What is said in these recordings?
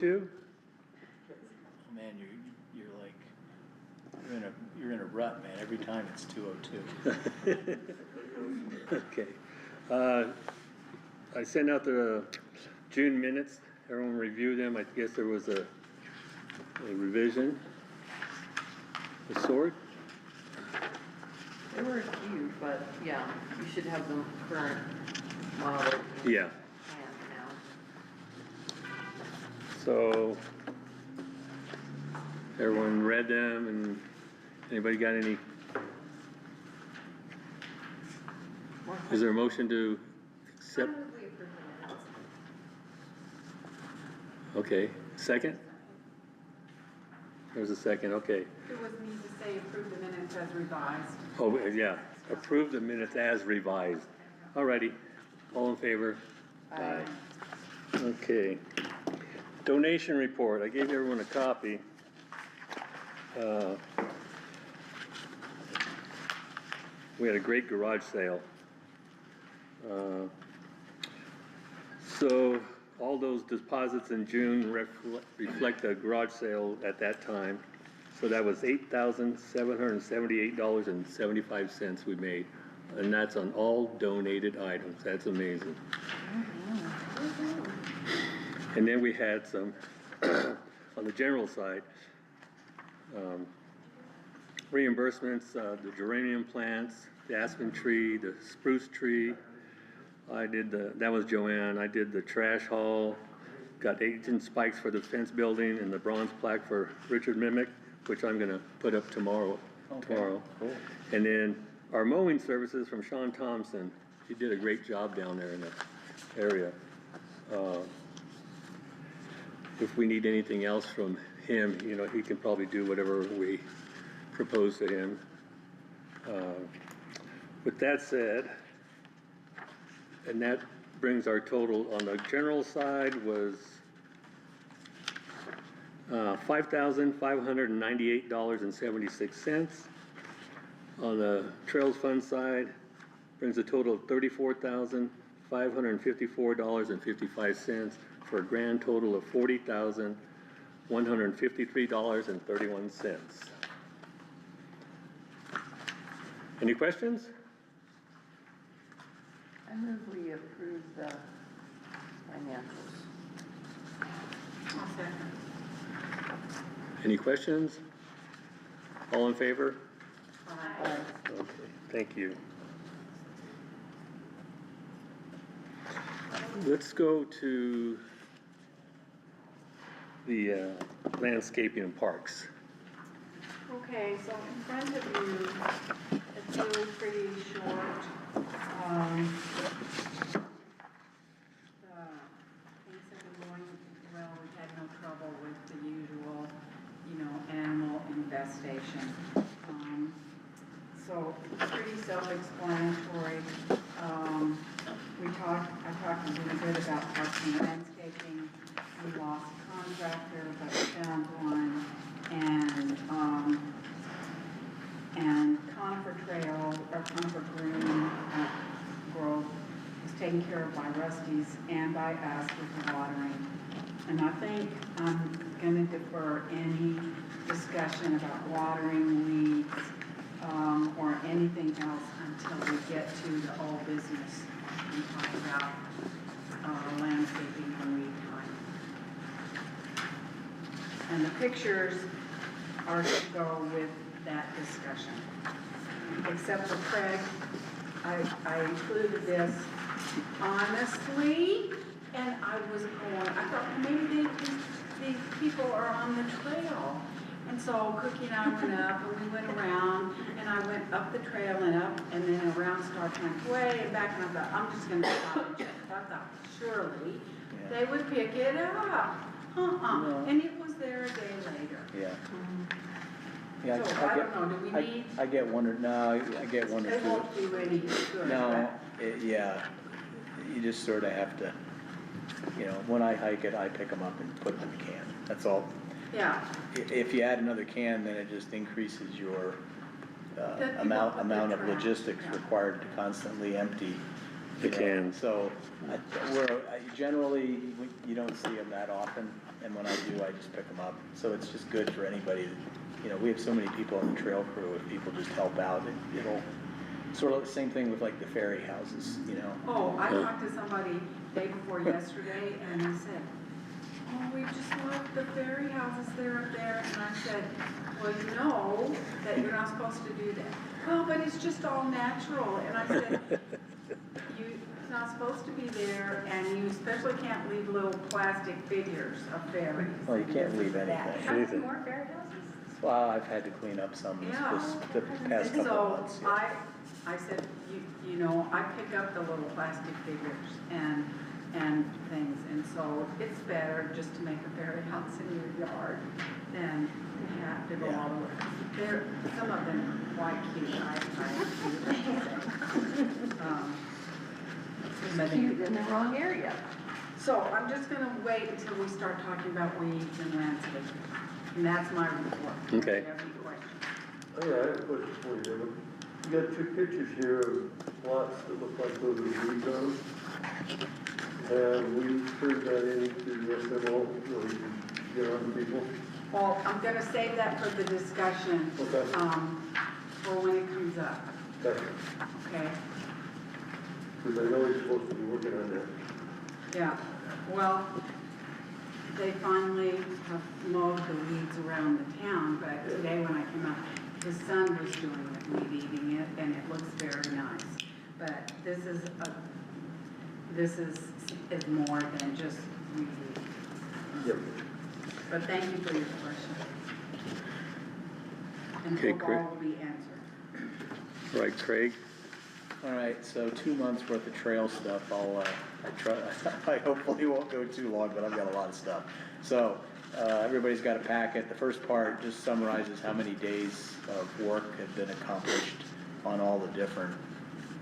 Two? Man, you're like, you're in a rut, man, every time it's 2:02. Okay. I sent out the June minutes. Everyone reviewed them. I guess there was a revision. The sort? There were a few, but yeah, you should have the current model Yeah. plan now. So, everyone read them, and anybody got any? Is there a motion to accept? We approve the minutes. Okay, second? There's a second, okay. There was need to say approve the minutes as revised. Oh, yeah, approve the minutes as revised. Alrighty, all in favor? Aye. Okay. Donation report, I gave everyone a copy. We had a great garage sale. So all those deposits in June reflect a garage sale at that time. So that was $8,778.75 we made, and that's on all donated items. That's amazing. And then we had some on the general side, reimbursements, the geranium plants, the aspen tree, the spruce tree. I did that was Joanne. I did the trash haul, got 8-inch spikes for the fence building, and the bronze plaque for Richard Mimick, which I'm gonna put up tomorrow. Cool. And then our mowing services from Sean Thompson. He did a great job down there in the area. If we need anything else from him, you know, he can probably do whatever we propose to him. With that said, and that brings our total on the general side was $5,598.76. On the Trails Fund side, brings a total of $34,554.55 for a grand total of $40,153.31. Any questions? I move we approve the financials. I'll second. Any questions? All in favor? Aye. Okay, thank you. Let's go to the landscaping and parks. Okay, so in front of you, it's really pretty short. Things have been going well. We've had no trouble with the usual, animal infestation. So pretty self-explanatory. I talked a little bit about parks and landscaping. We lost a contractor, but we found one. And Conifer Trail, or Conifer Green Grove was taken care of by Rusty's and by us with the watering. And I think I'm gonna defer any discussion about watering weeds, or anything else until we get to the old business and talk about, landscaping and weed time. And the pictures are to go with that discussion. Except for Craig, I included this honestly, and I thought maybe these people are on the trail. And so Cookie and I went up and we went around, and I went up the trail and up and then around Star Pine Way and back, and I thought, I'm just gonna stop and check. I thought surely they would pick it up. No. And it was there a day later. Yeah. So I don't know, do we need? I get one or, no, I get one or They two. won't do any good. No, yeah, you just sort of have to, when I hike it, I pick them up and put them in the can, that's all. Yeah. If you add another can, then it just increases your That people amount put their of trash, logistics yeah. required to constantly empty The cans. So generally, you don't see them that often. and when I do, I just pick them up. So it's just good for anybody, we have so many people on the trail crew, if people just help out, it'll, sort of the same thing with like the ferry houses, Oh, I talked to somebody day before yesterday, and they said, oh, we just love the ferry houses there up there, and I said, well, you know that you're not supposed to do that. Well, but it's just all natural, and I said, it's not supposed to be there, and you especially can't leave little plastic figures of fairies. Well, you can't leave anything. How many more fairy houses? Well, I've had to clean up some the past couple of months. So I said, I pick up the little plastic figures and things, and so it's better just to make a fairy house in your yard than to have to go all the way. Some of them are quite cute, It's cute in the wrong area. So I'm just gonna wait until we start talking about weeds and landscaping, and that's my report. Okay. Do you have any questions? Oh, yeah, I have a question for you, David. You got two pictures here of lots that look like those are weed zones. And we turned that into SMO, where we can get on people. Well, I'm gonna save that for the discussion, Okay. for when it comes up, Okay. okay? Because I know he's supposed to be working on that. Yeah, well, they finally have mowed the weeds around the town, but today when I came out, the son was doing it, weed eating it, and it looks very nice. But this is more than just weed eating. Yep. But thank you for your question. And Okay, hope great. all will be answered. Right, Craig? All right, so 2 months worth of trail stuff. I hopefully won't go too long, but I've got a lot of stuff. So, everybody's got a packet. The first part just summarizes how many days of work have been accomplished on all the different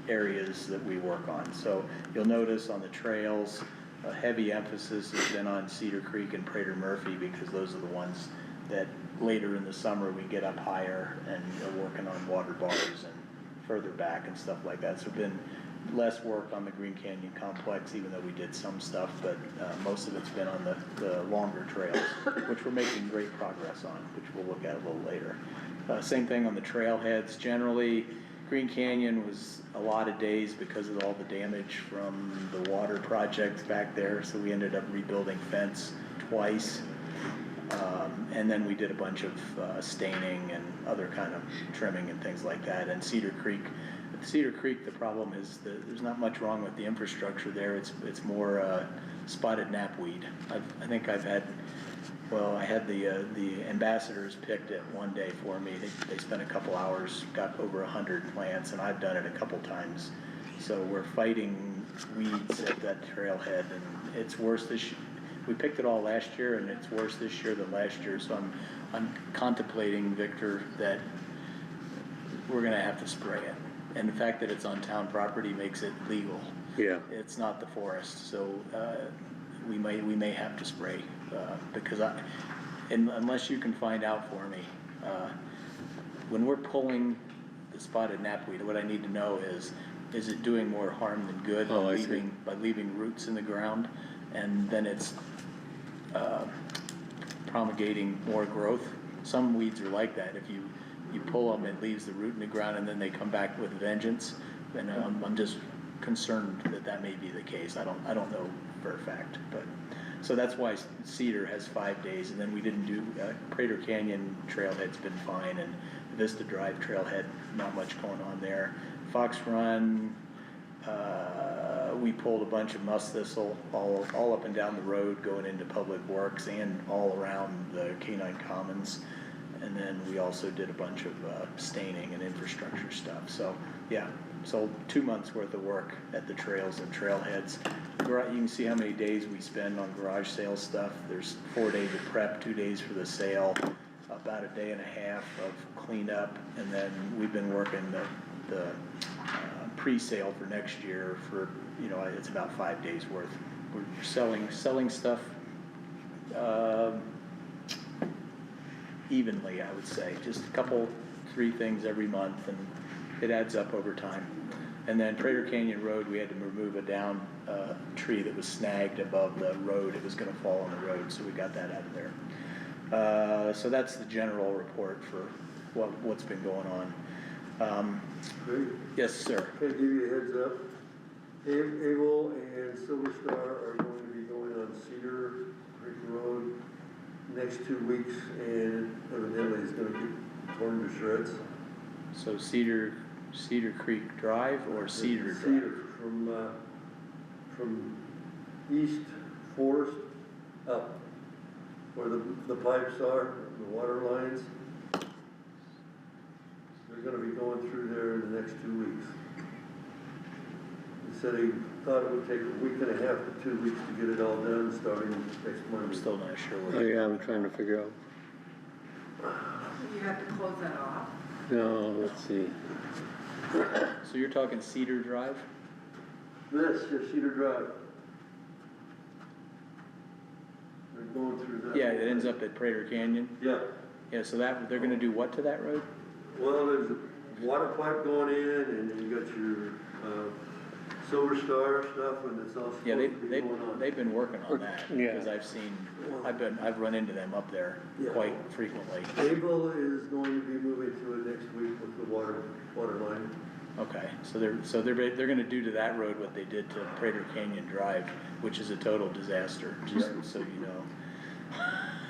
areas that we work on. So you'll notice on the trails, a heavy emphasis has been on Cedar Creek and Prater Murphy, because those are the ones that later in the summer we get up higher and are working on water bars and further back and stuff like that. So been less work on the Green Canyon Complex, even though we did some stuff, but most of it's been on the longer trails, which we're making great progress on, which we'll look at a little later. Same thing on the trailheads. Generally, Green Canyon was a lot of days because of all the damage from the water project back there, so we ended up rebuilding fence twice. And then we did a bunch of staining and other kind of trimming and things like that. And Cedar Creek, the problem is that there's not much wrong with the infrastructure there. It's more spotted knapweed. I think I've had, well, I had the ambassadors picked it one day for me. They spent a couple hours, got over 100 plants, and I've done it a couple times. So we're fighting weeds at that trailhead, and it's worse this year. We picked it all last year, and it's worse this year than last year. So I'm contemplating, Victor, that we're gonna have to spray it. And the fact that it's on town property makes it legal. Yeah. It's not the forest, so we may have to spray because unless you can find out for me, when we're pulling the spotted knapweed, what I need to know is it doing more harm than good Oh, I see. by leaving roots in the ground, and then it's promulgating more growth. Some weeds are like that. If you pull them, it leaves the root in the ground, and then they come back with vengeance. And I'm just concerned that may be the case. I don't know for a fact, but so that's why Cedar has 5 days, and then we didn't do Prater Canyon trailhead's been fine, and Vista Drive trailhead, not much going on there. Fox Run, we pulled a bunch of musk thistle all up and down the road going into Public Works and all around the Canine Commons. And then we also did a bunch of staining and infrastructure stuff. So yeah, so 2 months worth of work at the trails and trailheads. You can see how many days we spend on garage sale stuff. There's 4 days of prep, 2 days for the sale, about a day and a half of cleanup, and then we've been working the pre-sale for next year for, it's about 5 days worth. We're selling stuff evenly, I would say, just a couple, 3 things every month, and it adds up over time. And then Prater Canyon Road, we had to remove a down, tree that was snagged above the road. It was gonna fall on the road, so we got that out of there. So that's the general report for what's been going on. Great. Yes, sir. Can I give you a heads up? Able and Silver Star are going to be going on Cedar Creek Road next 2 weeks, and evidently it's gonna get torn to shreds. So Cedar Creek Drive or Cedar Drive? Cedar, from East Forest up, where the pipes are, the water lines. They're gonna be going through there in the next 2 weeks. He said he thought it would take a week and a half to 2 weeks to get it all done, starting next I'm Monday. still not sure Oh, what. yeah, I'm trying to figure out. You have to close that off? No, let's see. So you're talking Cedar Drive? This, Cedar Drive. They're going through that. Yeah, whole it ends thing. up at Prater Canyon. Yeah, Yeah, so that, they're gonna do what to that road? well, there's a water pipe going in, and then you got your, Silver Star stuff, and it's all supposed Yeah, to be going on. they've been working on that, Yeah. because I've run into them up there Yeah. quite frequently. Able is going to be moving to it next week with the water line. Okay, so they're gonna do to that road what they did to Prater Canyon Drive, which is a total disaster, just so you know.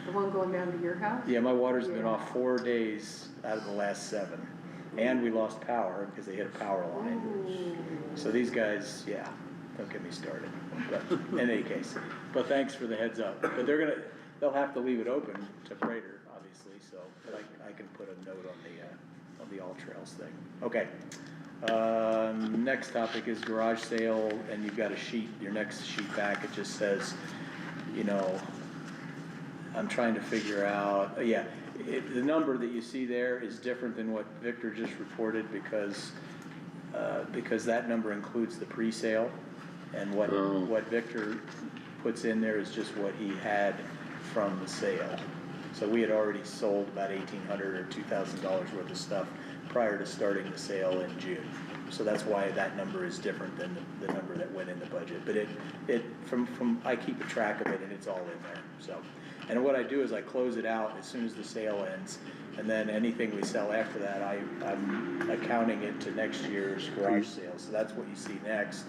The one going down to your house? Yeah, my water's been off 4 days out of the last 7, and we lost power because they hit a power line. So these guys, yeah, don't get me started, but in any case, but thanks for the heads up. But they'll have to leave it open to Prater, obviously, so I can put a note on the All Trails thing. Okay. Next topic is garage sale, and you've got a sheet, your next sheet back, it just says, you know, I'm trying to figure out, the number that you see there is different than what Victor just reported because that number includes the pre-sale, and what Victor puts in there is just what he had from the sale. So we had already sold about $1,800 or $2,000 worth of stuff prior to starting the sale in June. So that's why that number is different than the number that went in the budget. But I keep a track of it, and it's all in there, so. And what I do is I close it out as soon as the sale ends, and then anything we sell after that, I'm accounting it to next year's garage sale. So that's what you see next,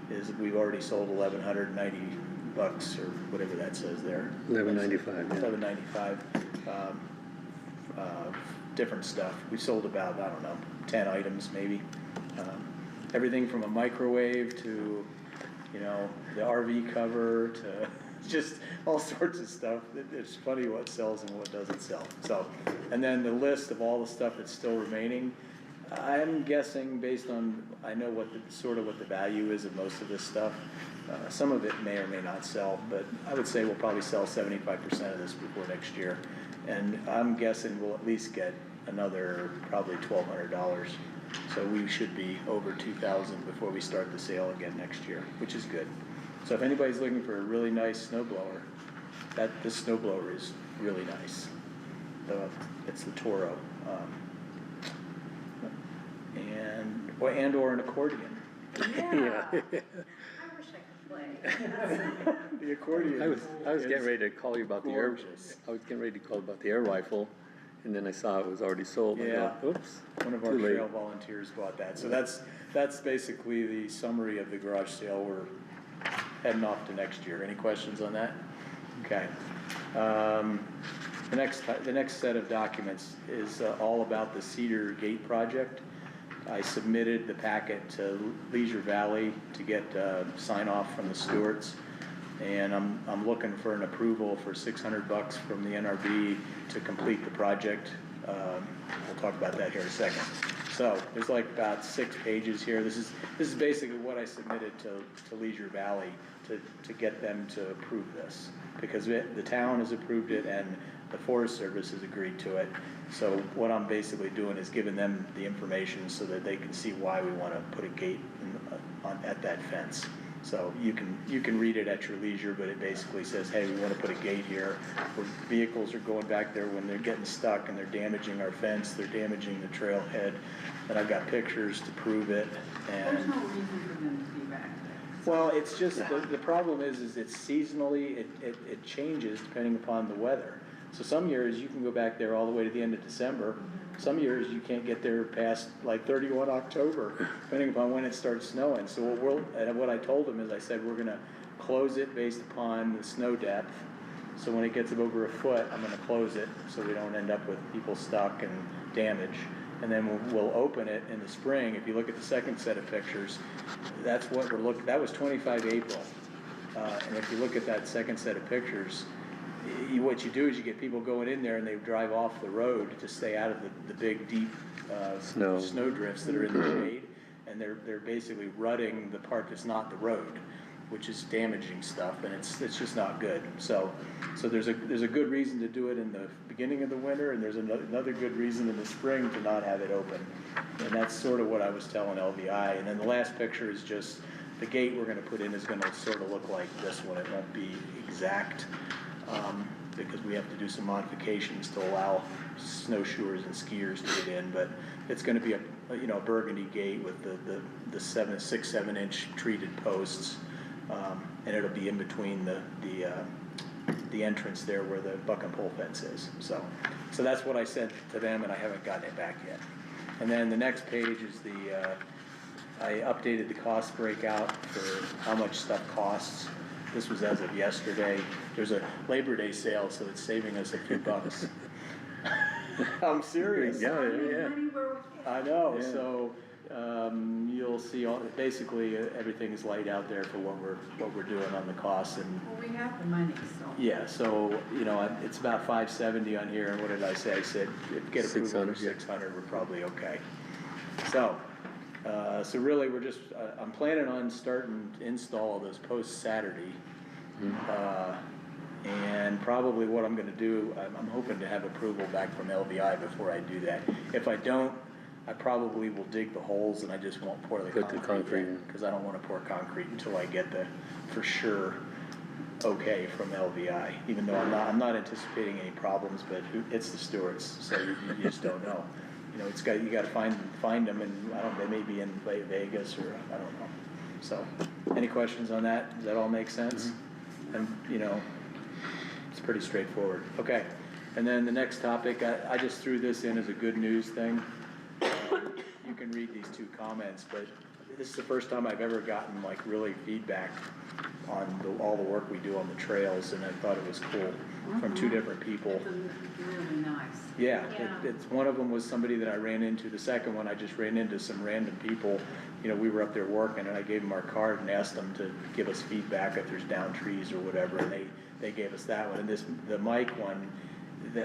is we've already sold $1,190 or whatever that says there. $11.95, yeah. $11.95, different stuff. We sold about, I don't know, 10 items maybe. Everything from a microwave to, you know, the RV cover to just all sorts of stuff. It's funny what sells and what doesn't sell. So, and then the list of all the stuff that's still remaining, I'm guessing based on, I know what the value is of most of this stuff. Some of it may or may not sell, but I would say we'll probably sell 75% of this before next year. And I'm guessing we'll at least get another probably $1,200. So we should be over 2,000 before we start the sale again next year, which is good. So if anybody's looking for a really nice snow blower, this snow blower is really nice. It's the Toro, and or an accordion. Yeah. I wish I could play. The accordion. I was getting ready to call you about gorgeous. I was getting ready to call about the air rifle, and then I saw it was already sold. I Yeah. go, oops. One of our too late. trail volunteers bought that. So that's basically the summary of the garage sale. We're heading off to next year. Any questions on that? Okay. The next set of documents is all about the Cedar Gate project. I submitted the packet to Leisure Valley to get sign off from the Stewarts, and I'm looking for an approval for $600 from the NRB to complete the project. We'll talk about that here in a second. So there's like about 6 pages here. This is basically what I submitted to Leisure Valley to get them to approve this, because the town has approved it and the Forest Service has agreed to it. So what I'm basically doing is giving them the information so that they can see why we want to put a gate at that fence. So you can read it at your leisure, but it basically says, hey, we wanna put a gate here, where vehicles are going back there when they're getting stuck and they're damaging our fence, they're damaging the trailhead, and I've got pictures to prove it, There's and, no reason for them to be back there. well, it's just, the problem is it's seasonally, it changes depending upon the weather. So some years you can go back there all the way to the end of December, some years you can't get there past like 31 October, depending upon when it starts snowing. So what I told them is I said, we're gonna close it based upon the snow depth. So when it gets up over a foot, I'm gonna close it, so we don't end up with people stuck and damage. And then we'll open it in the spring. If you look at the second set of pictures, that's what we're looking, that was 25 April. And if you look at that second set of pictures, what you do is you get people going in there and they drive off the road to stay out of the big, deep, snow drifts that are in the shade. And they're basically rutting the part that's not the road, which is damaging stuff, and it's just not good. So there's a good reason to do it in the beginning of the winter, and there's another good reason in the spring to not have it open. And that's sort of what I was telling LVI. And then the last picture is just, the gate we're gonna put in is gonna sort of look like this one. It won't be exact, because we have to do some modifications to allow snowshoers and skiers to get in, but it's gonna be a burgundy gate with the 6, 7 inch treated posts. And it'll be in between the entrance there where the buck and pole fence is. So that's what I sent to them, and I haven't gotten it back yet. And then the next page is I updated the cost breakout for how much stuff costs. This was as of yesterday. There's a Labor Day sale, so it's saving us a few bucks. I'm serious. Yeah. Anywhere with it. I know, Yeah. so, you'll see basically, everything's laid out there for what we're doing on the costs, and, Well, we have the money, so. yeah, so, it's about 570 on here, and what did I say? I said, if get approval for 600, yeah. 600, we're probably okay. So really, I'm planning on starting to install those posts Saturday. And probably what I'm gonna do, I'm hoping to have approval back from LVI before I do that. If I don't, I probably will dig the holes and I just won't pour the Put the concrete in. Cause I don't wanna pour concrete until I get the, for sure, okay from LVI. Even though I'm not anticipating any problems, but it's the Stewarts, so you just don't know. You gotta find them, and they may be in Vegas, or I don't know. So, any questions on that? Does that all make sense? And, it's pretty straightforward. Okay, and then the next topic, I just threw this in as a good news thing. You can read these two comments, but this is the first time I've ever gotten like really feedback on all the work we do on the trails, and I thought it was cool from two different people. It's really nice. Yeah, it's one of them was somebody that I ran into. The second one, I just ran into some random people. We were up there working, and I gave them our card and asked them to give us feedback if there's down trees or whatever, and they gave us that one. And the Mike one,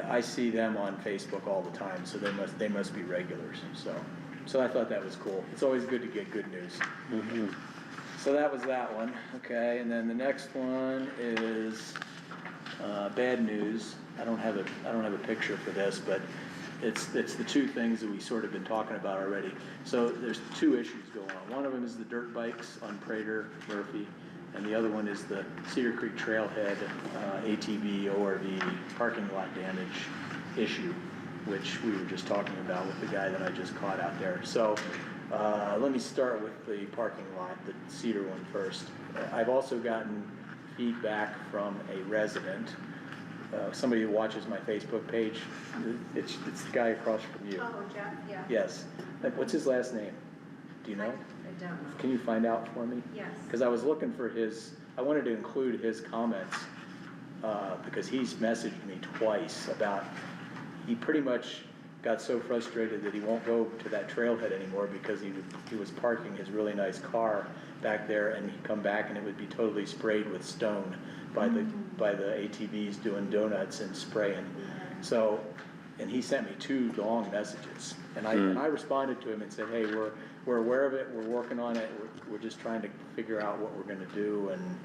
I see them on Facebook all the time, so they must be regulars. So I thought that was cool. It's always good to get good news. So that was that one, okay. And then the next one is bad news. I don't have a picture for this, but it's the two things that we sort of been talking about already. So there's two issues going on. One of them is the dirt bikes on Prater, Murphy, and the other one is the Cedar Creek Trailhead ATV, ORV parking lot damage issue, which we were just talking about with the guy that I just caught out there. So let me start with the parking lot, the Cedar one first. I've also gotten feedback from a resident, somebody who watches my Facebook page. It's the guy across from you. Oh, Jeff, yeah. Yes. What's his last name? Do you know? I don't know. Can you find out for me? Yes. Because I was looking for I wanted to include his comments, because he's messaged me twice about, he pretty much got so frustrated that he won't go to that trailhead anymore because he was parking his really nice car back there, and he'd come back and it would be totally sprayed with stone by the ATVs doing donuts and spraying. So, and he sent me 2 long messages, and I responded to him and said, hey, we're aware of it, we're working on it, we're just trying to figure out what we're gonna do, and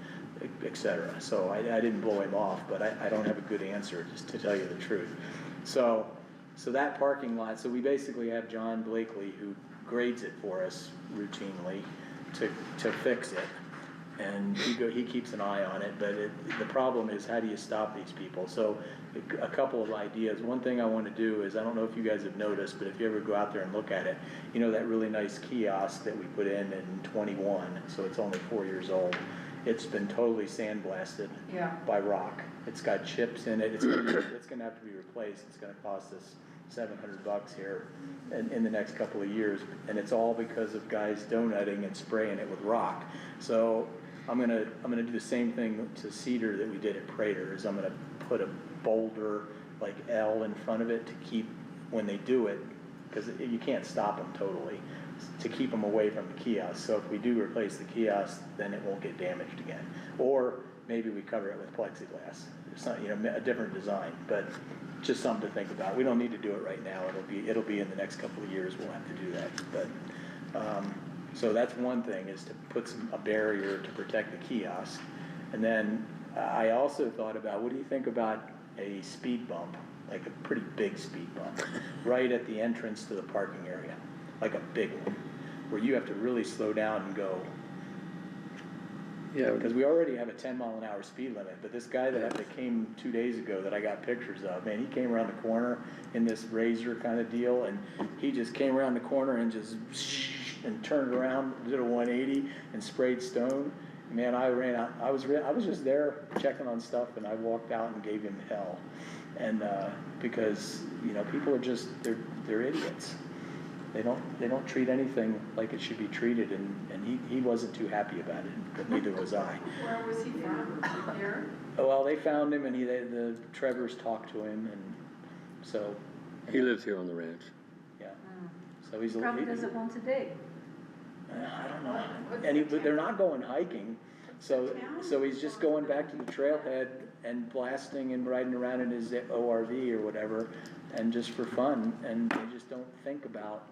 et cetera. So I didn't blow him off, but I don't have a good answer, just to tell you the truth. So that parking lot, so we basically have John Blakely, who grades it for us routinely to fix it. and he keeps an eye on it, but the problem is, how do you stop these people? So, a couple of ideas. One thing I wanna do is, I don't know if you guys have noticed, but if you ever go out there and look at it, you know that really nice kiosk that we put in 21, so it's only 4 years old? It's been totally sandblasted Yeah. by rock. It's got chips in it, it's gonna have to be replaced, it's gonna cost us $700 here in the next couple of years, and it's all because of guys donutting and spraying it with rock. So I'm gonna do the same thing to Cedar that we did at Prater, is I'm gonna put a boulder like L in front of it to keep, when they do it, because you can't stop them totally, to keep them away from the kiosk. So if we do replace the kiosk, then it won't get damaged again. Or maybe we cover it with plexiglass. It's not, a different design, but just something to think about. We don't need to do it right now. It'll be in the next couple of years we'll have to do that. But, so that's one thing, is to put a barrier to protect the kiosk. And then I also thought about, what do you think about a speed bump, like a pretty big speed bump, right at the entrance to the parking area, like a big one, where you have to really slow down and go. Yeah, Because we already have a 10-mile-an-hour speed limit, but this guy that came 2 days ago that I got pictures of, man, he came around the corner in this Razor kind of deal, and he just came around the corner and just and turned around, did a 180 and sprayed stone. Man, I ran out. I was just there checking on stuff, and I walked out and gave him hell, and because people are just they're idiots. They don't treat anything like it should be treated, and he wasn't too happy about it, but neither was I. Where was he from? Was he there? Well, they found him, and the Trevors talked to him, and so. he lives here on the ranch. Yeah. So he's Probably doesn't want to dig. I don't know. But they're not going hiking, so he's just going back to the trailhead and blasting and riding around in his ORV or whatever, and just for fun. And they just don't think about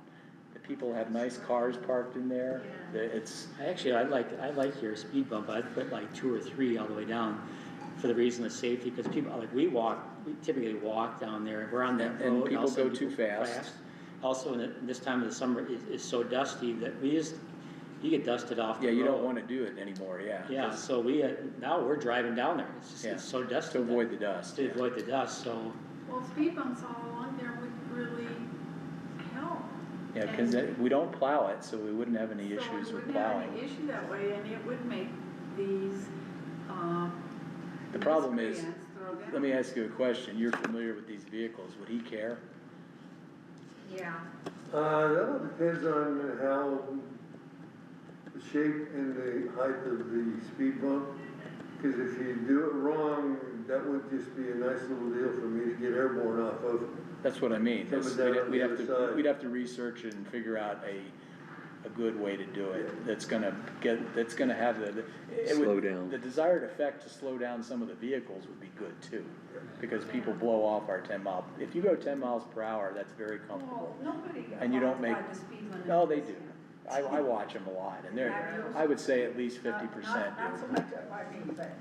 the people have nice cars parked in there. It's Actually, I like your speed bump. I'd put like 2 or 3 all the way down for the reason of safety, because people, like we typically walk down there. We're on that road. and people also go too fast. Also, in this time of the summer, it's so dusty that you get dusted off the Yeah, you don't road. want to do it anymore. Yeah. Yeah, so now we're driving down there. It's just, Yeah. it's so dusty. To avoid the dust. To avoid the dust, so. Well, speed bumps all along there would really help. Yeah, because we don't plow it, so we wouldn't have any issues So we with wouldn't have plowing. any issue that way, and it would make these, The problem is, miscreants throw down. let me ask you a question. You're familiar with these vehicles. Would he care? Yeah. That all depends on how the shape and the height of the speed bump. Because if you do it wrong, that would just be a nice little deal for me to get airborne off of. That's what I mean. Coming This- down on We'd the have other to, side. we'd have to research it and figure out a good way to do it. That's gonna have Slow down. The desired effect to slow down some of the vehicles would be good too. Because people blow off our 10 mile, if you go 10 miles per hour, that's very comfortable. Well, nobody And you don't abides make- by the speed limit. No, they do. I watch them a lot, and I would say at least 50% Not do. so much up by me, but,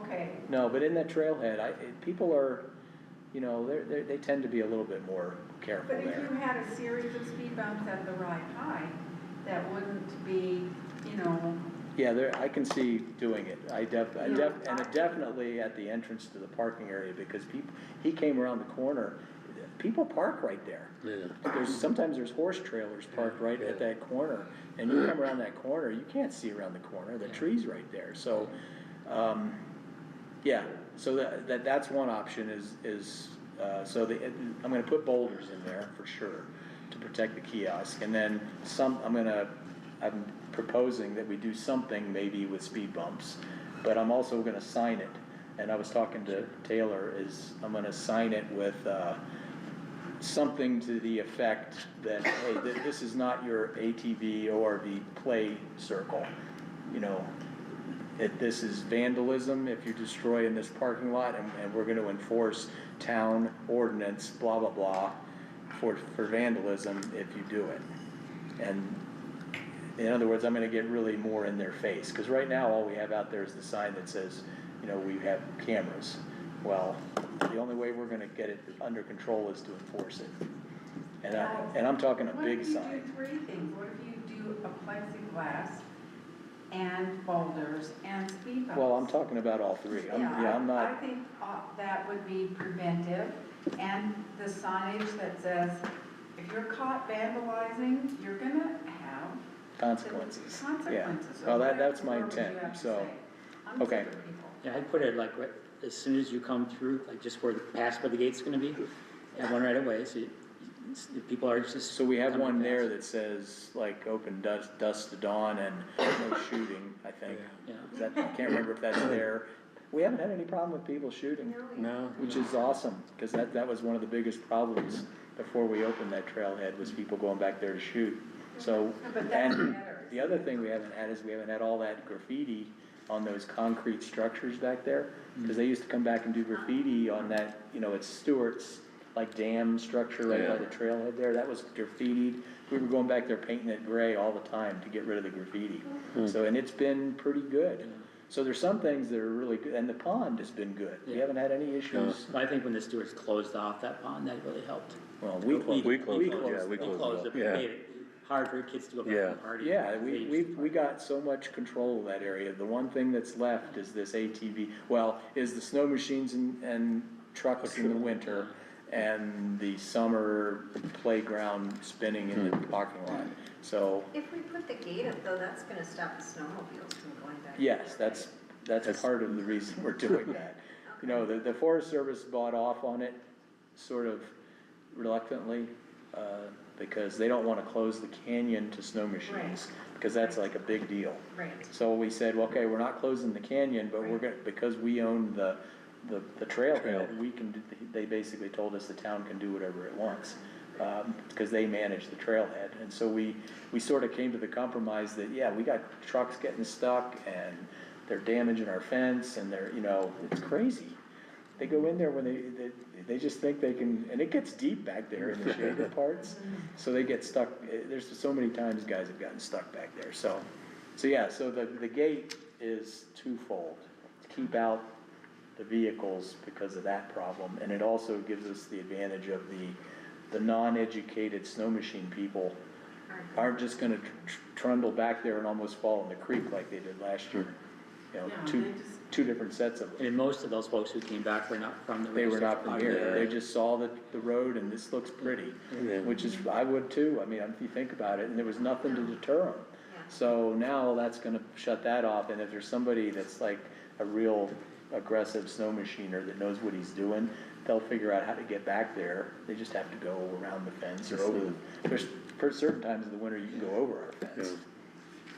okay. No, but in that trailhead, people are, they tend to be a little bit more careful But if there. you had a series of speed bumps at the right height, that wouldn't be, Yeah, I can see doing it. And definitely at the entrance to the parking area, because he came around the corner, people park right there. Yeah. Sometimes there's horse trailers parked right at that corner, and you come around that corner, you can't see around the corner, the tree's right there, so, yeah, so that's one option I'm gonna put boulders in there for sure to protect the kiosk, and then I'm proposing that we do something maybe with speed bumps, but I'm also gonna sign it, and I was talking to Taylor, I'm gonna sign it with, something to the effect that, hey, this is not your ATV, ORV play circle, this is vandalism if you're destroying this parking lot, and we're gonna enforce town ordinance, blah, blah, blah, for vandalism if you do it. And in other words, I'm gonna get really more in their face, because right now, all we have out there is the sign that says, we have cameras. Well, the only way we're gonna get it under control is to enforce it. And I'm talking a big sign. What if you do 3 things? What if you do a plexiglass and boulders and speed bumps. Well, I'm talking about all three. I'm I not, think that would be preventive, and the signage that says, if you're caught vandalizing, you're gonna have consequences. Yeah. consequences. Well, or that's my whatever intent, you have to so, say. I'm okay. sick of people. Yeah, I'd put it like right, as soon as you come through, like just where the pass by the gate's gonna be, and one right away, so people are just. So we have coming one there past. that says like open dusk to dawn and no shooting, I think. Yeah. Is that, I can't remember if that's there. We haven't had any problem with people shooting, No, which is awesome, because that was one of the biggest problems before we opened that trailhead, was people going back there to shoot. So, But that's and better. the other thing we haven't had is we haven't had all that graffiti on those concrete structures back there, because they used to come back and do graffiti on that, you know, it's Stewart's, like dam structure right by Yeah. the trailhead there, that was graffitied. We were going back there painting it gray all the time to get rid of the graffiti. So, and it's been pretty good. So there's some things that are really good, and the pond has been good. We Yeah. haven't had any issues. I think when the stewards closed off that pond, that really helped. Well, we closed. We closed it, closed yeah, we it. closed It, Yeah. made it hard for kids to go back Yeah. and party. Yeah, They used we to got so much control of that area. The one thing that's left is this ATV, is the snow machines and trucks in the winter, and the summer playground spinning in the parking lot. So, If we put the gate up though, that's gonna stop the snowmobiles from going back. yes, that's part of the reason we're doing that. You know, the Forest Service bought off on it sort of reluctantly, because they don't wanna close the canyon to snow machines, because that's like a big deal. Right. So we said, well, okay, we're not closing the canyon, but we're gonna, because we own the trailhead, we can, they basically told us the town can do whatever it wants, because they manage the trailhead. And so we sort of came to the compromise that, yeah, we got trucks getting stuck, and they're damaging our fence, and they're, you know, it's crazy. They go in there when they just think they can, and it gets deep back there in the shaded parts, so they get stuck. There's so many times guys have gotten stuck back there, so yeah, so the gate is twofold, to keep out the vehicles because of that problem, and it also gives us the advantage of the non-educated snow machine people aren't just gonna trundle back there and almost fall in the creek like they did last year. You know, Yeah, two they just- different sets of them. And most of those folks who came back were not from the. They were not from here, Yeah. they just saw the road and this looks pretty, Yeah. which is, I would too, I mean, if you think about it, and there was nothing to deter them. Yeah. So now that's gonna shut that off, and if there's somebody that's like a real aggressive snow machiner that knows what he's doing, they'll figure out how to get back there, they just have to go around the fence or over there's certain times of the winter you can go over our fence.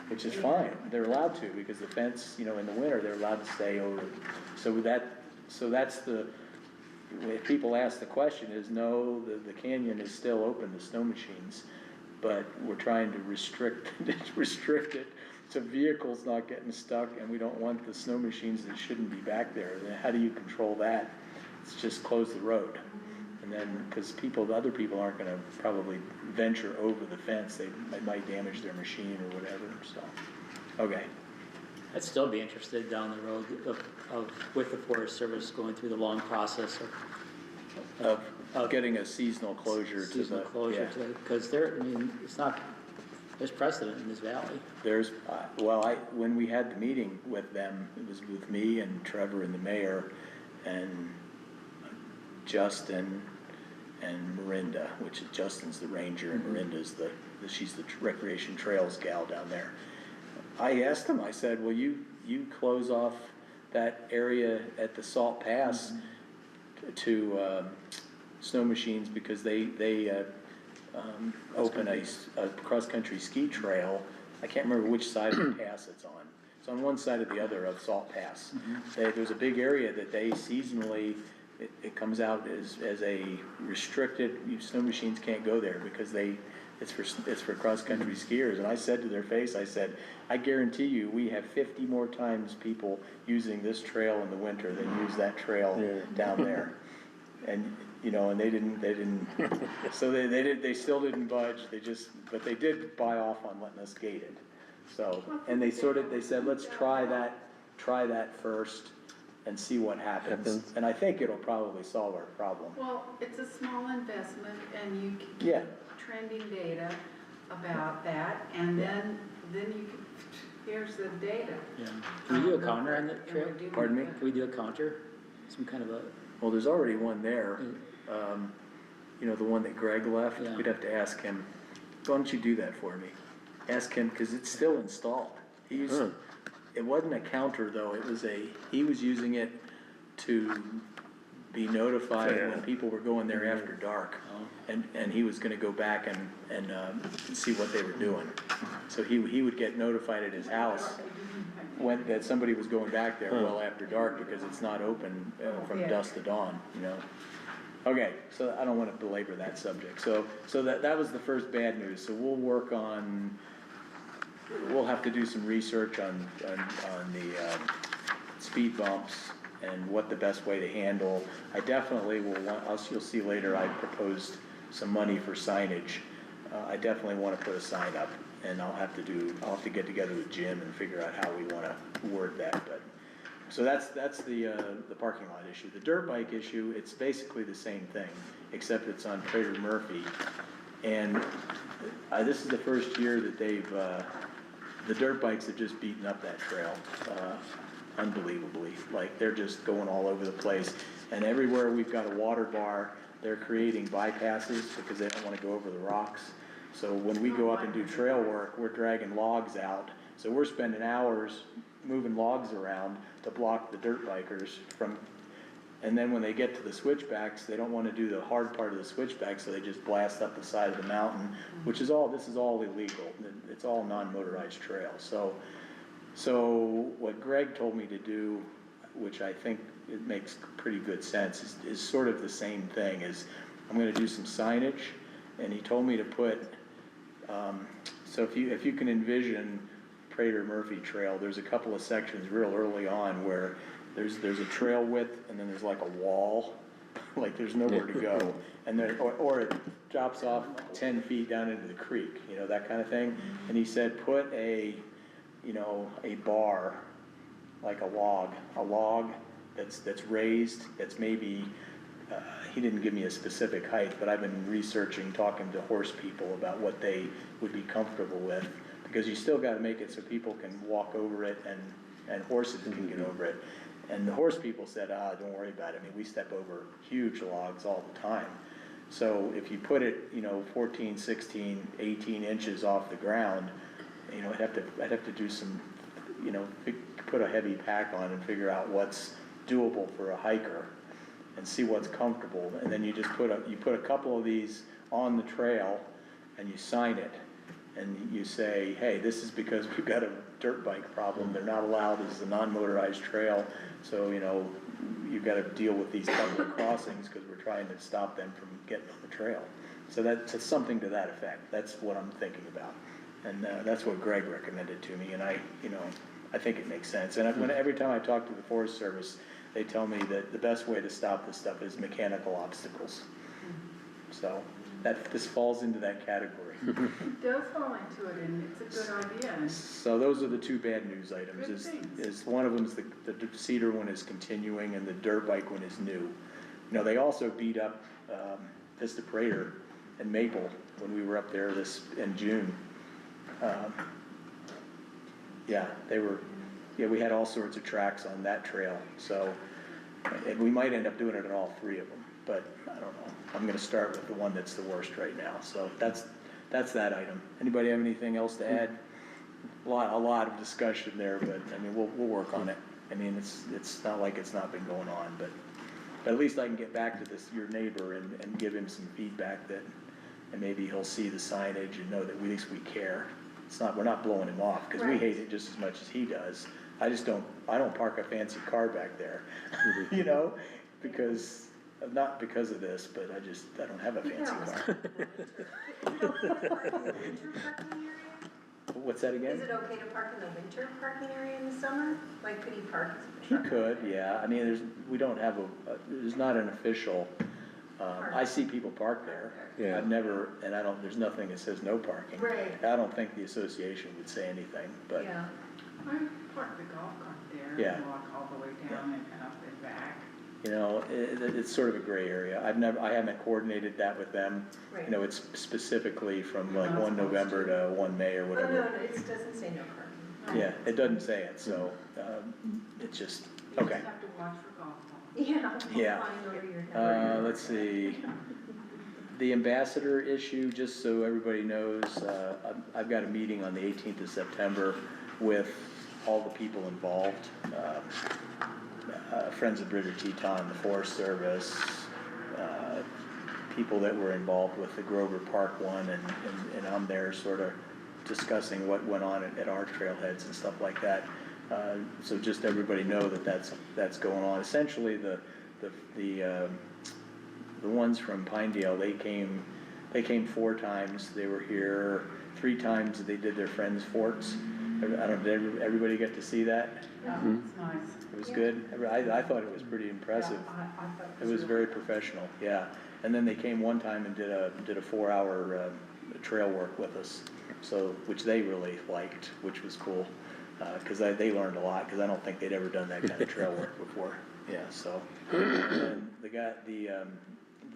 Which is fine, they're allowed to, because the fence, you know, in the winter, they're allowed to stay over. So that's the, if people ask the question is, no, the canyon is still open to snow machines, but we're trying to restrict it to vehicles not getting stuck, and we don't want the snow machines that shouldn't be back there. Then how do you control that? It's just close the road. And then, because other people aren't gonna probably venture over the fence, they might damage their machine or whatever, so, okay. I'd still be interested down the road with the Forest Service going through the long process Of getting a seasonal closure to the. seasonal closure to, because there, I mean, it's not, there's precedent in this valley. There's, when we had the meeting with them, it was with me and Trevor and the mayor and Justin and Mirinda, which is, Justin's the ranger and Mirinda's she's the recreation trails gal down there. I asked them, I said, well, you close off that area at the Salt Pass to snow machines, because they open a cross-country ski trail. I can't remember which side of the pass it's on. It's on one side or the other of Salt Pass. There's a big area that they seasonally, it comes out as a restricted, snow machines can't go there because it's for cross-country skiers. And I said to their face, I said, I guarantee you, we have 50 more times people using this trail in the winter than use that trail down there. And, you know, and they didn't, so they still didn't budge, but they did buy off on letting us gate it. So, and they said, let's try that first and see what happens. And I think it'll probably solve our problem. Well, it's a small investment, and you can Yeah. keep trending data about that, and then you can here's the data. Yeah. Can we do a counter on that trail? Pardon me? Can we do a counter? Some kind of a, Well, there's already one there, Mm. you know, the one that Greg left, Yeah. we'd have to ask him, why don't you do that for me? Ask him, cause it's still installed. He used, Huh. it wasn't a counter though, it was he was using it to be notified Yeah. when people were going there after dark. Oh. And he was gonna go back and see what they were doing. So he would get notified at his house that somebody was going back there well after dark, because it's not open from Yeah. dusk to dawn, you know? Okay, so I don't wanna belabor that subject, so that was the first bad news, so we'll have to do some research on the speed bumps and what the best way to handle. I definitely will you'll see later, I proposed some money for signage. I definitely wanna put a sign up, and I'll have to get together with Jim and figure out how we wanna word that, but. So that's the parking lot issue. The dirt bike issue, it's basically the same thing, except it's on Prater Murphy. And this is the first year that the dirt bikes have just beaten up that trail, unbelievably. Like, they're just going all over the place. And everywhere we've got a water bar, they're creating bypasses because they don't wanna go over the rocks. So when we go up and do trail work, we're dragging logs out. So we're spending hours moving logs around to block the dirt bikers from, and then when they get to the switchbacks, they don't wanna do the hard part of the switchback, so they just blast up the side of the mountain, this is all illegal. It's all non-motorized trail. So what Greg told me to do, which I think it makes pretty good sense, is sort of the same thing, is I'm gonna do some signage, and he told me to put, so if you can envision Prater Murphy Trail, there's a couple of sections real early on where there's a trail width, and then there's like a wall, like there's nowhere to go, and then, or it drops off 10 feet down into the creek, you know, that kind of thing. And he said, put a bar, like a log that's raised, that's maybe, he didn't give me a specific height, but I've been researching, talking to horse people about what they would be comfortable with, because you still gotta make it so people can walk over it and horses can get over it. And the horse people said, don't worry about it, I mean, we step over huge logs all the time. So if you put it, 14, 16, 18 inches off the ground, I'd have to do some, put a heavy pack on and figure out what's doable for a hiker and see what's comfortable. And then you just put a couple of these on the trail and you sign it. And you say, hey, this is because we've got a dirt bike problem, they're not allowed, this is a non-motorized trail, so, you've gotta deal with these couple of crossings, cause we're trying to stop them from getting on the trail. So that's something to that effect, that's what I'm thinking about. And, that's what Greg recommended to me, and I think it makes sense. And every time I talk to the Forest Service, they tell me that the best way to stop this stuff is mechanical obstacles. So, this falls into that category. It does fall into it, and it's a good idea, and So those are the two bad news items, Good is things. one of them's the cedar one is continuing and the dirt bike one is new. They also beat up, Vista Prater and Maple when we were up there in June. We had all sorts of tracks on that trail, so, and we might end up doing it on all three of them, but I don't know. I'm gonna start with the one that's the worst right now, so that's that item. Anybody have anything else to add? A lot of discussion there, but, we'll work on it. It's not like it's not been going on, but at least I can get back to your neighbor and give him some feedback and maybe he'll see the signage and know that at least we care. We're not blowing him off, cause we Right. hate it just as much as he does. I don't park a fancy car back there, because, not because of this, but I don't have a fancy car. What's that again? Is it okay to park in the winter parking area in the summer? Like, could he park his He truck? could, yeah, there's not an official, I see people park there. Yeah. I've never, there's nothing that says no parking. Right. I don't think the association would say anything, but, Yeah, I parked the golf cart there Yeah. and walk all the way down and up and back. it's sort of a gray area. I haven't coordinated that with them. right. It's specifically from You're like not 1 supposed November to 1 May or Oh, no, whatever. it doesn't say no parking. Yeah, it doesn't say it, so, it's just, okay. You just have to watch for golf balls. Yeah. Yeah. Flying over your head. Let's see. The ambassador issue, just so everybody knows, I've got a meeting on the 18th of September with all the people involved. Friends of Bridger Teton, the Forest Service, people that were involved with the Grover Park one, and I'm there sort of discussing what went on at our trailheads and stuff like that. So just everybody know that that's going on. Essentially, the ones from Pinedale, they came 4 times. They were here 3 times. They did their friends' forts. I don't, did everybody get to see that? Yeah, it's nice. It was good. I thought it was pretty impressive. Yeah, I thought It was very professional, yeah. And then they came one time and did a 4-hour trail work with us, so, which they really liked, which was cool. Cause they learned a lot, cause I don't think they'd ever done that kind of trail work before, yeah, so. And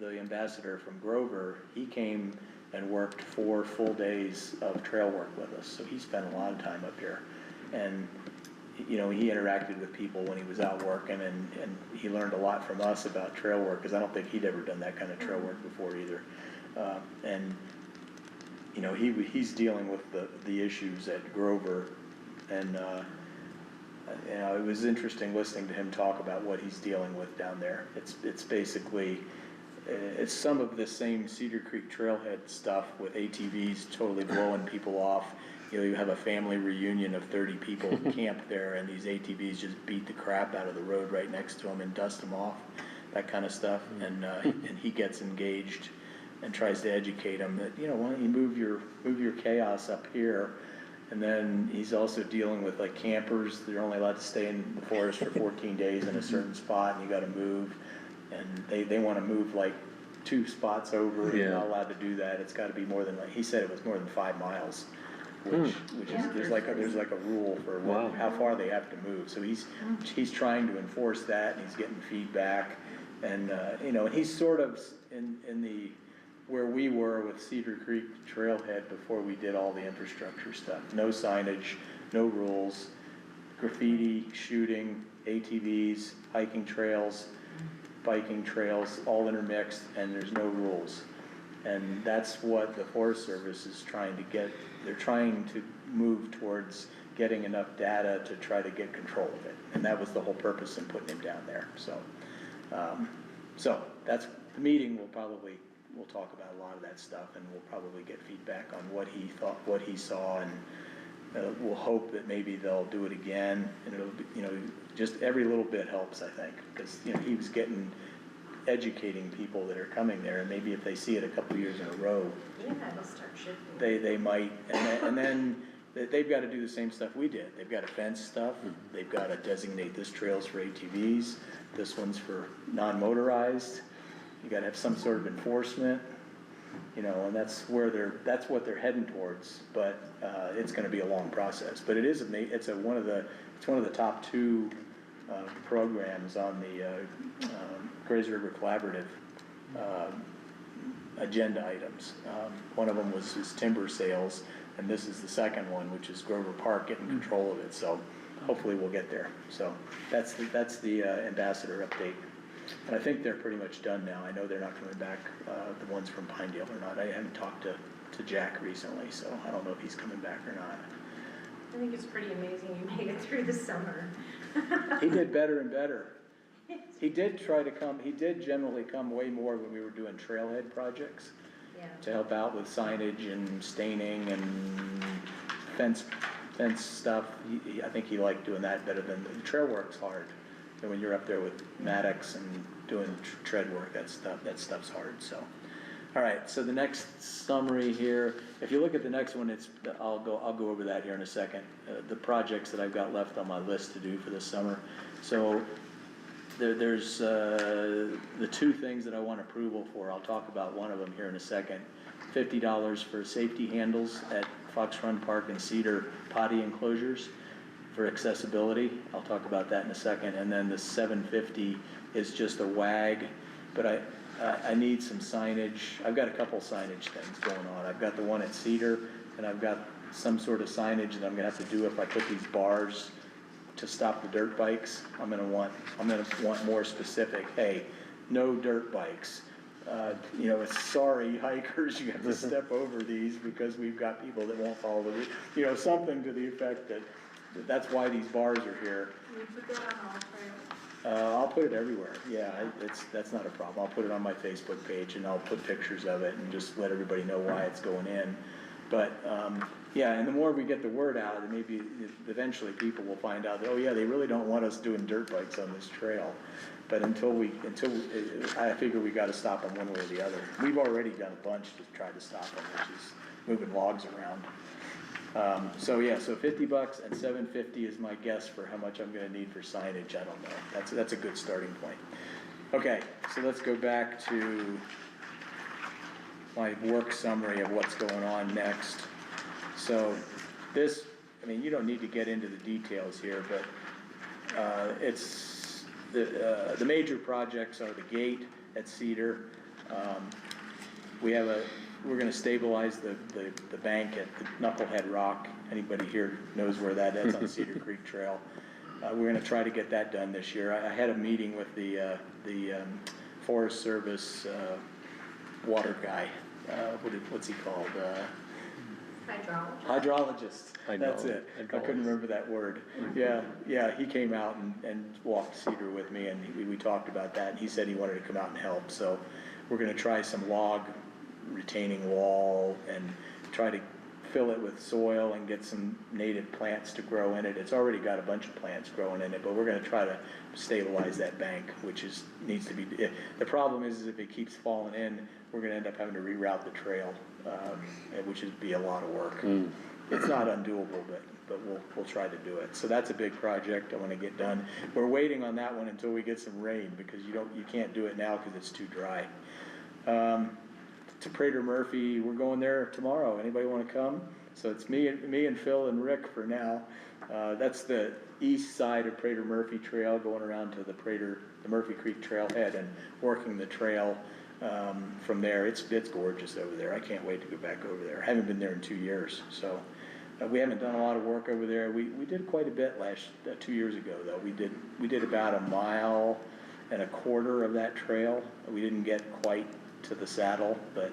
the ambassador from Grover, he came and worked 4 full days of trail work with us, so he spent a lot of time up here. And, you know, he interacted with people when he was out working, and he learned a lot from us about trail work, cause I don't think he'd ever done that kind of trail work before either. And, you know, he's dealing with the issues at Grover, and, you know, it was interesting listening to him talk about what he's dealing with down there. It's basically, it's some of the same Cedar Creek trailhead stuff with ATVs totally blowing people off. You know, you have a family reunion of 30 people camped there, and these ATVs just beat the crap out of the road right next to them and dust them off, that kind of stuff. And he gets engaged and tries to educate them that, you know, why don't you move your chaos up here. And then he's also dealing with like campers. They're only allowed to stay in the forest for 14 days in a certain spot, and you gotta move. And they wanna move like 2 spots over, and you're not allowed to do that. It's gotta be more than, like, he said it was more than 5 miles. Which is, there's like a rule for Wow. how far they have to move. So he's trying to enforce that, and he's getting feedback. And, you know, he's sort of in the, where we were with Cedar Creek Trailhead before we did all the infrastructure stuff. No signage, no rules, graffiti, shooting, ATVs, hiking trails, biking trails, all intermixed, and there's no rules. And that's what the Forest Service is trying to get. They're trying to move towards getting enough data to try to get control of it. And that was the whole purpose in putting him down there, so. So that's, the meeting we'll talk about a lot of that stuff, and we'll probably get feedback on what he thought, what he saw, and we'll hope that maybe they'll do it again, and it'll be, you know, just every little bit helps, I think, because, you know, he was educating people that are coming there, and maybe if they see it a couple years in a row, Yeah, it'll start shifting. they might, and then they've got to do the same stuff we did. They've got to fence stuff, they've got to designate this trail's for ATVs, this one's for non-motorized. You gotta have some sort of enforcement, you know, and that's what they're heading towards, but, it's gonna be a long process. But it's one of the top 2, programs on the, Grays River Collaborative, agenda items. One of them was timber sales, and this is the second one, which is Grover Park getting control of it, so hopefully we'll get there. So that's the ambassador update. And I think they're pretty much done now. I know they're not coming back, the ones from Pinedale or not. I haven't talked to Jack recently, so I don't know if he's coming back or not. I think it's pretty amazing you made it through the summer. He did better and better. He did generally come way more when we were doing trailhead projects Yeah. to help out with signage and staining and fence stuff. I think he liked doing that better than, the trail work's hard. And when you're up there with Maddox and doing tread work, that stuff's hard, so. All right, so the next summary here, if you look at the next one, I'll go over that here in a second. The projects that I've got left on my list to do for this summer. So there's the 2 things that I want approval for. I'll talk about one of them here in a second. $50 for safety handles at Fox Run Park and Cedar potty enclosures for accessibility. I'll talk about that in a second. And then the $750 is just a WAG, but I need some signage. I've got a couple signage things going on. I've got the one at Cedar, and I've got some sort of signage that I'm gonna have to do if I put these bars to stop the dirt bikes. I'm gonna want more specific, hey, no dirt bikes. You know, sorry hikers, you have to step over these because we've got people that won't follow the, you know, something to the effect that, that's why these bars are here. We put that on all trails. I'll put it everywhere, yeah, that's not a problem, I'll put it on my Facebook page and I'll put pictures of it and just let everybody know why it's going in. But, yeah, and the more we get the word out, and maybe eventually people will find out that, oh yeah, they really don't want us doing dirt bikes on this trail. But I figure we gotta stop them one way or the other. We've already done a bunch to try to stop them, which is moving logs around. So yeah, so $50 and $750 is my guess for how much I'm gonna need for signage, I don't know. That's a good starting point. Okay, so let's go back to my work summary of what's going on next. So this, I mean, you don't need to get into the details here, but it's, the major projects are the gate at Cedar. We're gonna stabilize the bank at the Knucklehead Rock. Anybody here knows where that is on Cedar Creek Trail. We're gonna try to get that done this year. I had a meeting with the Forest Service, water guy, what's he called? Hydrologist, that's it, I couldn't remember that word. Yeah, he came out and walked Cedar with me, and we talked about that, and he said he wanted to come out and help, so we're gonna try some log retaining wall and try to fill it with soil and get some native plants to grow in it. It's already got a bunch of plants growing in it, but we're gonna try to stabilize that bank, which needs to be, the problem is if it keeps falling in, we're gonna end up having to reroute the trail, which would be a lot of work. It's not undoable, but we'll try to do it. So that's a big project I wanna get done. We're waiting on that one until we get some rain, because you can't do it now because it's too dry. To Prater Murphy, we're going there tomorrow. Anybody wanna come? So it's me and Phil and Rick for now. That's the east side of Prater Murphy Trail, going around to the Murphy Creek Trailhead and working the trail from there. It's gorgeous over there. I can't wait to go back over there. I haven't been there in 2 years, so we haven't done a lot of work over there. We did quite a bit 2 years ago though. We did about 1.25 miles of that trail. We didn't get quite to the saddle, but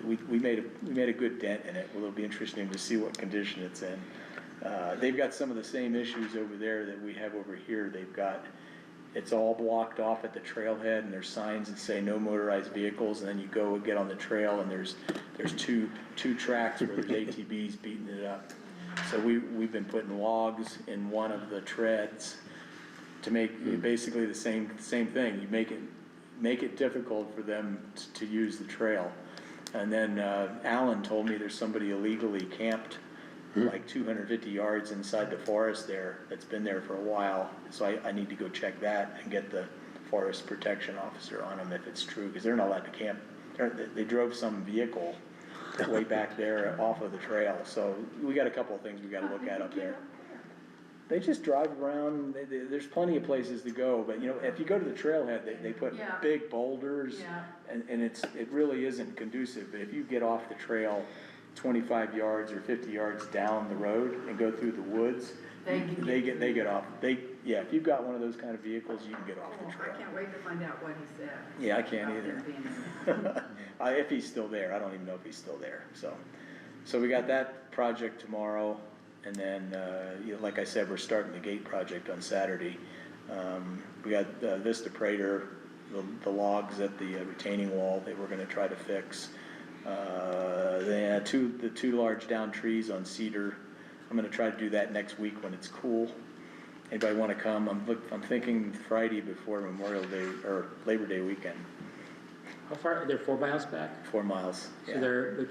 we made a good dent in it. Well, it'll be interesting to see what condition it's in. They've got some of the same issues over there that we have over here. It's all blocked off at the trailhead, and there's signs that say no motorized vehicles, and then you go and get on the trail, and there's two tracks where there's ATVs beating it up. So we've been putting logs in one of the treads to make basically the same thing. You make it difficult for them to use the trail. And then Alan told me there's somebody illegally camped like 250 yards inside the forest there that's been there for a while. So I need to go check that and get the forest protection officer on them if it's true, because they're not allowed to camp. They drove some vehicle way back there off of the trail. So we got a couple of things we got to look at up there. They just drive around. There's plenty of places to go, but you know, if you go to the trailhead, they put big boulders, and it really isn't conducive. But if you get off the trail 25 yards or 50 yards down the road and go through the woods, they get off. If you've got one of those kind of vehicles, you can get off the trail. I can't wait to find out what he said. Yeah, I can't either. If he's still there, I don't even know if he's still there. So we got that project tomorrow. And then, like I said, we're starting the gate project on Saturday. We got Vista Prater, the logs at the retaining wall that we're gonna try to fix. The two large down trees on Cedar. I'm gonna try to do that next week when it's cool. Anybody wanna come? I'm thinking Friday before Memorial Day or Labor Day weekend. How far, are they 4 miles back? 4 miles, So yeah. they're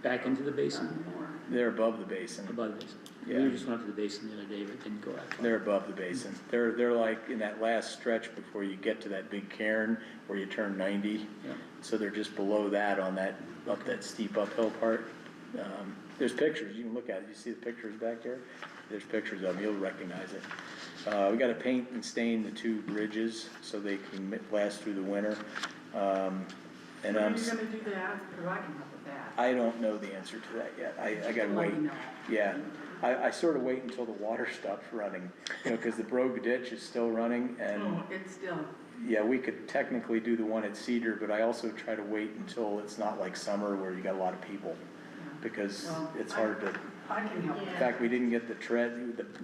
back into the basin? They're above the basin. Above the basin? Yeah. We just went up to the basin the other day, but didn't go out. They're above the basin. They're like in that last stretch before you get to that big cairn where you turn 90. Yeah. So they're just below that on that steep uphill part. There's pictures, you can look at it. You see the pictures back there? There's pictures of them, you'll recognize it. We gotta paint and stain the 2 bridges so they can last through the winter. And When are I'm, you gonna do that? Or I can help with that. I don't know the answer to that yet. I gotta Let wait. me know. Yeah, I sort of wait until the water stops running, you know, cause the Brogue Ditch is still running and, Oh, it's still, yeah, we could technically do the one at Cedar, but I also try to wait until it's not like summer where you got a lot of people. Because Well, it's hard to, I can help with in that. fact, we didn't get the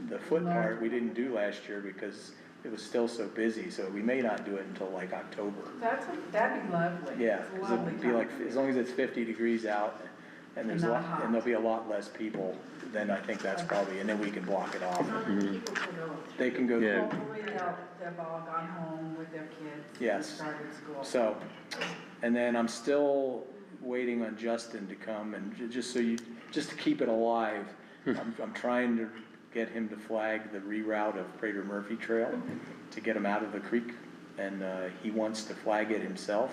the foot part, we didn't do last year because it was still so busy, so we may not do it until like October. That'd be lovely. Yeah, It's a 'cause lovely it'll be like, time. as long as it's 50 degrees out and there's a And lot, not hot. and there'll be a lot less people, then I think that's probably, and then we can block it off. How many people can go? They can go, Yeah. Hopefully they've all gone home with their kids. and Yes. started school. so, and then I'm still waiting on Justin to come and just to keep it alive, I'm trying to get him to flag the reroute of Prater Murphy Trail to get him out of the creek. And, he wants to flag it himself,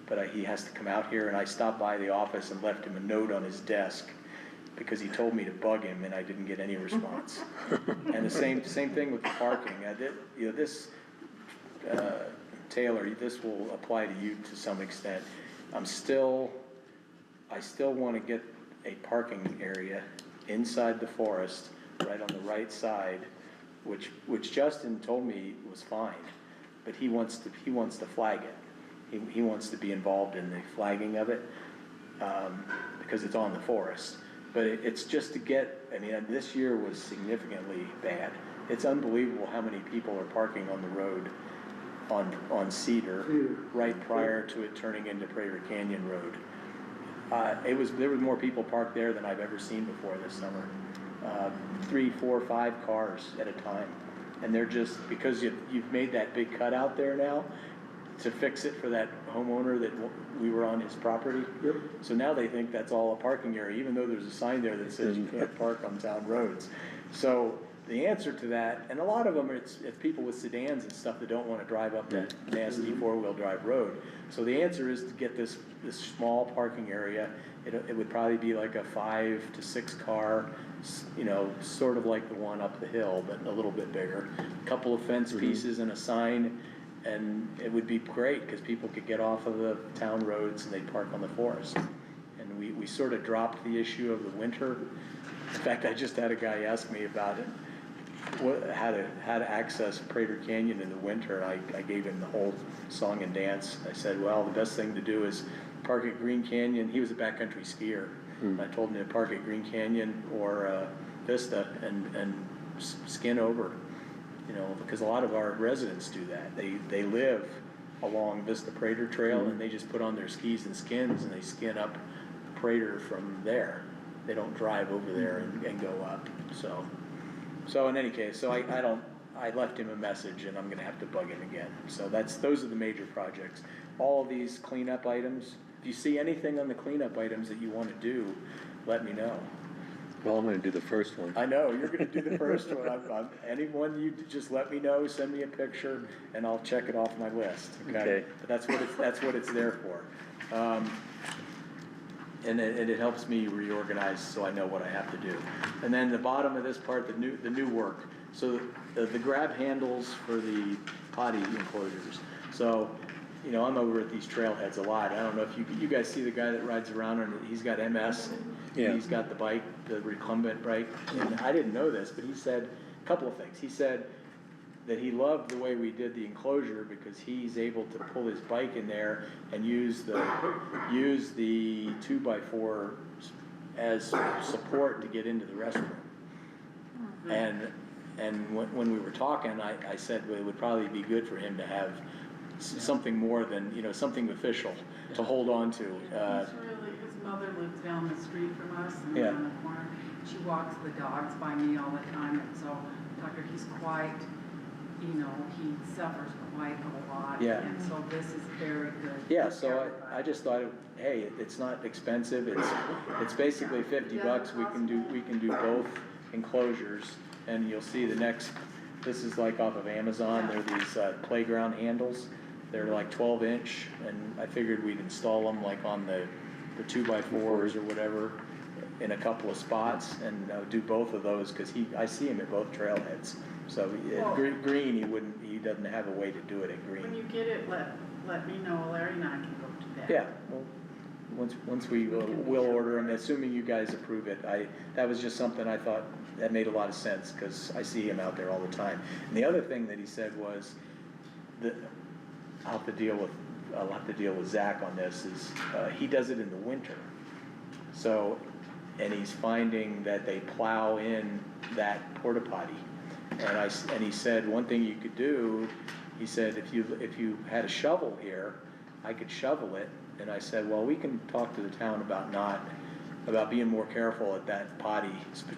but he has to come out here, and I stopped by the office and left him a note on his desk because he told me to bug him and I didn't get any response. And the same thing with the parking. You know, this, Taylor, this will apply to you to some extent. I still wanna get a parking area inside the forest, right on the right side, which Justin told me was fine, but he wants to flag it. He wants to be involved in the flagging of it, because it's on the forest. But it's just to get, I mean, this year was significantly bad. It's unbelievable how many people are parking on the road on Cedar, right prior to it turning into Prater Canyon Road. There was more people parked there than I've ever seen before this summer. 3, 4, 5 cars at a time. And they're just, because you've made that big cutout there now to fix it for that homeowner that we were on his property. Yep. So now they think that's all a parking area, even though there's a sign there that says you can't park on town roads. So the answer to that, and a lot of them, it's people with sedans and stuff that don't wanna drive up that nasty 4-wheel drive road. So the answer is to get this small parking area. It would probably be like a 5 to 6 car, you know, sort of like the one up the hill, but a little bit bigger. Couple of fence pieces and a sign, and it would be great, cause people could get off of the town roads and they'd park on the forest. And we sort of dropped the issue of the winter. In fact, I just had a guy ask me about it. How to access Prater Canyon in the winter. I gave him the whole song and dance. I said, well, the best thing to do is park at Green Canyon. He was a backcountry skier. I told him to park at Green Canyon or Vista and skin over, you know, because a lot of our residents do that. They live along Vista Prater Trail and they just put on their skis and skins and they skin up Prater from there. They don't drive over there and go up, So in any case, I left him a message and I'm gonna have to bug him again. So those are the major projects. All of these cleanup items, if you see anything on the cleanup items that you wanna do, let me know. Well, I'm gonna do the first one. I know, you're gonna do the first one. Anyone, you just let me know, send me a picture, and I'll check it off my list, okay? Okay. But that's what it's there for. And it helps me reorganize so I know what I have to do. And then the bottom of this part, the new work. So the grab handles for the potty enclosures. So, you know, I'm over at these trailheads a lot. I don't know if you guys see the guy that rides around and he's got MS. Yeah. He's got the bike, the recumbent bike. And I didn't know this, but he said a couple of things. He said that he loved the way we did the enclosure because he's able to pull his bike in there and use the 2x4 as support to get into the restroom. And when we were talking, I said, well, it would probably be good for him to have something more than, you know, something official to hold on to. His mother lives down the street from us and Yeah. on the corner. She walks the dogs by me all the time, and so Tucker, he's quite, you know, he suffers quite a lot. Yeah. And so this is very good. Yeah, for so everybody. I just thought, hey, it's not expensive, it's basically $50, we can do both enclosures, and you'll see this is like off of Amazon, they're these playground handles, they're like 12-inch, and I figured we'd install them like on the 2x4s or whatever, in a couple of spots, and do both of those, cause I see him at both trailheads. So at Well- Green, he doesn't have a way to do it at When Green. you get it, let let me know, Larry and I can go to that. Yeah, well, once we'll order them, assuming you guys approve it. That was just something I thought that made a lot of sense, cause I see him out there all the time. And the other thing that he said was that I'll have to deal with Zach on this, is, he does it in the winter. So, and he's finding that they plow in that porta potty. And he said, one thing you could do, he said, if you had a shovel here, I could shovel it. And I said, well, we can talk to the town about being more careful at that potty,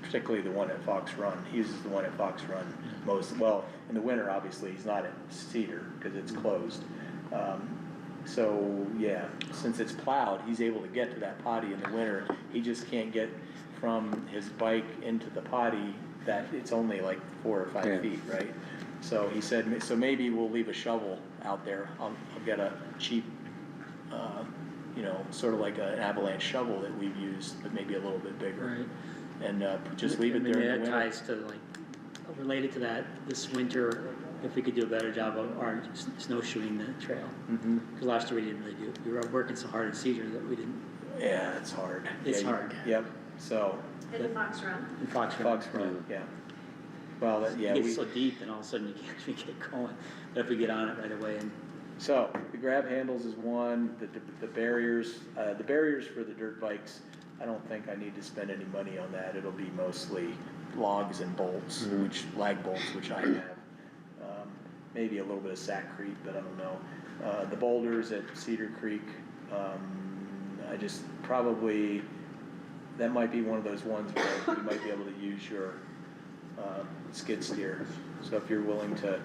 particularly the one at Fox Run. He uses the one at Fox Run most, well, in the winter, obviously, he's not at Cedar, because it's closed. So, yeah, since it's plowed, he's able to get to that potty in the winter. He just can't get from his bike into the potty, that it's only like 4 or 5 feet, right? So he said, so maybe we'll leave a shovel out there. I'll get a cheap, sort of like an avalanche shovel that we've used, but maybe a little bit bigger. Right. And just leave it there in the That winter. ties to like, related to that, this winter, if we could do a better job of our snowshoeing the trail. Mhm. Because last year we didn't really do, we were working so hard in Cedar that we didn't, Yeah, it's hard. It's Yeah, hard. Yep, so, Hidden Fox Run. in Fox Run. Fox Run, yeah. Well, yeah, It gets so deep and all of a sudden you can't even get going, but if we get on it right away and. so, the grab handles is one, the barriers for the dirt bikes, I don't think I need to spend any money on that. It'll be mostly logs and bolts, lag bolts, which I have. Maybe a little bit of Sackcrete, but I don't know. The boulders at Cedar Creek, I just probably, that might be one of those ones where you might be able to use your skid steer. So if you're willing to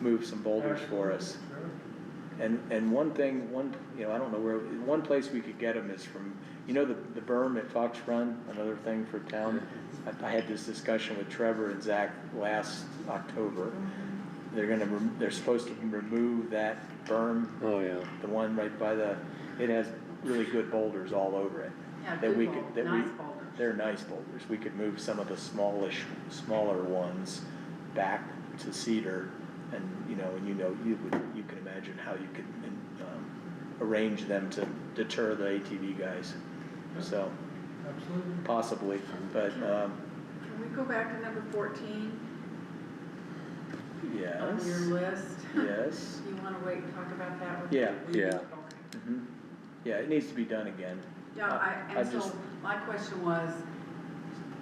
move some boulders for us. And one thing, I don't know where, one place we could get them is from, the berm at Fox Run, another thing for town. I had this discussion with Trevor and Zach last October. They're supposed to remove that berm, Oh, yeah. the one right by it has really good boulders all over it. Yeah, That good we bowl, could, that nice we, boulders. they're nice boulders. We could move some of the smaller ones back to Cedar, and you can imagine how you could arrange them to deter the ATV guys. So, possibly, but Can we go back to number 14 yes, on your list? yes, You wanna wait and talk about that with? Yeah. me? Yeah. Okay. mhm. Yeah, it needs to be done again. Yeah, I so just- my question was,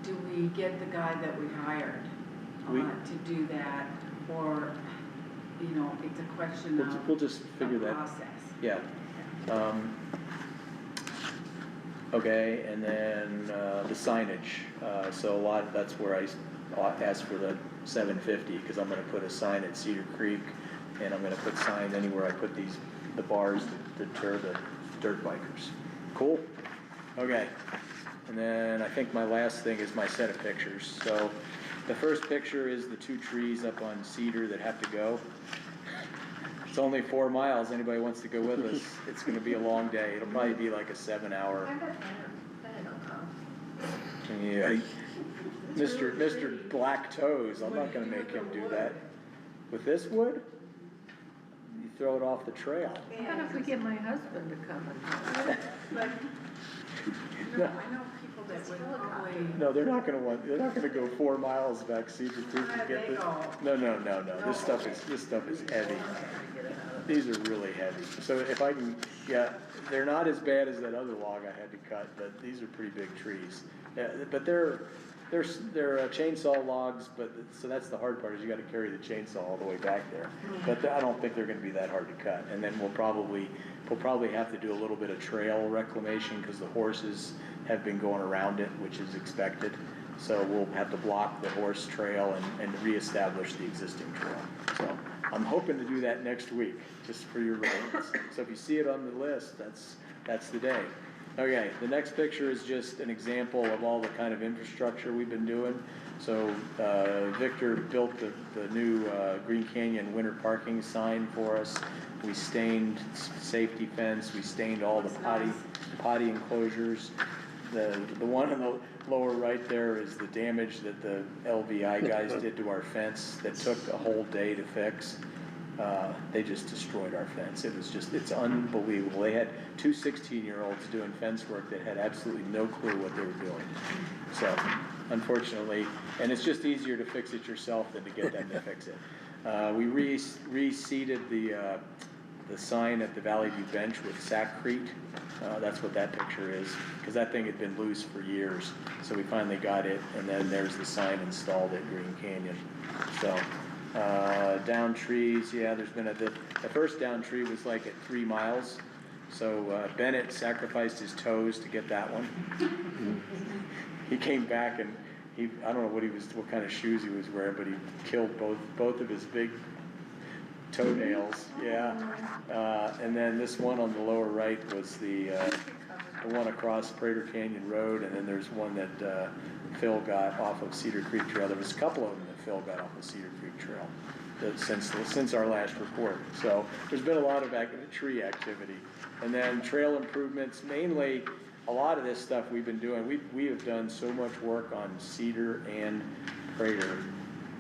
do we get the guy that we hired We- to do that? Or, it's a question of. We'll just figure of that. process. Yeah. Okay, and then the signage. So that's where I asked for the $750, because I'm gonna put a sign at Cedar Creek, and I'm gonna put signs anywhere I put the bars to deter the dirt bikers. Cool? Okay. And then I think my last thing is my set of pictures. So the first picture is the 2 trees up on Cedar that have to go. It's only 4 miles. Anybody wants to go with us? It's gonna be a long day. It'll probably be like a 7-hour. I don't know. Yeah. Mr. Black Toes, I'm not gonna make him do that. With this wood? You throw it off the trail. How about if we get my husband to come and? But, I know people that would probably. No, they're not gonna go 4 miles back Cedar Creek to get this. No. This stuff is heavy. These are really heavy. So if I can, they're not as bad as that other log I had to cut, but these are pretty big trees. Yeah, but they're chainsaw logs, so that's the hard part, is you gotta carry the chainsaw all the way back there. But I don't think they're gonna be that hard to cut. And then we'll probably have to do a little bit of trail reclamation, because the horses have been going around it, which is expected. So we'll have to block the horse trail and reestablish the existing trail. So I'm hoping to do that next week, just for your reference. So if you see it on the list, that's the day. Okay, the next picture is just an example of all the kind of infrastructure we've been doing. So Victor built the new Green Canyon winter parking sign for us. We stained safety fence, we stained all the potty enclosures. The one in the lower right there is the damage that the LVI guys did to our fence that took a whole day to fix. They just destroyed our fence. It's unbelievable. They had two 16-year-olds doing fence work that had absolutely no clue what they were doing. So, unfortunately, and it's just easier to fix it yourself than to get them to fix it. We reseeded the sign at the Valley View Bench with Sackcrete. That's what that picture is, because that thing had been loose for years. So we finally got it, and then there's the sign installed at Green Canyon. So, down trees, yeah, there's been the first down tree was like at 3 miles. So Bennett sacrificed his toes to get that one. He came back and I don't know what kind of shoes he was wearing, but he killed both of his big toenails, yeah. And then this one on the lower right was the one across Prater Canyon Road, and then there's one that Phil got off of Cedar Creek Trail. There was a couple of them that Phil got off of Cedar Creek Trail since our last report. So there's been a lot of tree activity. And then trail improvements, mainly a lot of this stuff we've been doing. We have done so much work on Cedar and Prater,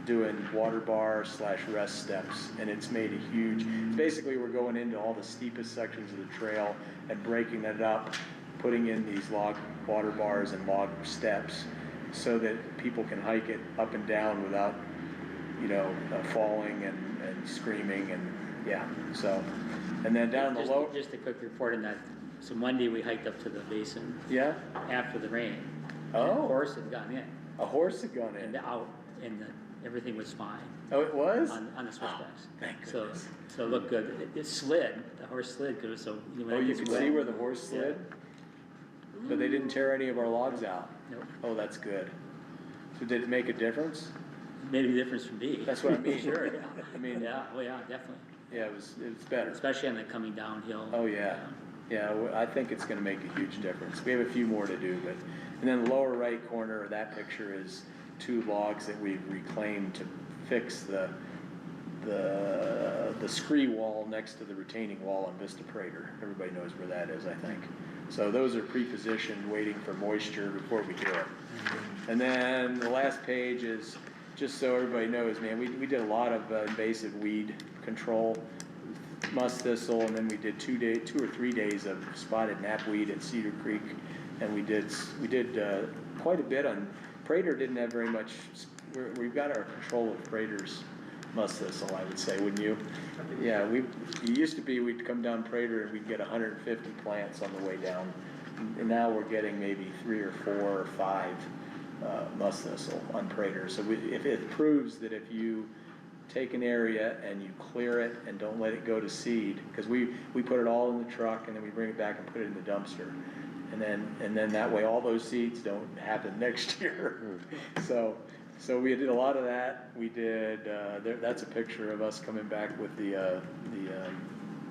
doing water bar / rest steps, and it's made a huge, basically we're going into all the steepest sections of the trail and breaking it up, putting in these log water bars and log steps so that people can hike it up and down without, falling and screaming and, yeah, so. And then down the low. Just a quick report on that. So Monday, we hiked up to the basin. Yeah? After the rain. Oh. And a horse had gone in. A horse had gone in? And out, and everything was fine. Oh, it was? On the switchbacks. Thank So, goodness. so it looked good. It slid, the horse slid, cause so. Oh, you could see where the horse slid? But they didn't tear any of our logs out? Nope. Oh, that's good. So did it make a difference? Made a difference for me. That's what I mean. Sure, yeah. I mean, Yeah, oh yeah, definitely. yeah, it was better. Especially on the coming downhill. Oh, yeah. Yeah, I think it's gonna make a huge difference. We have a few more to do, but, and then the lower right corner of that picture is 2 logs that we've reclaimed to fix the scree wall next to the retaining wall on Vista Prater. Everybody knows where that is, I think. So those are pre-positioned, waiting for moisture before we do it. And then the last page is, just so everybody knows, man, we did a lot of invasive weed control, musk thistle, and then we did 2 or 3 days of spotted knapweed at Cedar Creek, and we did quite a bit on Prater. Didn't have very much. We've got our control of Prater's musk thistle, I would say, wouldn't you? Yeah, it used to be we'd come down Prater and we'd get 150 plants on the way down, and now we're getting maybe 3 or 4 or 5 musk thistle on Prater. So if it proves that if you take an area and you clear it and don't let it go to seed, because we put it all in the truck and then we bring it back and put it in the dumpster, and then that way all those seeds don't happen next year. So we did a lot of that. We did that's a picture of us coming back with the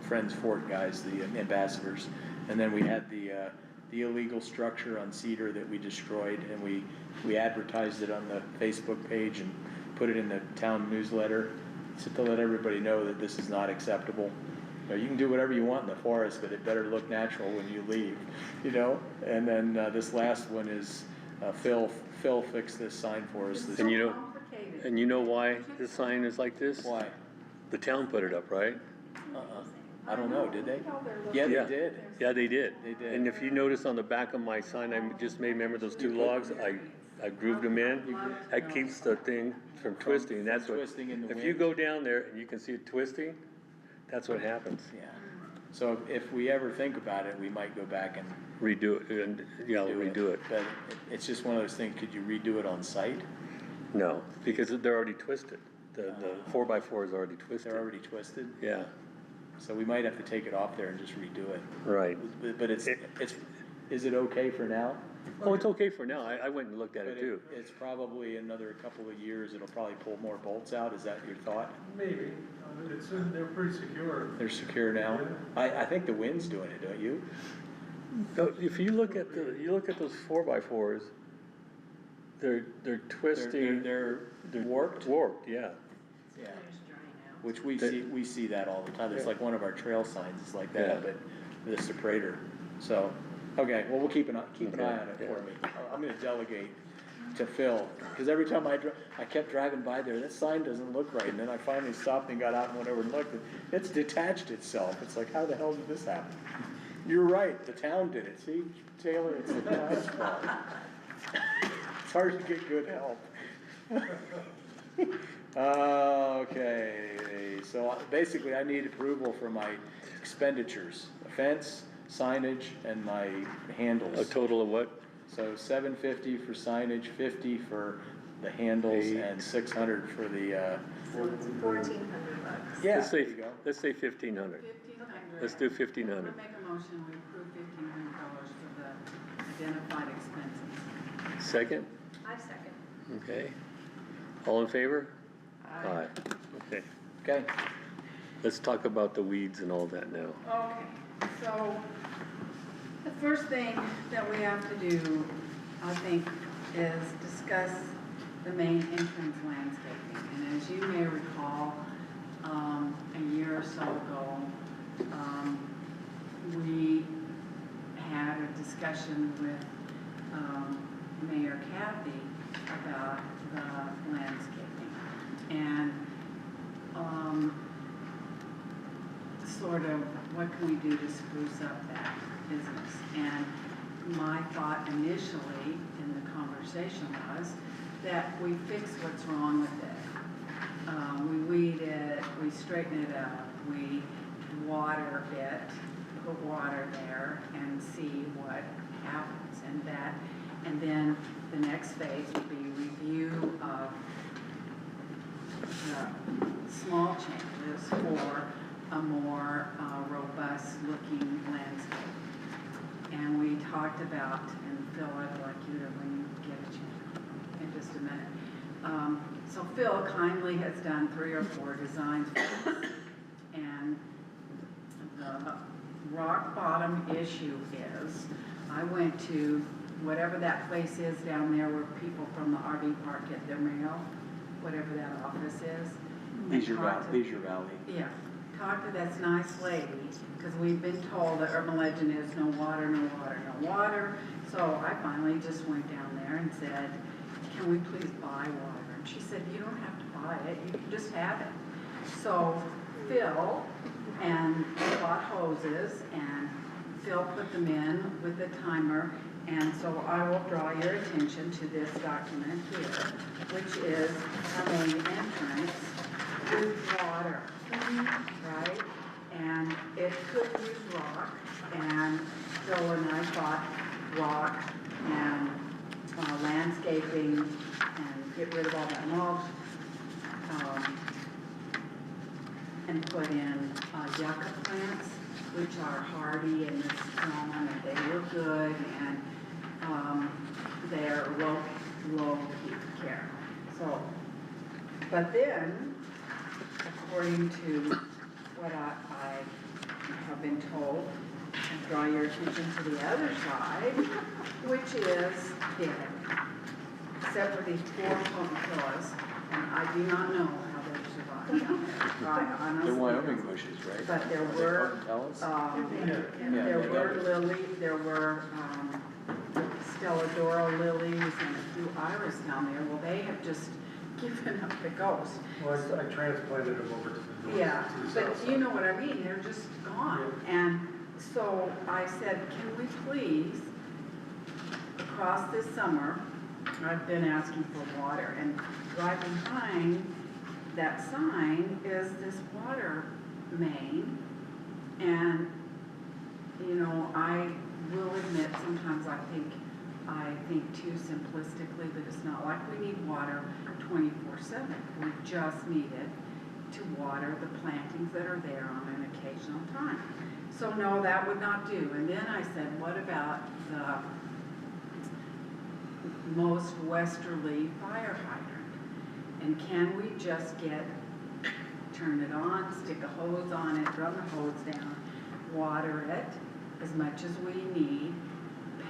Friends Fort guys, the ambassadors, and then we had the illegal structure on Cedar that we destroyed, and we advertised it on the Facebook page and put it in the town newsletter to let everybody know that this is not acceptable. You can do whatever you want in the forest, but it better look natural when you leave, And then this last one is Phil fixed this sign for us. And you know why this sign is like this? Why? The town put it up, right? I don't know, did they? Yeah, Yeah. they did. Yeah, they did. They did. And if you notice on the back of my sign, I just made, remember those 2 logs? I grooved them in. That keeps the thing from twisting. That's what. Twisting in the If you wind. go down there and you can see it twisting, that's what happens. Yeah. So if we ever think about it, we might go back and Redo it, and, redo it. But it's just one of those things, could you redo it on site? No, because they're already twisted. The 4x4 is already twisted. They're already twisted? Yeah, So we might have to take it off there and just redo it. right. But is it okay for now? Oh, it's okay for now. I went and looked at But it too. it's probably another couple of years, it'll probably pull more bolts out, is that your thought? Maybe, they're pretty secure. They're secure now? I think the wind's doing it, don't you? No, if you look at those 4x4s, they're twisting. They're warped? Warped, yeah. Yeah. Which we see that all the time. It's like one of our trail signs, it's like that, Yeah. but this is Prater. So, okay, well, we'll keep an eye on it Okay, for me. I'm gonna delegate to Phil, because every time I kept driving by there, that sign doesn't look right, and then I finally stopped and got out and went over and looked, and it's detached itself, it's like, how the hell did this happen? You're right, the town did it, see, Taylor, it's the town's fault. It's hard to get good help. Okay, so basically I need approval for my expenditures, fence, signage, and my handles. A total of what? So $750 for signage, $50 for the handles, Eight. and $600 for the, So it's $1,400. yeah, Let's there say, you go. let's say 1,500. 1,500. Let's do I'm 1,500. gonna make a motion, we approve $1,500 for the identified expenses. Second? I second. Okay. All in favor? Aye. Okay. Okay, Let's talk about the weeds and all that now. Okay, so the first thing that we have to do, I think, is discuss the main entrance landscaping. And as you may recall, a year or so ago, we had a discussion with Mayor Kathy about the landscaping. And sort of what can we do to spruce up that business? And my thought initially in the conversation was that we fix what's wrong with it. We weed it, we straighten it up, we water it, put water there and see what happens. And then the next phase would be review of small changes for a more robust looking landscape. And we talked about, and Phil, I'd like you to, when you get a chance, in just a minute. So Phil kindly has done 3 or 4 designs for us. And the rock bottom issue is, I went to whatever that place is down there where people from the RV park get their mail, whatever that office is. and Leisure talked Valley, to- Leisure Valley. Yeah, talk to this nice lady, because we've been told that urban legend is no water, no water, no water. So I finally just went down there and said, can we please buy water? And she said, you don't have to buy it, you can just have it. So Phil and bought hoses, and Phil put them in with the timer. And so I will draw your attention to this document here, which is our main entrance with water, right? And it could use rock, and Phil and I thought rock and landscaping and get rid of all that mulch, and put in yucca plants, which are hardy and strong, and they look good, and they're low peak care. So, but then, according to what I have been told, and draw your attention to the other side, which is dead, except for these 4 pumpkins, and I do not know how they survive down there, I honestly They're don't. Wyoming bushes, right? But there Are they were, called tallows? there they were got it. lily, there were, Stelladora lilies and a few iris down there. Well, they have just given up the ghost. Well, I transplanted them over to the north. Yeah, to the but south you side. know what I mean, they're just gone. And so I said, can we please, across this summer, I've been asking for water, and right behind that sign is this water main. And, you know, I will admit, sometimes I think too simplistically that it's not like we need water 24/7. We just need it to water the plantings that are there on an occasional time. So no, that would not do. And then I said, what about the most westerly fire hydrant? And can we just turn it on, stick a hose on it, run the hose down, water it as much as we need,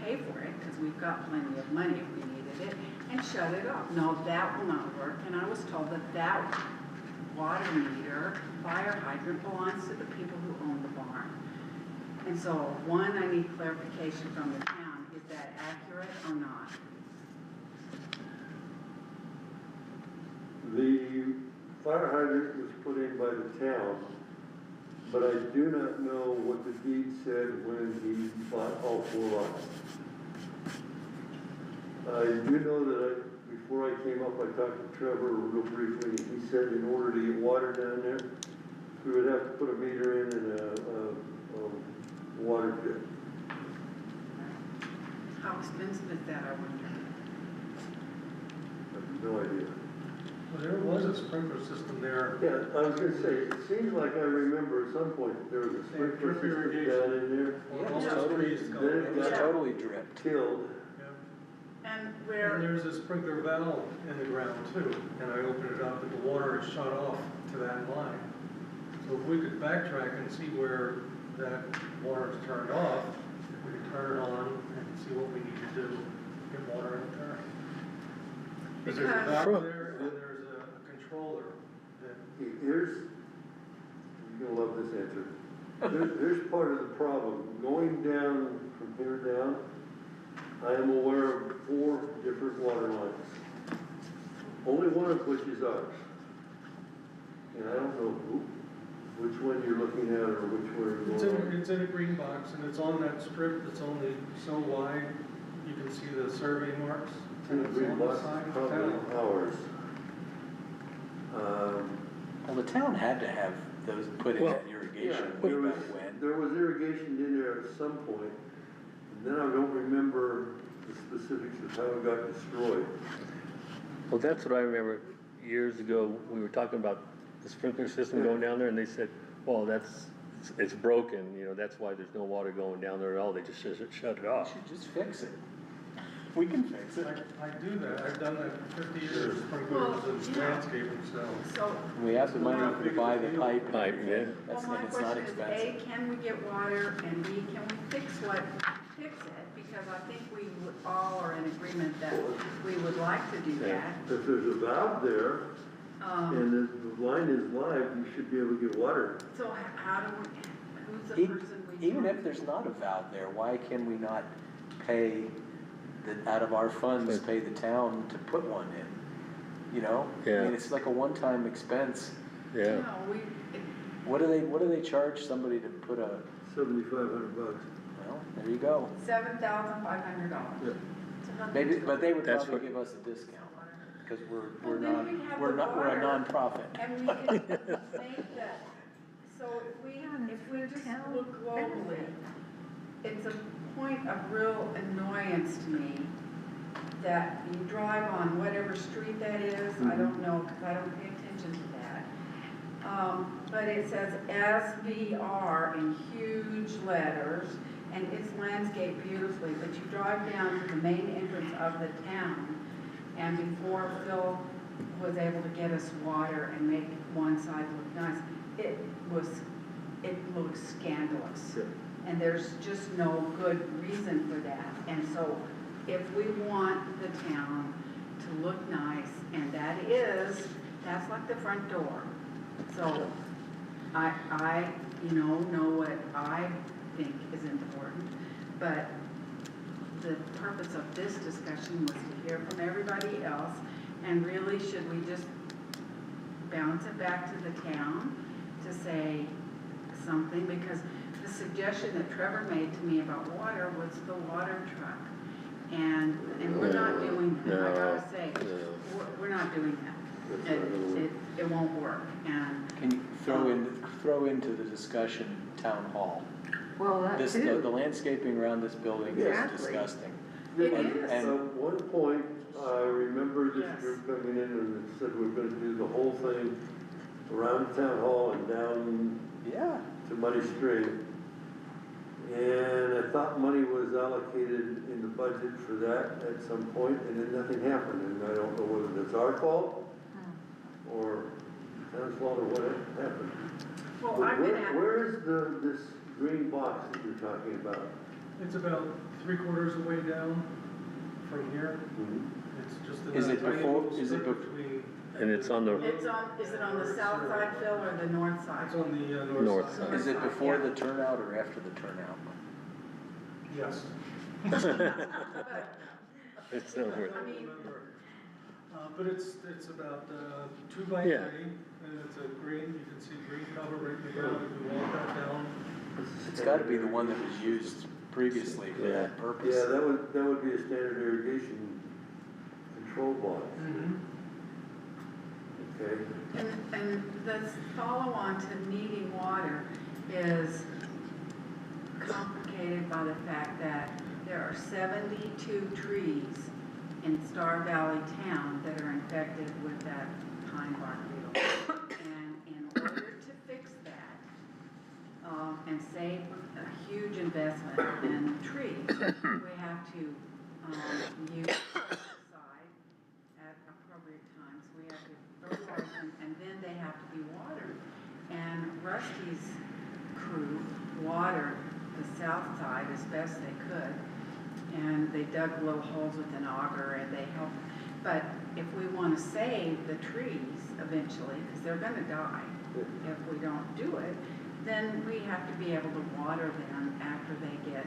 pay for it, because we've got plenty of money if we needed it, and shut it off? No, that will not work. And I was told that that water meter, fire hydrant, belongs to the people who own the barn. And so, one, I need clarification from the town. Is that accurate or not? fire hydrant was put in by the town, but I do not know what the deed said when he bought all 4 lots. I do know that before I came up, I talked to Trevor real briefly, and he said in order to get water down there, we would have to put a meter in and a water pit. How expensive is that, I wonder? I have no idea. Well, there was a sprinkler system there. Yeah, I was gonna say, it seems like I remember at some point there was a sprinkler Drip system irrigation. down in there, All Yeah, those totally. trees then going it It's got Yeah. totally dripped. killed. Yeah. And And where, there's a sprinkler valve in the ground too, and I opened it up and the water is shut off to that line. So if we could backtrack and see where that water is turned off, we could turn it on and see what we need to do, to get water in there. Because there's a Because- valve there and there's a controller that, Here's, you're gonna love this answer. Here's part of the problem. Going down from here down, I am aware of 4 different water lines. Only one of which is ours. And I don't know which one you're looking at or which one it's you're going on. it's in a green box and it's on that strip that's only so wide, you can see the survey marks. In the It's green on the box, side of probably town. ours. Well, the town had to have those put in Well, that irrigation Yeah, way there was, back when. there was irrigation in there at some point, and then I don't remember the specifics of how it got destroyed. Well, that's what I remember years ago, we were talking about the sprinkler system going down there, and they said, well, it's broken, you know, that's why there's no water going down there at all, they just shut it We off. should just fix it. We can fix it. I do that, I've done that for 50 years, sprinklers and yeah. landscaping, so. so, We have the money to buy the pipe and Pipe, everything. yeah. That's, well, my and it's not question is, expensive. A, can we get water, and B, can we fix it? Because I think we all are in agreement that we would like to do that. If there's a valve there, and the line is live, you should be able to get water. So how do we, who's the E- person we? Even if there's not a valve there, why can we not pay out of our funds, pay the town to put one in? You know? I Yeah. mean, it's like a one-time expense. Yeah, No, What do they charge somebody to put a, $7,500. well, there you go. $7,500. Maybe, but they would That's probably what- give us a discount, because we're Well, then we'd have we're the not, we're a water. nonprofit. And we can think that, so if we just look globally, it's a point of real annoyance to me that you drive on whatever street that is, I don't know, because I don't pay attention to that. But it says SVR in huge letters, and it's landscaped beautifully, but you drive down to the main entrance of the town, and before Phil was able to get us water and make one side look nice, it looks scandalous. Yeah. And there's just no good reason for that. And so if we want the town to look nice, and that's like the front door. So I know what I think is important, but the purpose of this discussion was to hear from everybody else, and really, should we just bounce it back to the town to say something? Because the suggestion that Trevor made to me about water was the water truck. And we're not doing that, I gotta say, we're not doing that. It won't work, and Can you throw into the discussion town hall? Well, that This, too. the landscaping around this building is Exactly. disgusting. It At is. one point, I remember this Yes. group coming in and it said we're gonna do the whole thing around town hall and down Yeah. to Muddy Stream. And I thought money was allocated in the budget for that at some point, and then nothing happened. And I don't know whether that's our fault or town's fault or what happened. well, But I've been at. where is this green box that you're talking about? It's about 3/4 of the way down from here. It's just in Is that it tiny before- little is it strip bef- between. and it's on the, Is it on the south side, Phil, or the north side? It's on the North north side. side. Is it before Yeah. the turnout or after the turnout? Yes. But, it's not worth I mean, But it's about, 2 by 3, Yeah. and it's a green, you can see green cover right in the ground, if you walk that down. It's gotta be the one that was used previously for Yeah. that purpose. Yeah, that would be a standard irrigation control box, okay? And the follow-on to needing water is complicated by the fact that there are 72 trees in Star Valley town that are infected with that pine bark beetle. And in order to fix that, and save a huge investment in trees, we have to, use pesticide at appropriate times. We have to fertilize them, and then they have to be watered. And Rusty's crew watered the south side as best they could, and they dug little holes with an auger, and they helped. But if we want to save the trees eventually, because they're going to die if we don't do it, then we have to be able to water them after they get,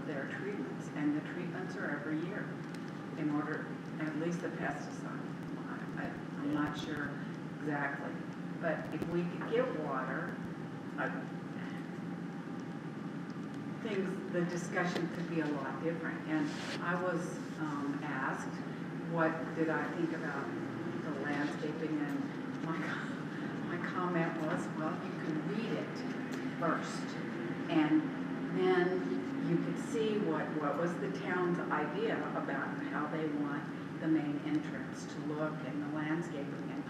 their treatments. And the treatments are every year in order, at least the pesticide. I'm not sure exactly. But if we could get water, the discussion could be a lot different. And I was asked, what did I think about the landscaping, and my comment was, well, you can read it first, and then you could see what was the town's idea about how they want the main entrance to look and the landscaping. And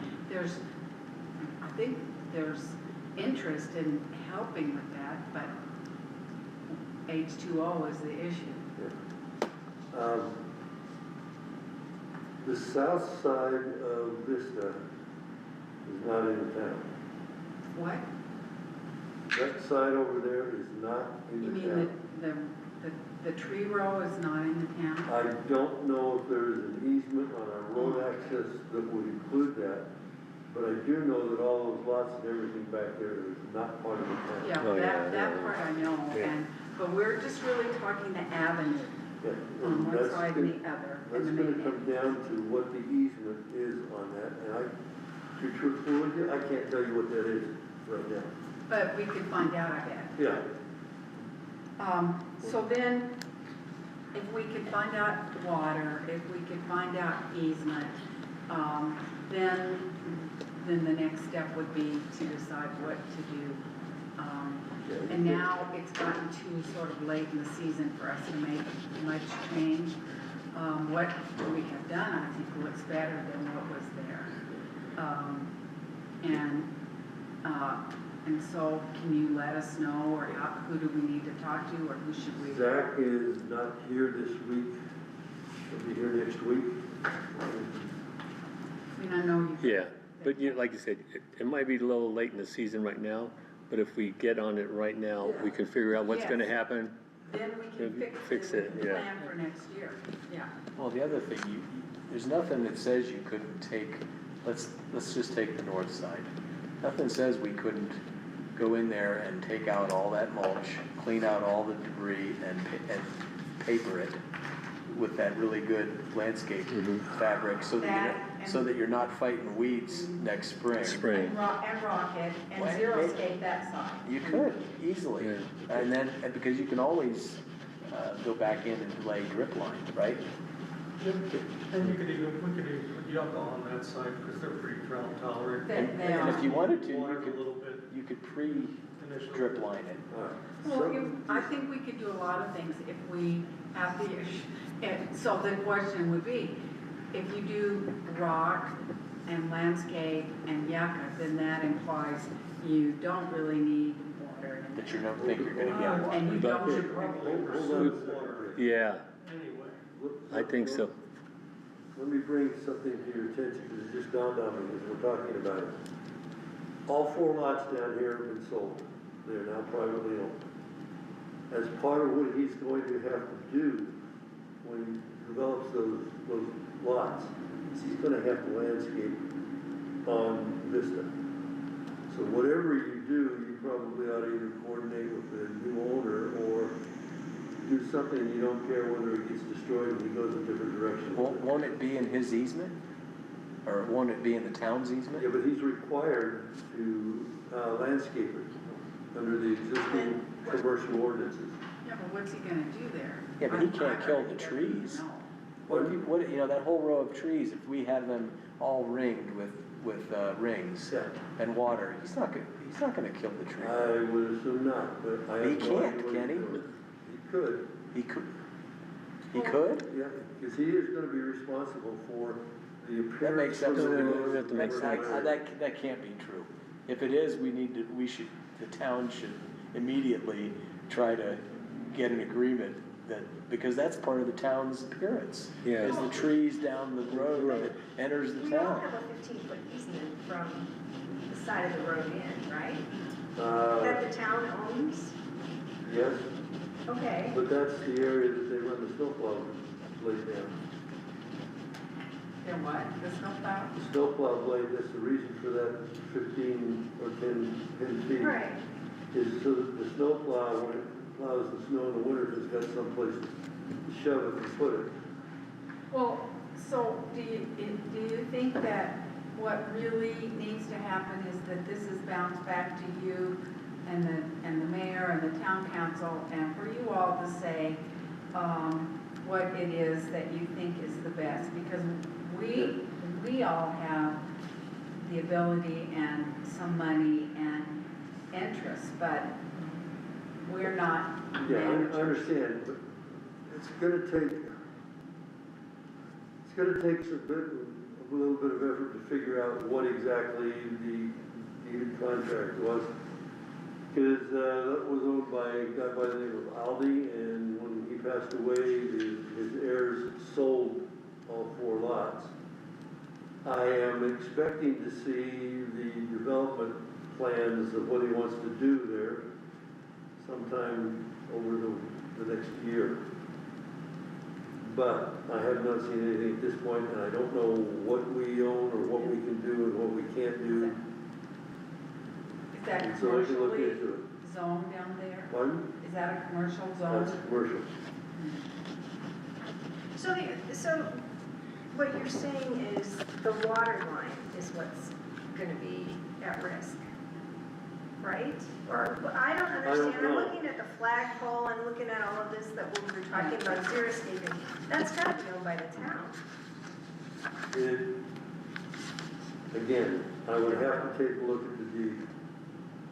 I think there's interest in helping with that, but H2O is the issue. The south side of Vista is not in the town. What? That side over there is not in You the mean town. the tree row is not in the town? I don't know if there is an easement on our road access that would include that, but I do know that all those lots and everything back there is not part of the town. Yeah, Oh, yeah, that yeah. part I know, Yeah. but we're just really talking the avenue Yeah, on and one that's side gonna- and the other, That's and the gonna main come entrance. down to what the easement is on that, and to be truthful with you, I can't tell you what that is right now. But we could find out, I bet. Yeah, So then, if we could find out water, if we could find out easement, then the next step would be to decide what to do. And now it's gotten too sort of late in the season for us to make much change. What we have done, I think, looks better than what was there. And so can you let us know, or who do we need to talk to, or who should we? Zach is not here this week, he'll be here next week. I mean, I know you. Yeah, but like you said, it might be a little late in the season right now, but if we get on it right now, we can figure out what's gonna Yes. happen. Then we can Fix it, yeah. plan for next year, yeah. Well, the other thing, there's nothing that says you couldn't take, let's just take the north side. Nothing says we couldn't go in there and take out all that mulch, clean out all the debris, and paper it with that really good landscape fabric, so that you're not fighting weeds next spring. Spring. And rocket, and Well, xeriscape that side. You could, easily. Yeah. And because you can always go back in and lay drip line, right? And we could even put yucca on that side, because they're pretty drought tolerant. They And if you wanted to, Water a little bit you could pre-drip initially. line it. Well, I think we could do a lot of things if we have the issue. And so the question would be, if you do rock and landscape and yucca, then that implies you don't really need water. in That you there. don't think you're gonna get water. And you But- don't. Should probably Hold on a pursue second. water Yeah, anyway. I think so. Let me bring something to your attention, because it just dawned on me as we're talking about it. All 4 lots down here have been sold. They're now privately owned. As part of what he's going to have to do when he develops those lots, is he's gonna have to landscape on Vista. So whatever you do, you probably ought to either coordinate with the new owner or do something you don't care whether it gets destroyed and he goes a different direction. Won't it be in his easement? Or won't it be in the town's easement? Yeah, but he's required to landscape it under the existing commercial ordinances. Yeah, but what's he gonna do there? Yeah, but he I can't kill really the don't trees. know. What if you know, that whole row of trees, if we have them all ringed with rings Yeah. and water, he's not gonna kill the tree. I would assume not, but I have He no can't, idea what can he? he's doing. He could, He could, he could? yeah, because he is gonna be responsible for the appearance. That makes sense. of the road. That can't be true. If it is, the town should immediately try to get an agreement that, because that's part of the town's appearance. Yeah. Is the trees down the road that enters the You don't town. have a 15-foot easement from the side of the road in, right? Uh, That the town owns? yes, Okay. but that's the area that they run the snowplow blade down. Then what, the snowplow? The snowplow blade, that's the reason for that 15 or 10 feet. Right. Is so that the snowplow, when it plows the snow in the winter, has got someplace to shove it and put it. Well, so do you think that what really needs to happen is that this is bounced back to you and the mayor and the town council, and for you all to say, what it is that you think is the best? Because we all have the ability and some money and interest, but we're not Yeah, I managers. understand, but it's gonna take a little bit of effort to figure out what exactly the deeded contract was. Because that was owned by a guy by the name of Aldi, and when he passed away, his heirs sold all 4 lots. I am expecting to see the development plans of what he wants to do there sometime over the next year. But I have not seen anything at this point, and I don't know what we own or what we can do and what we can't do. Is that And so I can look commercially into it. zoned down there? Pardon? Is that a commercial zone? That's commercial. So what you're saying is the water line is what's gonna be at risk, right? Or, I don't understand, I'm know. looking at the flagpole, I'm looking at all of this that we're talking about xeriscaping. That's gotta be owned by the town. Again, I would have to take a look at the deed.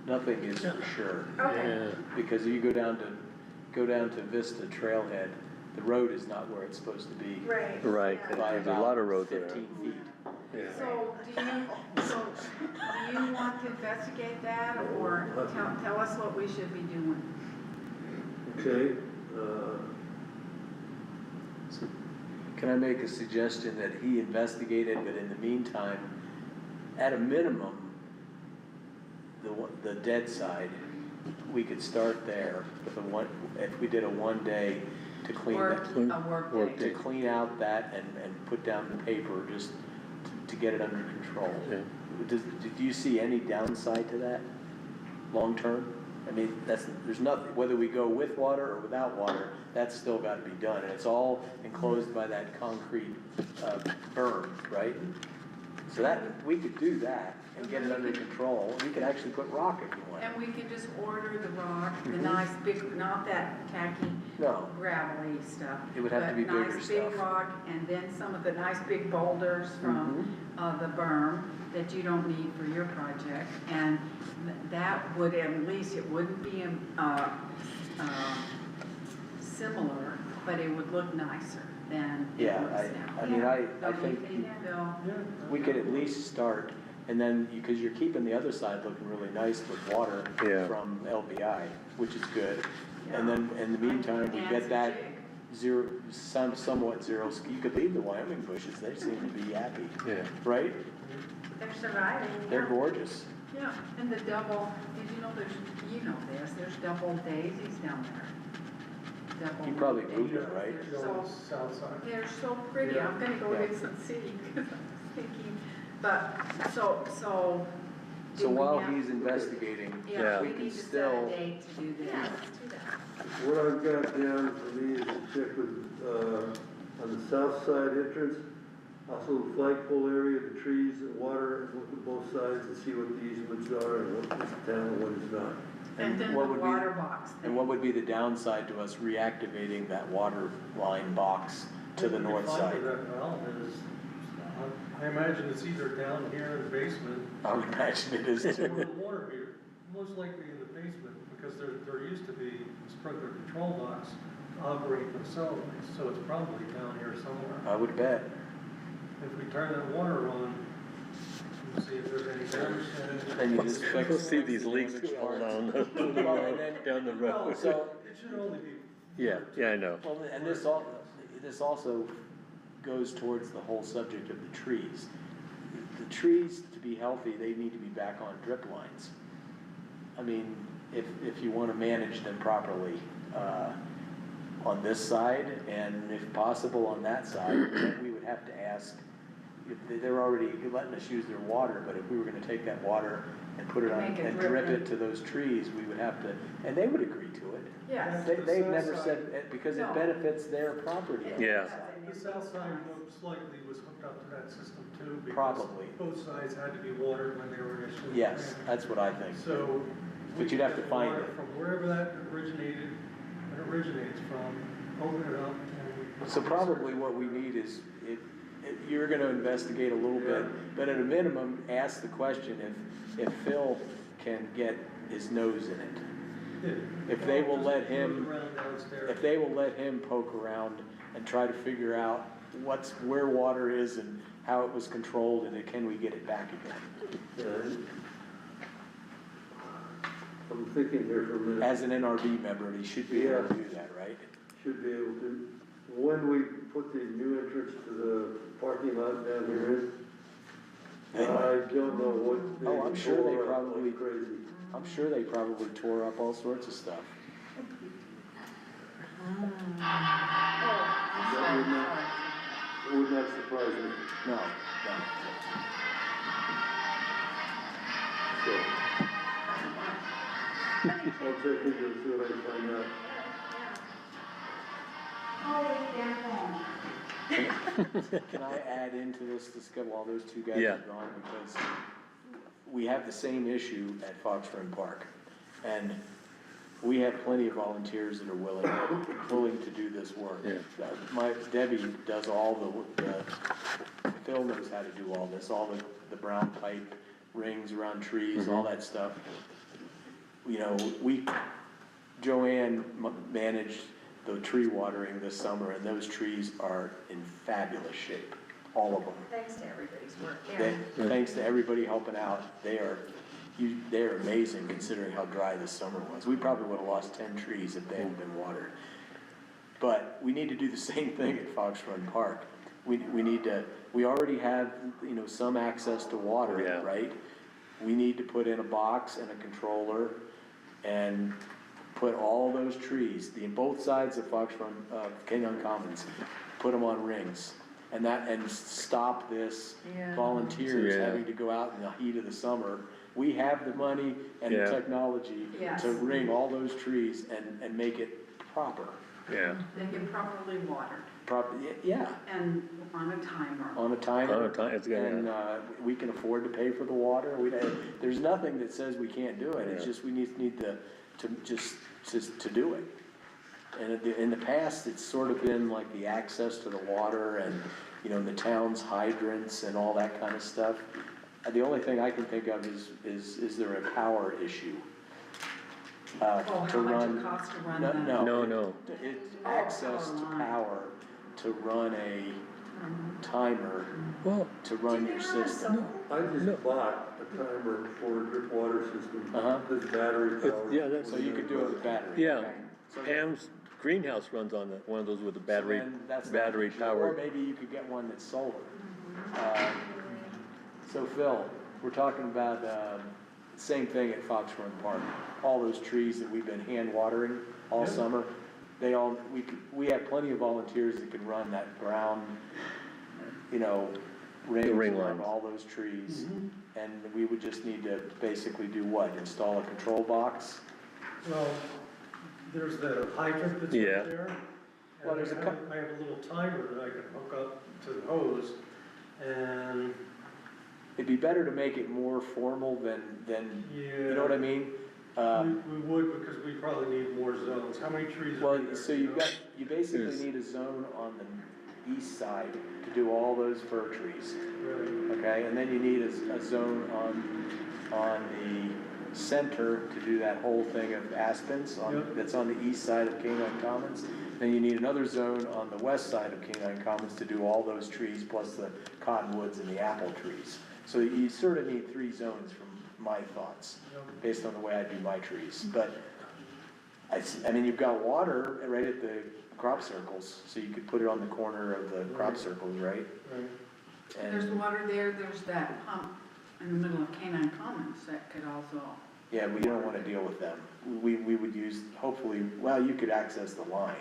Nothing is for sure. Okay. Because if you go down to Vista Trailhead, the road is not where it's supposed to be. Right. Right. Yeah. By There's a about lot of road there. 15 feet. Yeah. So do you want to investigate that, or tell us what we should be doing? Okay, Can I make a suggestion that he investigate it, but in the meantime, at a minimum, the dead side, we could start there with if we did a 1 day to clean that. A work Work day. To clean out that and put down the paper, just to get it under control. Yeah. Do you see any downside to that, long-term? I mean, there's nothing, whether we go with water or without water, that's still gotta be done, and it's all enclosed by that concrete, berm, right? So that, we could do that and get it under control, we could actually put rock if you want. And we could just order the rock, the nice big, not that tacky No, gravelly stuff. It would have to be bigger But nice big stuff. rock, and then some of the nice big boulders from the berm that you don't need for your project. And that would, at least, it wouldn't be similar, but it would look nicer than it Yeah, looks now. I mean, I Don't you think Bill? we could at least start, and then, because you're keeping the other side looking really nice with water Yeah. from LBI, which is good. And then, in the meantime, we get that somewhat zero, you could leave the Wyoming bushes, they seem to be happy, Yeah. right? They're surviving. They're yeah. gorgeous. Yeah, and the double, did you know there's double daisies down there. Double You probably daisies. moved it, right? Go So, on the south side. they're so pretty, I'm gonna go Yeah. get some seed, because I was thinking, but, so. So do we while have- he's investigating, Yeah, we we can need to set still, a date to do Yeah, this. let's do that. what I've got down for me is to check with, on the south side entrance, Also, the flagpole area, the trees, the water, look at both sides and see what the easements are and what is town and what is not. And then the what would be- water box thing. And what would be the downside to us reactivating that water line box to the north What side? we find with that valve is, I imagine it's either down here in the basement I would imagine it is or too. the water meter, most likely in the basement, because there used to be a sprinkler control box to operate themselves, so it's probably down here somewhere. I would bet. If we turn that water on, and see if there's any damage to it. And you just fix. We'll see fix these the leaks damaged all parts. down Well, and then- down the road. So, It should only be. Yeah, yeah, I know. well, and this also goes towards the whole subject of the trees. The trees, to be healthy, they need to be back on drip lines. I mean, if you wanna manage them properly, on this side, and if possible on that side, then we would have to ask, if they're already letting us use their water, but if we were gonna take that water and put it on, Make it and drip drip in. it to those trees, we would have to, and they would agree to it. Yes. They've never said, because it No. benefits their property. Yeah. The south side most likely was hooked up to that system too, because Probably. both sides had to be watered when they were initially. Yes, planned. that's what I think. So. But we you'd have get to find water it. From wherever that originates from, open it up and we. So probably what we need is, you're gonna investigate a little bit, but at a minimum, ask the question if Phil can get his nose in it. If they will let him, Around downstairs. if they will let him poke around and try to figure out where water is and how it was controlled, and then can we get it back again? And I'm thinking here for a minute, As an NRB member, he should be able to do that, right? should be able to, when we put the new entrance to the parking lot down here in, I don't know what they. Oh, I'm sure they tore up probably- like crazy. I'm sure they probably tore up all sorts of stuff. That would not surprise me. No, So. I'll check into it, see what I can find out. no. Can I add into this discussion while those two guys Yeah. are gone? Because we have the same issue at Fox Run Park. And we have plenty of volunteers that are willing to do this work. Yeah. Debbie does all Phil knows how to do all this, all the brown pipe rings around trees, all that stuff. You know, Joanne managed the tree watering this summer, and those trees are in fabulous shape, all of them. Thanks to everybody's work, Thanks to everybody helping out, they're amazing considering how dry this summer was. We probably would've lost 10 trees if they hadn't been watered. But we need to do the same thing at Fox Run Park. We already have, some access to water, Yeah. right? We need to put in a box and a controller and put all those trees, both sides of Fox Run, Kenyon Commons, put them on rings. And stop this Yeah. volunteers Yeah. having to go out in the heat of the summer. We have the money and the Yeah. technology Yes. to ring all those trees and make it proper. Yeah, They get properly watered Yeah, and on a timer. on a timer. On a time, it's gonna- And, we can afford to pay for the water. There's nothing that says we can't do it. It's Yeah. just, we need to do it. And in the past, it's sort of been like the access to the water and, the town's hydrants and all that kind of stuff. The only thing I can think of is there a power issue? Oh, To how much run- it costs to run No, that? No. It's access to power to run a timer well, to run your system. I just bought a timer for a drip water system, Uh-huh. that's battery powered. yeah, that's, So you could do it with battery. yeah, okay. So Pam's greenhouse runs on one of those with a battery, then that's not battery an issue. Or powered. maybe you could get one that's solar. So Phil, we're talking about, same thing at Fox Run Park. All those trees that we've been hand watering all Yeah. summer, we have plenty of volunteers that can run that brown, rings ring around lines. all those trees. And we would just need to basically do what? Install a control box? Well, there's the hydrant that's Yeah. right there. Well, there's And a I have a little timer that I can hook up to the hose, and, It'd be better to make it more formal than, you know what I mean? we would, because we probably need more zones. How many trees are Well, in there? so you know? you basically Yes. need a zone on the east side to do all those fir trees, Right. okay? And then you need a zone on the center to do that whole thing of aspens Yep. that's on the east side of Canine Commons. Then you need another zone on the west side of Canine Commons to do all those trees plus the cottonwoods and the apple trees. So you sort of need 3 zones from my thoughts, based on the way I do my trees. But I mean, you've got water right at the crop circles, so you could put it on the corner of the crop circles, right? Right. There's And, water there, there's that pump in the middle of Canine Commons that could also, yeah, we don't wanna deal with them. We would use, hopefully, well, you could access the line.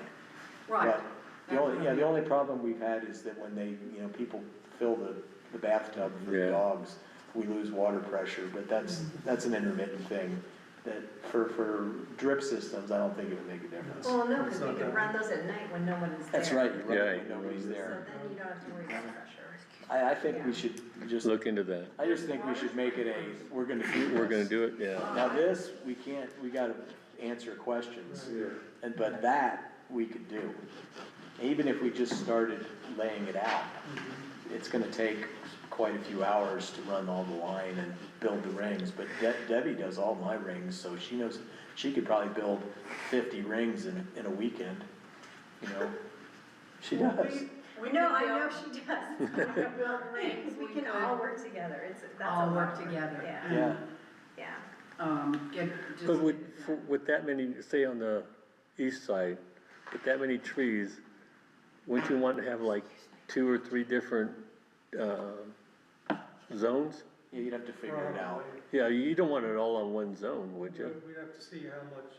right. But the only problem we've had is that when they, people fill the bathtub for the Yeah. dogs, we lose water pressure, but that's an intermittent thing. That for drip systems, I don't think it would make a difference. Well, no, because It's we not could that- run those at night when no one is there. That's right, you're Yeah, right, when nobody's So there. then you don't have to worry about pressure. I think we should just, Look into that. I just think we should make it we're gonna do this. We're gonna do it, yeah. Now this, we gotta answer questions, Yeah. but that we could do. Even if we just started laying it out, it's gonna take quite a few hours to run all the line and build the rings, but Debbie does all my rings, so she knows, she could probably build 50 rings in a weekend, She does. No, I know she does. We can build rings, we can all work together, that's a All lot work of work. together. Yeah, Yeah, yeah. Get, just. But with that many, say on the east side, with that many trees, wouldn't you want to have like 2 or 3 different, zones? yeah, you'd have to figure it out. Yeah, you don't want it all on one zone, would you? We'd have to see how much,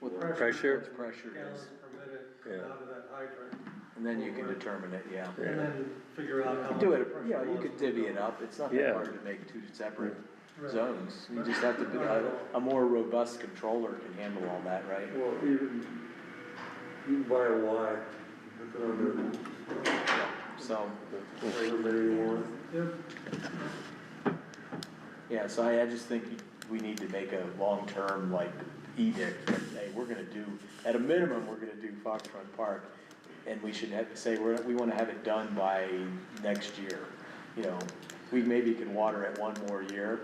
What Pressure? what pressure gallons is, per minute Yeah. come out of that hydrant, and then you can determine it, yeah. Yeah. and then figure out how much. Do the it, pressure you was could to divvy go. it up, it's not Yeah. that hard to make 2 separate Right. zones. You just have to, be a more robust controller can handle all that, right? Well, even, you can buy a Y, put it on So, the, whatever you want. Yep. yeah, so I just think we need to make a long-term, like, edict, that, hey, we're gonna do, at a minimum, we're gonna do Foxfront Park, and we should have, say, we wanna have it done by next year, We maybe can water it one more year,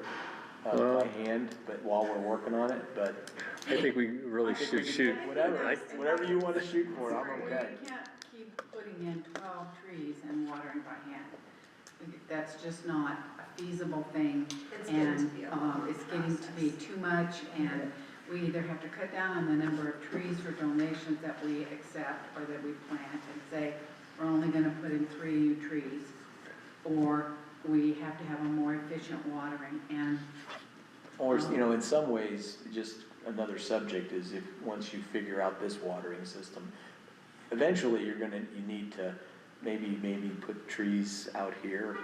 by hand, but while we're working on it, but I think we really I think we should can- shoot. whatever you wanna shoot for, I'm okay. You can't keep putting in 12 trees and watering by hand. That's just not a feasible thing. It's getting to And, be a long it's getting to be process. too much, and we either have to cut down on the number of trees for donations that we accept or that we plant and say, we're only gonna put in 3 new trees. Or we have to have a more efficient watering, and Or, in some ways, just another subject is if, once you figure out this watering system, eventually you need to maybe put trees out here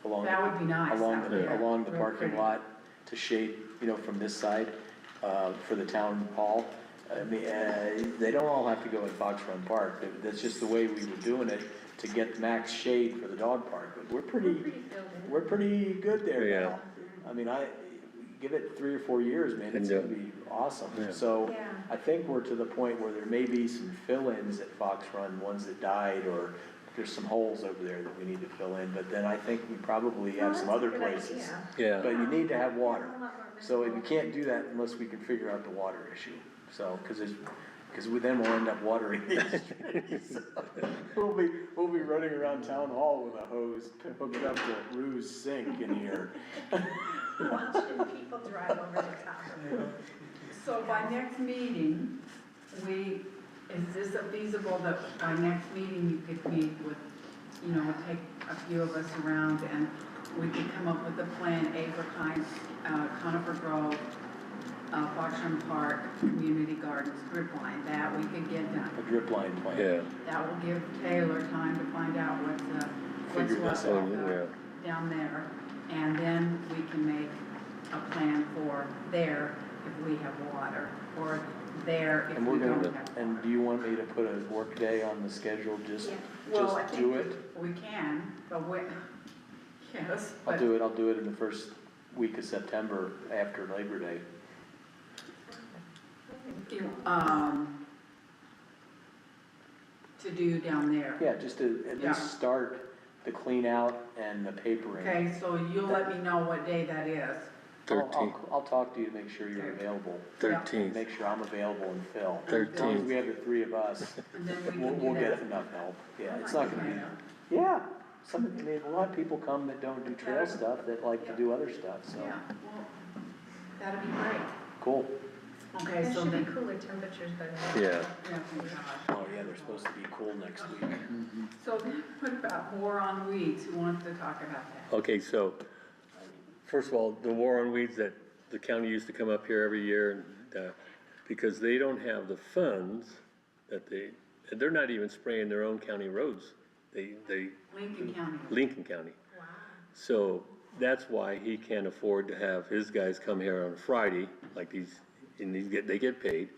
along. that would be nice. Along out the, there. along the Real parking pretty. lot to shade, from this side, for the town hall. I mean, they don't all have to go in Foxfront Park, that's just the way we were doing it to get max shade for the dog park, but we're pretty good there Yeah. now. I mean, give it 3 or 4 years, man, it's And, gonna be awesome. yeah. So, Yeah. I think we're to the point where there may be some fill-ins at Fox Run, ones that died, or there's some holes over there that we need to fill in, but then I think we probably have some other places. Yeah. But you need to have water, A lot more so we visible. can't do that unless we can figure out the water issue, so, cause then we'll end up watering these trees. We'll be running around town hall with a hose hooked up to Rue's sink in here. Watching people drive over the top of it. So by next meeting, is this feasible that by next meeting you could meet with, take a few of us around and we could come up with a plan, A for Conifer Grove, Foxham Park, Community Gardens, drip line, that we could get done. A drip line plan. Yeah, That will give Taylor time to find out what's Figure this out, down there. And then we can make a plan for there if we have water. Or there if And we we're don't gonna, have. and do you want me to put a work day on the schedule, just, Yeah. Well, I just do think it? we can, but we, yes, I'll but, do it in the first week of September after Labor Day. you, to do down there. Yeah, just to at Yeah. least start the clean out and the papering. Okay, so you'll let me know what day that is. I'll talk to you to make sure you're available. 13th. Make sure I'm available and Phil. 13th. As long as we have the three of us, And then we we'll, can do we'll get that. enough help. Yeah, it's not gonna be, yeah, I mean, a lot of people come that don't do trail stuff, that like to do other stuff, so, Yeah, well, that'd be great. cool. Okay, There so should be then, cooler temperatures by then. Yeah, yeah, thank God. Oh, yeah, they're supposed to be cool next week. So then what about War on Weeds? Who wants to talk about that? okay, so, first of all, the war on weeds that the county used to come up here every year, and, because they don't have the funds that they're not even spraying their own county roads. They, Lincoln County. Lincoln County. Wow. So that's why he can't afford to have his guys come here on a Friday, like they get paid.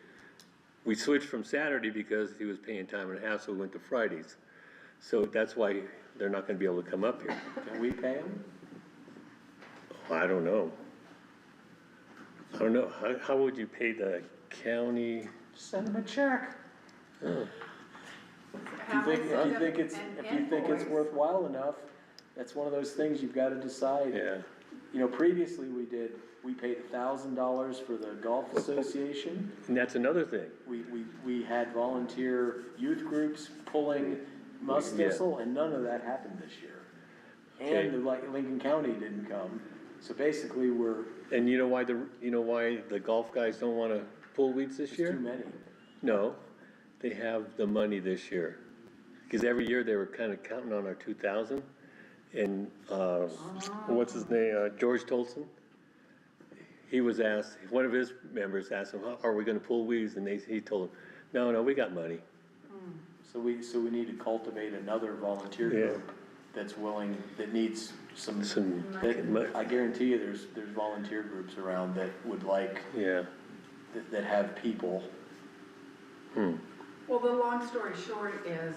We switched from Saturday because he was paying time and a half, so we went to Fridays. So that's why they're not gonna be able to come up here. Can we pay them? I don't know. How would you pay the county? Send them a check. Have If I you sent think them it's, an if you think it's invoice? worthwhile enough, that's one of those things you've gotta decide. Yeah, You know, previously we paid $1,000 for the golf association. and that's another thing. We had volunteer youth groups pulling musk Yeah. thistle, and none of that happened this year. Okay. And Lincoln County didn't come, so basically And you know why the golf guys don't wanna pull weeds this it's year? too many. No, they have the money this year. Because every year they were kinda counting on our 2,000. And, what's his name, George Tolson? He was asked, one of his members asked him, are we gonna pull weeds? And he told him, no, we got money. So we need to cultivate another volunteer Yeah. group that's willing, that needs some, Some, I guarantee you there's volunteer groups around that would like, yeah, that have people. Well, the long story short is,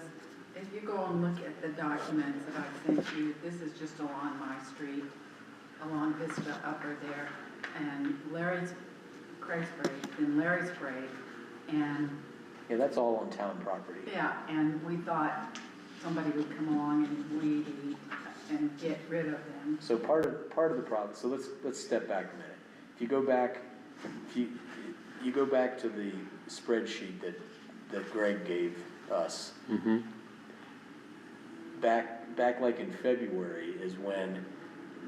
if you go and look at the documents that I sent you, this is just along my street, along Vista Upper there, and Craig sprayed, then Larry sprayed, and, Yeah, that's all on town property. yeah, and we thought somebody would come along and weed eat and get rid of them. So part of the problem, so let's step back a minute. If you go back, you go back to the spreadsheet that Greg gave us. Back like in February is when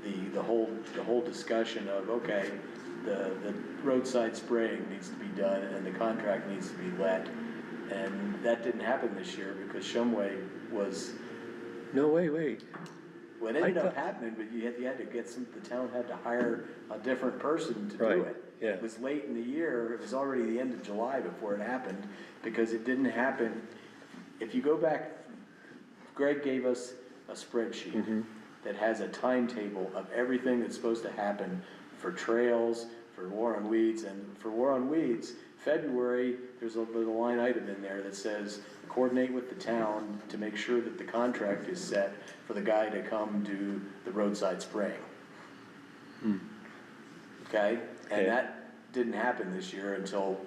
the whole discussion of, okay, the roadside spraying needs to be done and the contract needs to be let. And that didn't happen this year because Shumway was, no, wait, well, it ended up happening, but you had to get the town had to hire a different person to do Right, it. yeah. It was late in the year, it was already the end of July before it happened, because it didn't happen. If you go back, Greg gave us a spreadsheet that has a timetable of everything that's supposed to happen for trails, for War on Weeds, and for War on Weeds, February, there's a line item in there that says, coordinate with the town to make sure that the contract is set for the guy to come do the roadside spraying. Okay? And Okay. that didn't happen this year until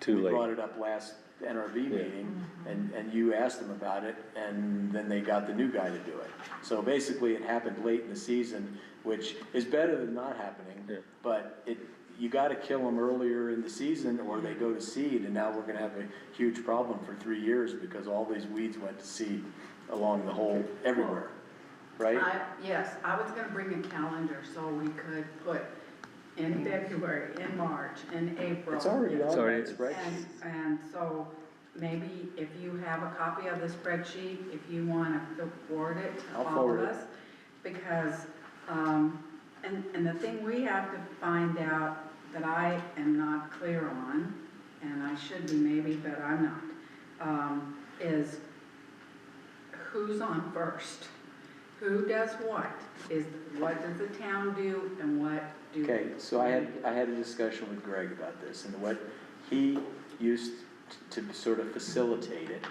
too we late. brought it up last NRV meeting, and you asked them about it, and then they got the new guy to do it. So basically, it happened late in the season, which is better than not happening, Yeah. but you gotta kill them earlier in the season, or they go to seed, and now we're gonna have a huge problem for 3 years, because all these weeds went to seed along the whole, everywhere, right? Yes, I was gonna bring a calendar so we could put in February, in March, in April. It's already on It's already- that spreadsheet. And so maybe if you have a copy of the spreadsheet, if you want to forward it to I'll all of forward it. us. Because, and the thing we have to find out that I am not clear on, and I should be maybe, but I'm not, is who's on first? Who does what? What does the town do and what do? Okay, so I had a discussion with Greg about this, and what he used to sort of facilitate it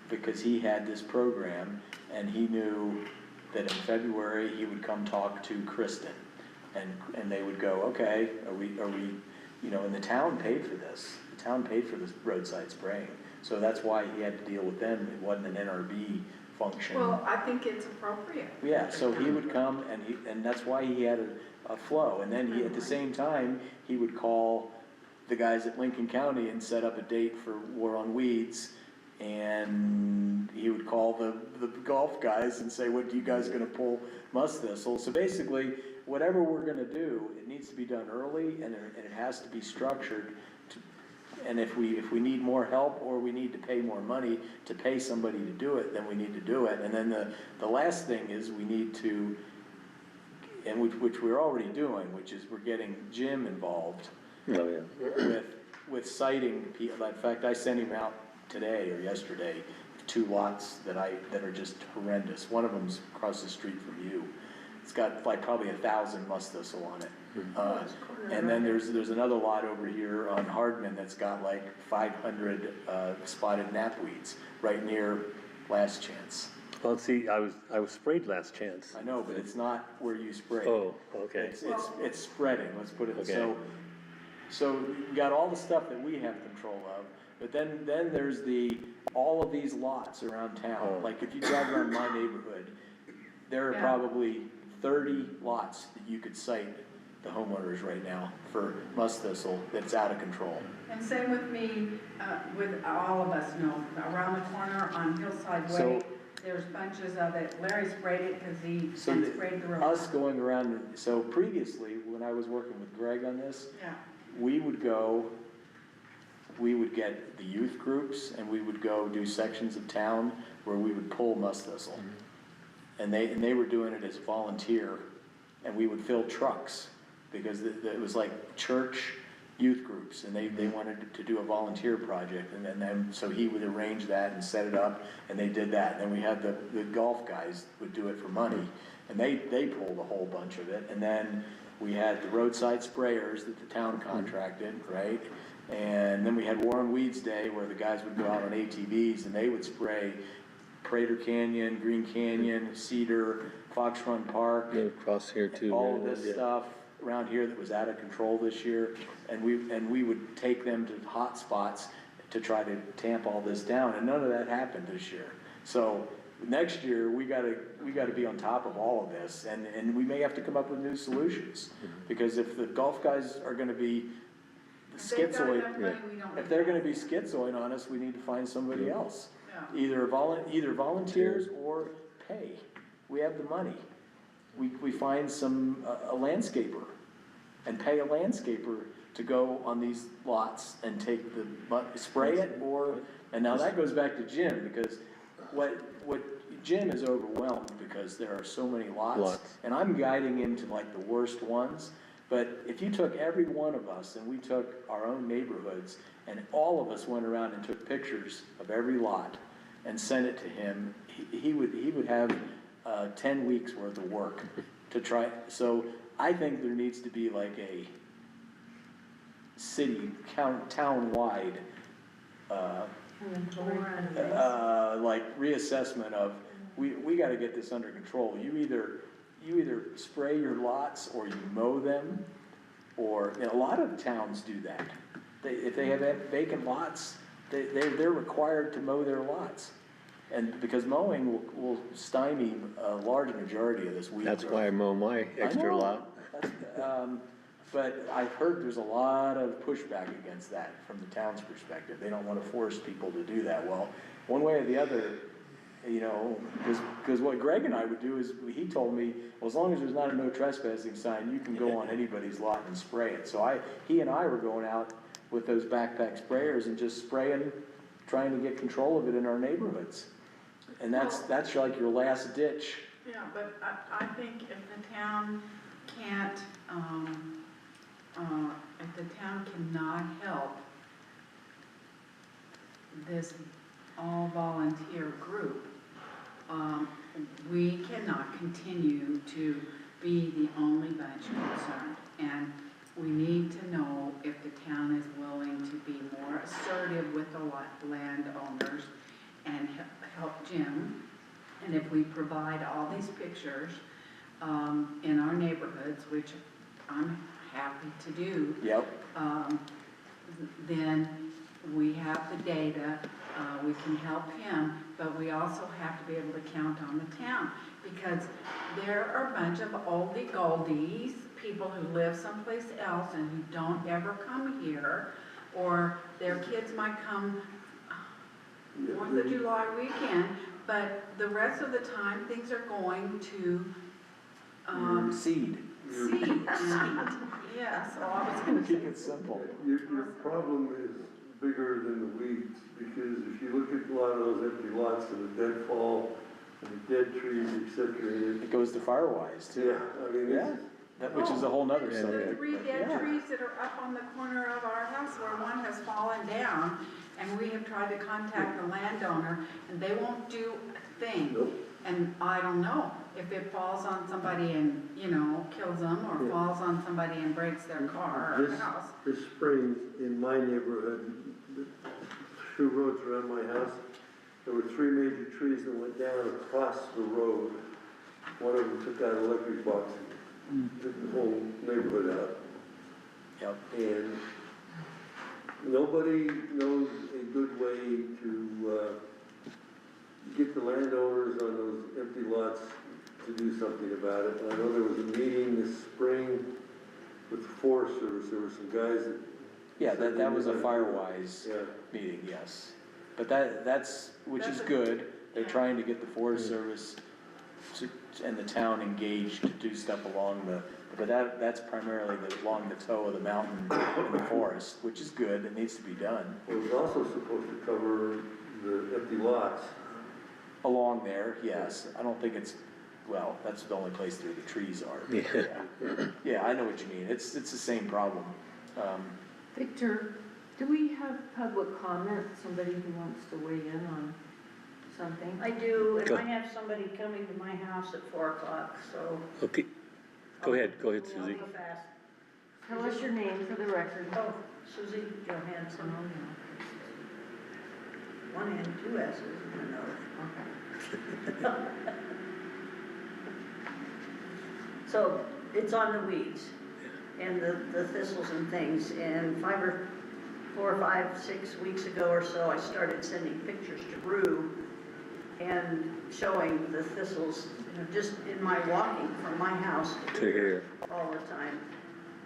because he had this program and he knew that in February, he would come talk to Kristen. And they would go, okay, are we, you know, and the town paid for this. The town paid for this roadside spraying. So that's why he had to deal with them. It wasn't an NRB function. Well, I think it's appropriate. Yeah, so he would come and that's why he had a flow. And then he, at the same time, he would call the guys at Lincoln County and set up a date for War on Weeds. And he would call the golf guys and say, what, you guys gonna pull musk thistle? So basically, whatever we're gonna do, it needs to be done early and it has to be structured. And if we need more help or we need to pay more money to pay somebody to do it, then we need to do it. And then the last thing is we need to, and which we're already doing, which is we're getting Jim involved Oh, yeah. with citing people. In fact, I sent him out today or yesterday, 2 lots that are just horrendous. One of them's across the street from you. It's got like probably 1,000 musk thistle on it. And then there's another lot over here on Hardman that's got like 500 spotted knapweeds right near Last Chance. Well, see, I was sprayed last chance. I know, but it's not where you spray. Oh, okay. It's spreading, let's put it, Okay. so you got all the stuff that we have control of, but then there's all of these lots around town. Oh. Like if you drive around my neighborhood, there are Yeah. probably 30 lots that you could cite the homeowners right now for musk thistle that's out of control. And same with me, with all of us know, around the corner on Hillside Way, So- there's bunches of it. Larry sprayed it because he So sprayed the road. us going around, so previously, when I was working with Greg on this, Yeah, we would get the youth groups and we would go do sections of town where we would pull musk thistle. And they were doing it as a volunteer and we would fill trucks because it was like church youth groups and they wanted to do a volunteer project and then so he would arrange that and set it up and they did that. And then we had the golf guys would do it for money and they pulled a whole bunch of it. And then we had the roadside sprayers that the town contracted, right? And then we had War on Weeds Day where the guys would go out on ATVs and they would spray Prater Canyon, Green Canyon, Cedar, Fox Run Park. Across here too. All of this stuff around here that was out of control this year. And we would take them to hot spots to try to tamp all this down and none of that happened this year. So next year, we gotta be on top of all of this and we may have to come up with new solutions. Because if the golf guys are gonna be if they've got schizoid, enough money, we don't if need they're that. gonna be schizoid on us, we need to find somebody else. Yeah. Either volunteers or pay. We have the money. We find a landscaper and pay a landscaper to go on these lots and take spray it and now that goes back to Jim because what Jim is overwhelmed because there are so many lots. And I'm guiding him to like the worst ones. But if you took every one of us and we took our own neighborhoods and all of us went around and took pictures of every lot and sent it to him, he would have 10 weeks worth of work to try. So I think there needs to be like a city, town-wide, like reassessment of, we gotta get this under control. You either spray your lots or you mow them, or, a lot of towns do that. If they have vacant lots, they're required to mow their lots. And because mowing will stymie a large majority of this weed That's growth. why I mow my extra I know. lot. But I've heard there's a lot of pushback against that from the town's perspective. They don't wanna force people to do that. Well, one way or the other, because what Greg and I would do is, he told me, well, as long as there's not a no trespassing sign, you can go on anybody's lot and spray it. So he and I were going out with those backpack sprayers and just spraying, trying to get control of it in our neighborhoods. And that's like your last ditch. Yeah, but I think if the town can't, if the town cannot help this all-volunteer group, we cannot continue to be the only bunch concerned. And we need to know if the town is willing to be more assertive with the landowners and help Jim. And if we provide all these pictures, in our neighborhoods, which I'm happy to do, Yep. then we have the data, we can help him, but we also have to be able to count on the town. Because there are a bunch of oldie goldies, people who live someplace else and who don't ever come here, or their kids might come 4th of July weekend, but the rest of the time, things are going to, Seed. seed. Yeah, so I was gonna Keep say, it simple. Your problem is bigger than the weeds, because if you look at a lot of those empty lots and the deadfall and the dead trees, et cetera, It goes to Firewise too. yeah, I mean, Yeah, that, which is a whole nother the subject. 3 dead Yeah. trees that are up on the corner of our house where one has fallen down, and we have tried to contact the landowner, and they won't do a thing. Nope. And I don't know if it falls on somebody and, you know, kills them, or Yeah. falls on somebody and breaks their car or house. This spring, in my neighborhood, the 2 roads around my house, there were 3 major trees that went down across the road. One of them took out an electric box and took the whole neighborhood out. Yep. And nobody knows a good way to, get the landowners on those empty lots to do something about it. And I know there was a meeting this spring with the Forest Service, there were some guys that. Yeah, that was a Firewise Yeah. meeting, yes. But that's, which is good, they're trying to get the Forest Service and the town engaged to do stuff along but that's primarily along the toe of the mountain in the forest, which is good, it needs to be done. Well, it was also supposed to cover the empty lots. Along there, yes, I don't think it's, well, that's the only place where the trees are. Yeah, I know what you mean, it's the same problem. Victor, do we have public comment, somebody who wants to weigh in on something? I do, and Go. I have somebody coming to my house at 4 o'clock, so. Okay, go ahead, I'll Suzie. be fast. Tell us your name for the record. Oh, Susie Johansson. One and 2 S's in the nose. So, it's on the weeds and the thistles and things, and 4 or 5, 6 weeks ago or so, I started sending pictures to Rue and showing the thistles, you know, just in my walking from my house to here all the time.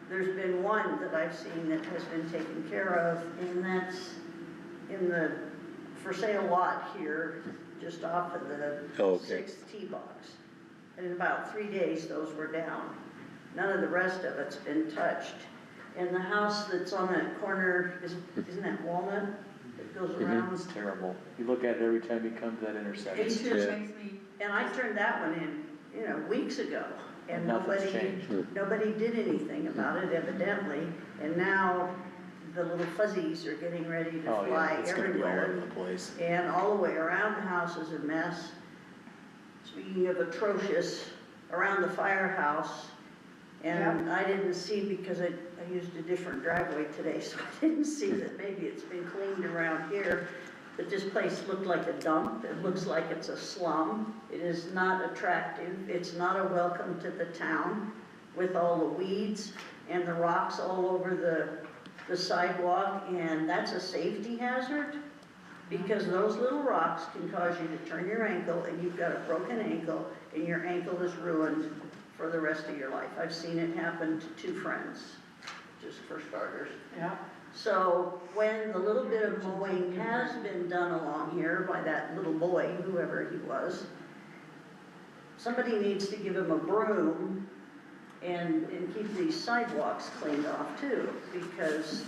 There's been one that I've seen that has been taken care of, and that's in the for sale lot here, just off of the Oh, okay. 6th tee box. And in about 3 days, those were down. None of the rest of it's been touched. And the house that's on that corner, isn't that Walnut? That goes around. It's terrible, you look at it every time you come to that intersection. It's It just, makes me, and I turned that one in, you know, weeks ago. And Nothing's changed. nobody did anything about it evidently. And now the little fuzzies are getting ready to Oh, yeah, fly it's gonna be all over everywhere. the place. And all the way around the house is a mess. Speaking of atrocious, around the firehouse, and I didn't see because I used a different driveway today, so I didn't see that maybe it's been cleaned around here. But this place looked like a dump, it looks like it's a slum, it is not attractive, it's not a welcome to the town with all the weeds and the rocks all over the sidewalk, and that's a safety hazard. Because those little rocks can cause you to turn your ankle, and you've got a broken ankle, and your ankle is ruined for the rest of your life. I've seen it happen to 2 friends, just for starters. yeah. So when the little bit of mowing has been done along here by that little boy, whoever he was, somebody needs to give him a broom and keep these sidewalks cleaned off too, because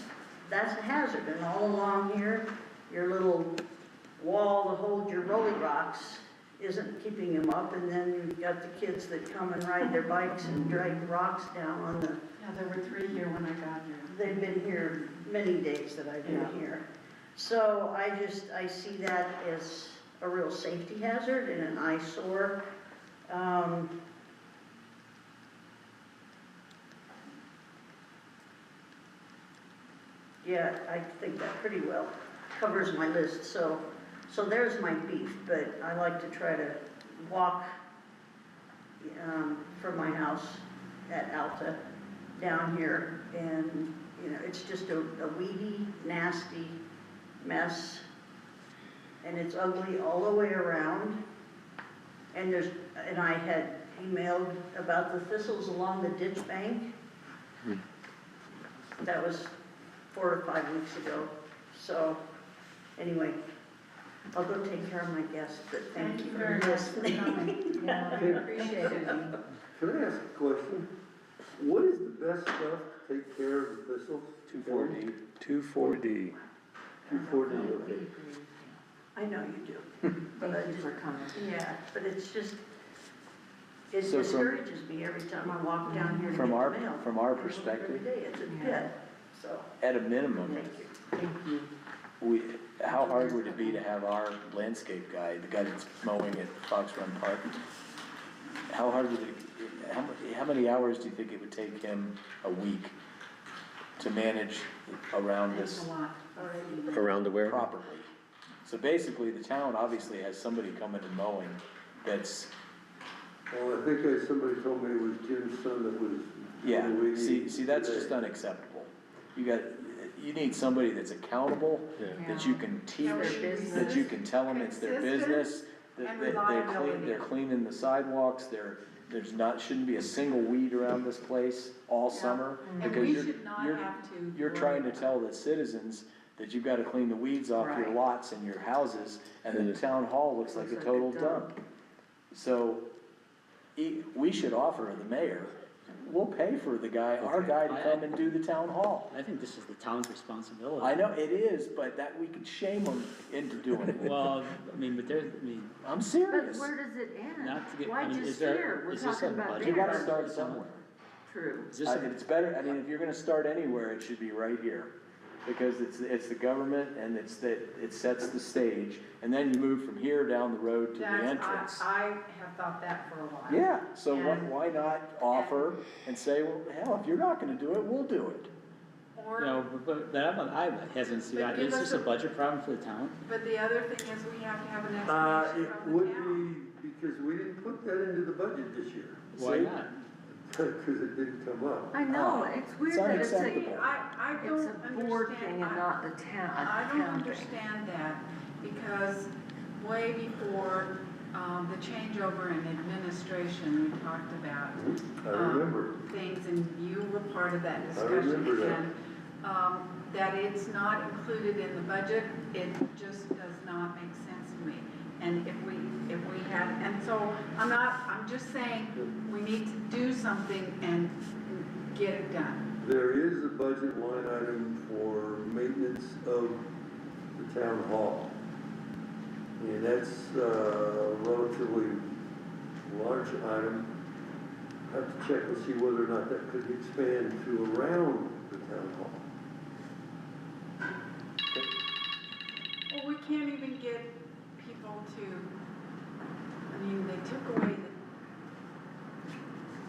that's a hazard. And all along here, your little wall to hold your rolly rocks isn't keeping them up, and then you've got the kids that come and ride their bikes and drag the rocks down on the, Yeah, there were 3 here when I got here. they've been here many days that I've been Yeah. here. So I see that as a real safety hazard and an eyesore. yeah, I think that pretty well covers my list, so there's my beef, but I like to try to walk, from my house at Alta down here, and, you know, it's just a weedy, nasty mess, and it's ugly all the way around, and I had emailed about the thistles along the ditch bank. That was 4 or 5 weeks ago, so, anyway, I'll go take care of my guests, but thank you for listening. Yeah, I appreciate it. Can I ask a question? What is the best stuff to take care of the thistles? 2,4-D. 2,4-D. 2,4-D, okay. I know you do. But I Thank you just, for coming. yeah, but it's just, it So from- discourages me every time I walk down here to get From the our- mail. from our I look perspective- Every day, it's a Yeah. pit, so, At a minimum, thank you. how hard would it be to have our landscape guy, the guy that's mowing at Fox Run Park? How hard would it, how many hours do you think it would take him a week to manage around It's this a lot already. Around the where? properly? So basically, the town obviously has somebody coming and mowing that's, Well, I think somebody told me it was Jim's son that was. yeah, doing it see, that's today. just unacceptable. You need somebody that's accountable, Yeah. that you can teach, Their business. that you can tell them it's their Consistent business, that and they're reliability. they're cleaning the sidewalks, shouldn't be a single weed around this place all Yeah. summer. And Because we you're- should not you're- have to. You're trying to tell the citizens that you've gotta clean the weeds off your Right. lots and your houses, and And the town hall looks like a Looks like a total dump. dump. So, we should offer the mayor, we'll pay for the guy, our Okay. guy to come and do the town hall. I think this is the town's responsibility. I know it is, but that, we could shame them into doing it. Well, I mean, but there's, I mean, I'm But serious. where does it end? not to get, Why I mean, just is there, here? We're is this a talking about budget? You gotta there. start somewhere. True. Is this a, It's better, I mean, if you're gonna start anywhere, it should be right here. Because it's the government and it sets the stage, and then you move from here down the road to the entrance. I have thought that for a while. Yeah, so And- why not offer and say, well, hell, if you're not gonna do it, we'll do it. Or, you know, but I'm hesitant, But give is us this a a- budget problem for the town? but the other thing is we have to have an It explanation from the would town. be, because we didn't put that into the budget this year, Why See? not? because it didn't come up. I know, Oh, it's weird it's that it's unacceptable. a, I it's don't a board thing understand, and not the town, I a don't town thing. understand that, because way before, the changeover in administration, we talked about, I remember. things, and you were part of that I discussion. remember that. And, that it's not included in the budget, it just does not make sense to me. And if we had, and so, I'm just saying, we need to do something and get it done. There is a budget line item for maintenance of the town hall. And that's a relatively large item. Have to check and see whether or not that could expand to around the town hall. Well, we can't even get people to, I mean, they took away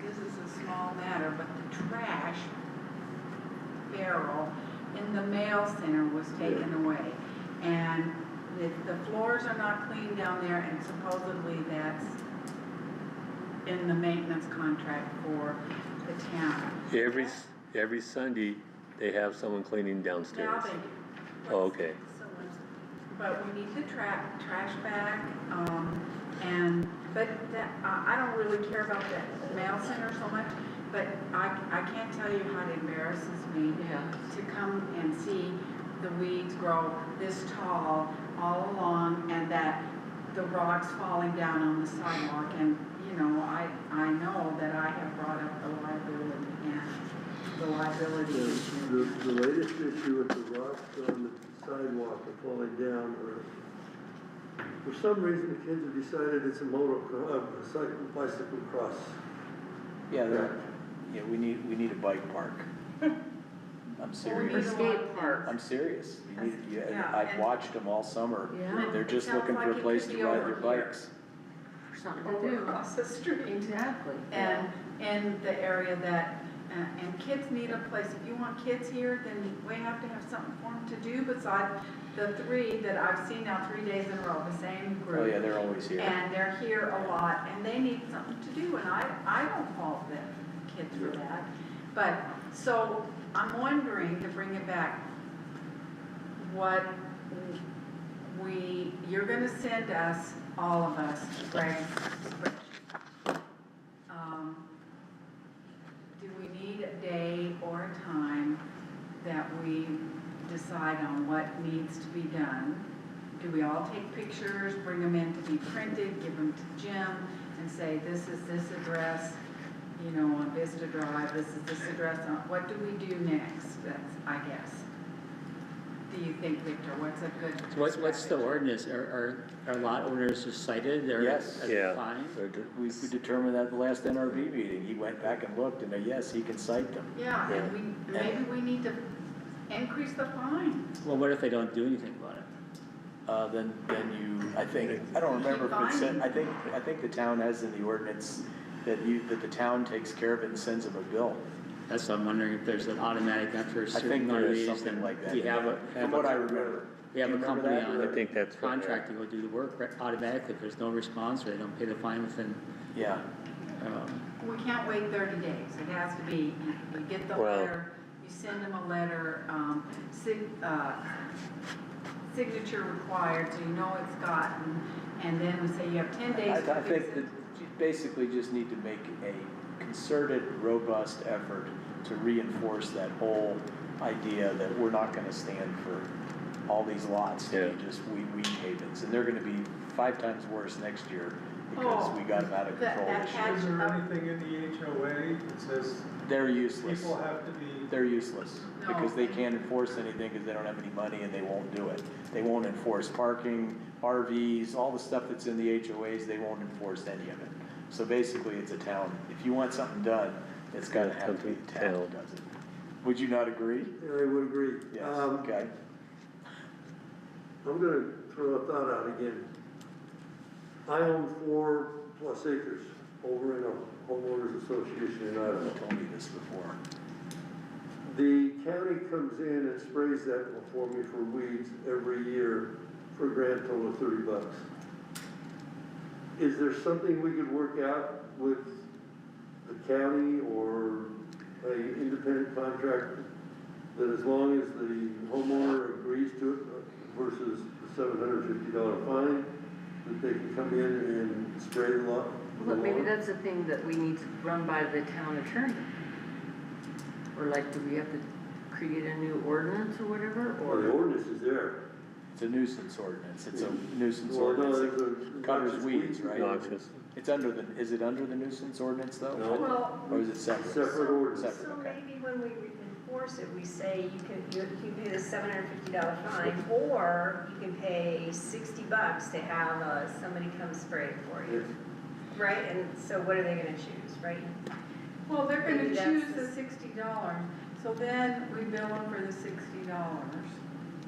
this is a small matter, but the trash barrel in the mail center was taken away. And the floors are not clean down there, and supposedly that's in the maintenance contract for the town. Every Sunday, they have someone cleaning Now downstairs. they do. Oh, okay. But we need the trash back, but that, I don't really care about the mail center so much, but I can't tell you how it embarrasses me Yeah. to come and see the weeds grow this tall all along, and that the rocks falling down on the sidewalk, and, you know, I know that I have brought up the liability and the liability issue. The latest issue with the rocks on the sidewalk are falling down, for some reason, the kids have decided it's a bicycle cross. Yeah, we need a bike park. I'm Well, we serious. need a lot skate of park. things. I'm serious. Yeah, I've and- watched them all summer. Yeah. They're just It sounds looking for like a it place could to be ride over their here. bikes. Something to Over do. across the street. Exactly. And in the area that, and kids need a place. If you want kids here, then we have to have something for them to do besides the 3 that I've seen now 3 days in a row, the same group. Oh, yeah, they're always here. And they're here a lot, and they need something to do, and I don't fault the kids for that. But, so, I'm wondering, to bring it back, what you're gonna send us, all of us, Greg's spreadsheet. Do we need a day or a time that we decide on what needs to be done? Do we all take pictures, bring them in to be printed, give them to Jim, and say, this is this address, you know, on Vista Drive, this is this address, what do we do next? That's, I guess. Do you think, Victor, what's a good? So what's the strategy? ordinance? Are lot owners just cited or? Yes. as Yeah. fine? We determined that at the last NRV meeting, he went back and looked, and yes, he can cite them. Yeah, and maybe we need to increase the fine. Well, what if they don't do anything about it? Then you, I don't remember if it said, I think the town has in the ordinance that the town takes care of it and sends them a bill. That's what I'm wondering, if there's an automatic after a I certain think amount there of is days, something then like that. we have a. From what I remember. We have Do a you remember company that? on I think that's what- contract to go do the work automatically. If there's no response or they don't pay the fine within, Yeah, We can't wait 30 days. It has to be, you get the Well- letter, you send them a letter, signature required, so you know it's gotten, and then we say you have 10 days to I fix think it. that you basically just need to make a concerted, robust effort to reinforce that whole idea that we're not gonna stand for all these lots to be just weed havens, and they're gonna be 5 times worse next year because we got them out of control that this year. had- Is there anything in the HOA that says They're useless. people have to be, They're useless, No. because they can't enforce anything because they don't have any money and they won't do it. They won't enforce parking, RVs, all the stuff that's in the HOAs, they won't enforce any of it. So basically, it's a town, if you want something done, it's gotta have to be the town that does it. Would you not agree? Yeah, I would agree. Yes, okay. I'm gonna throw a thought out again. I own 4+ acres over in a homeowners association in You Idaho. told me this before. The county comes in and sprays that for me for weeds every year for a grand total of $30. Is there something we could work out with the county or a independent contractor that as long as the homeowner agrees to it versus the $750 fine, that they can come in and spray the lot? But maybe that's a thing that we need to run by the town attorney. Or like, do we have to create a new ordinance or whatever, Or the or? ordinance is there. It's a nuisance ordinance, it's a nuisance Well, no, ordinance there's that a. covers weeds, right? Noxious. It's is it under the nuisance ordinance though? No. Well, Or is it separate? Separate ordinance. Separate, so okay. maybe when we enforce it, we say you pay the $750 fine, or you can pay $60 to have somebody come spray it for you, right? And so what are they gonna choose, right? Well, they're gonna Maybe that's choose the- the $60, so then we bill them for the $60.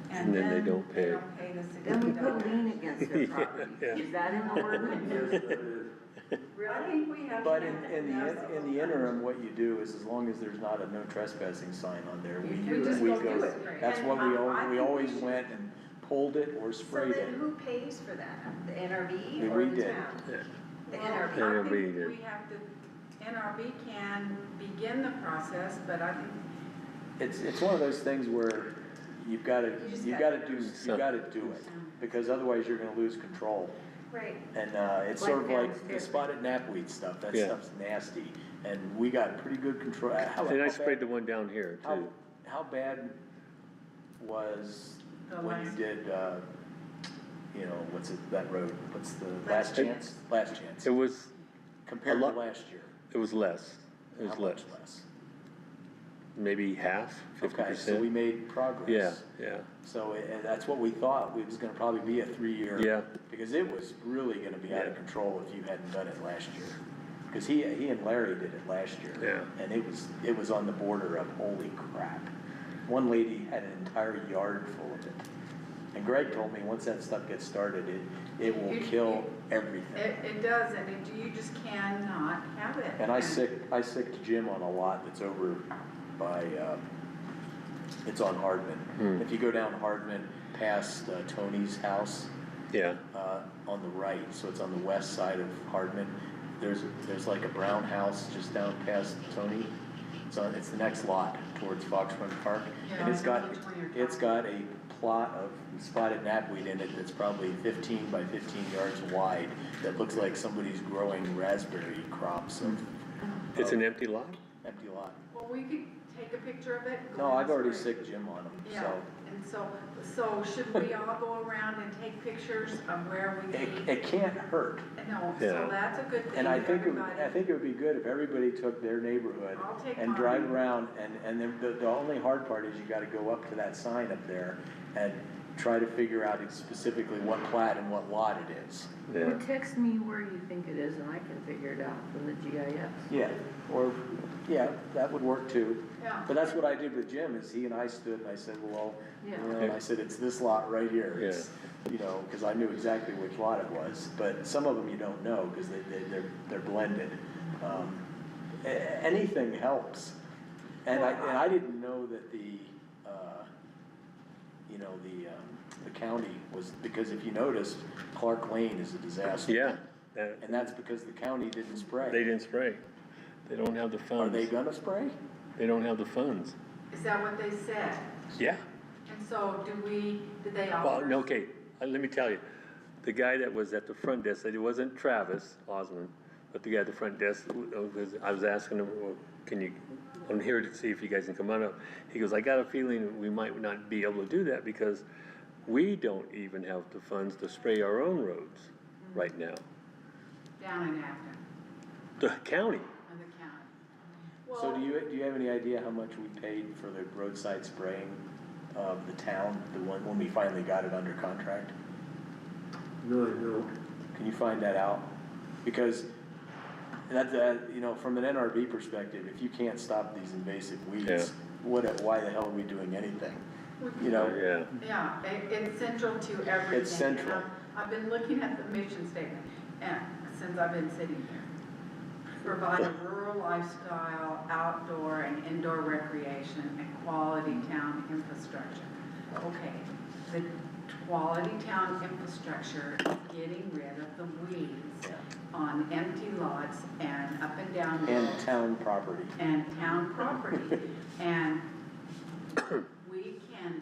And then they don't pay. They don't pay the Then we $60. put lien against their property. Yeah. Is that in the ordinance? Yes, that is. I think we have. But to in the interim, what you do is as long as there's not a no trespassing sign on there, We just we go do go, it. that's And what I we think we always should- went and pulled it or So sprayed then it. who pays for that? The NRV Yeah, or we the did. town? Yeah. The Well, NRV. I NRV think did. we have to, NRV can begin the process, but I think It's one of those things where you've gotta, just you gotta gotta do it, because otherwise you're gonna lose control. Right. And, it's Like sort of like downstairs. the spotted knapweed stuff, that Yeah. stuff's nasty, and we got pretty good control. And I sprayed the one down here too. How bad was The when you last- did, what's it, that road, what's the, Last Last Chance? Last Chance, It was, compared a to lot- last year, it was less. It was how less, much less? maybe half, 50%. Okay, so we made progress. Yeah, yeah, So, and that's what we thought, it was gonna probably be a 3-year. Yeah. Because it was really gonna be out of Yeah. control if you hadn't done it last year. Because he and Larry did it last year. Yeah. And it was on the border of holy crap. One lady had an entire yard full of it. And Greg told me, once that stuff gets started, it will kill everything. It does, and you just cannot have it. And I sicked Jim on a lot that's over by, it's on Hardman. If you go down Hardman past Tony's house, Yeah, on the right, so it's on the west side of Hardman, there's like a brown house just down past Tony. It's the next lot towards Fox Run Park. Yeah, And it's I know got, which one you're it's got a plot of spotted knapweed in it that's probably 15 by 15 yards wide, that looks like somebody's growing raspberry crops of it's an empty lot? empty lot. Well, we could take a picture of it. and go No, in I've the already spring. sicked Jim on them, Yeah, so. and so should we all go around and take pictures of where we need? It can't hurt. No, Yeah. so that's a good thing. And I think, everybody. I think it would be good if everybody took their neighborhood I'll take and drive mine. around, and then the only hard part is you gotta go up to that sign up there and try to figure out specifically what plat and what lot it is. Yeah. Well, text me where you think it is and I can figure it out from the GIS. Yeah, or, yeah, that would work too. Yeah. But that's what I did with Jim, is he and I stood and I said, well, you Yeah. know, and I said, it's this lot right here. It's, you know, cause I knew exactly which lot it was, but some of them you don't know, cause they're blended. Anything helps. And I didn't know that you know, the county was, because if you notice, Clark Lane is a disaster. Yeah, And that's because the county didn't spray. they didn't spray. They don't have the funds. Are they gonna spray? They don't have the funds. Is that what they said? Yeah. And so did they Well, offer? no, okay, let me tell you, the guy that was at the front desk, said it wasn't Travis Osmond, but the guy at the front desk, was, I was asking him, well, I'm here to see if you guys can come on up. He goes, I got a feeling we might not be able to do that because we don't even have the funds to spray our own roads right now. Down in Acton, The county, in the county. So Well, do you have any idea how much we paid for the roadside spraying of the town, the one, when we finally got it under contract? No, I don't. Can you find that out? Because that's, you know, from an NRB perspective, if you can't stop these invasive weeds, Yeah. why the hell are we doing anything? You know? yeah. yeah, it's central to everything. It's central. And I've been looking at the mission statement, and since I've been sitting here. Provide a rural lifestyle, outdoor and indoor recreation, and quality town infrastructure. Okay, the quality town infrastructure is getting rid of the weeds on empty lots and up and down roads. And town property. And town property. And we can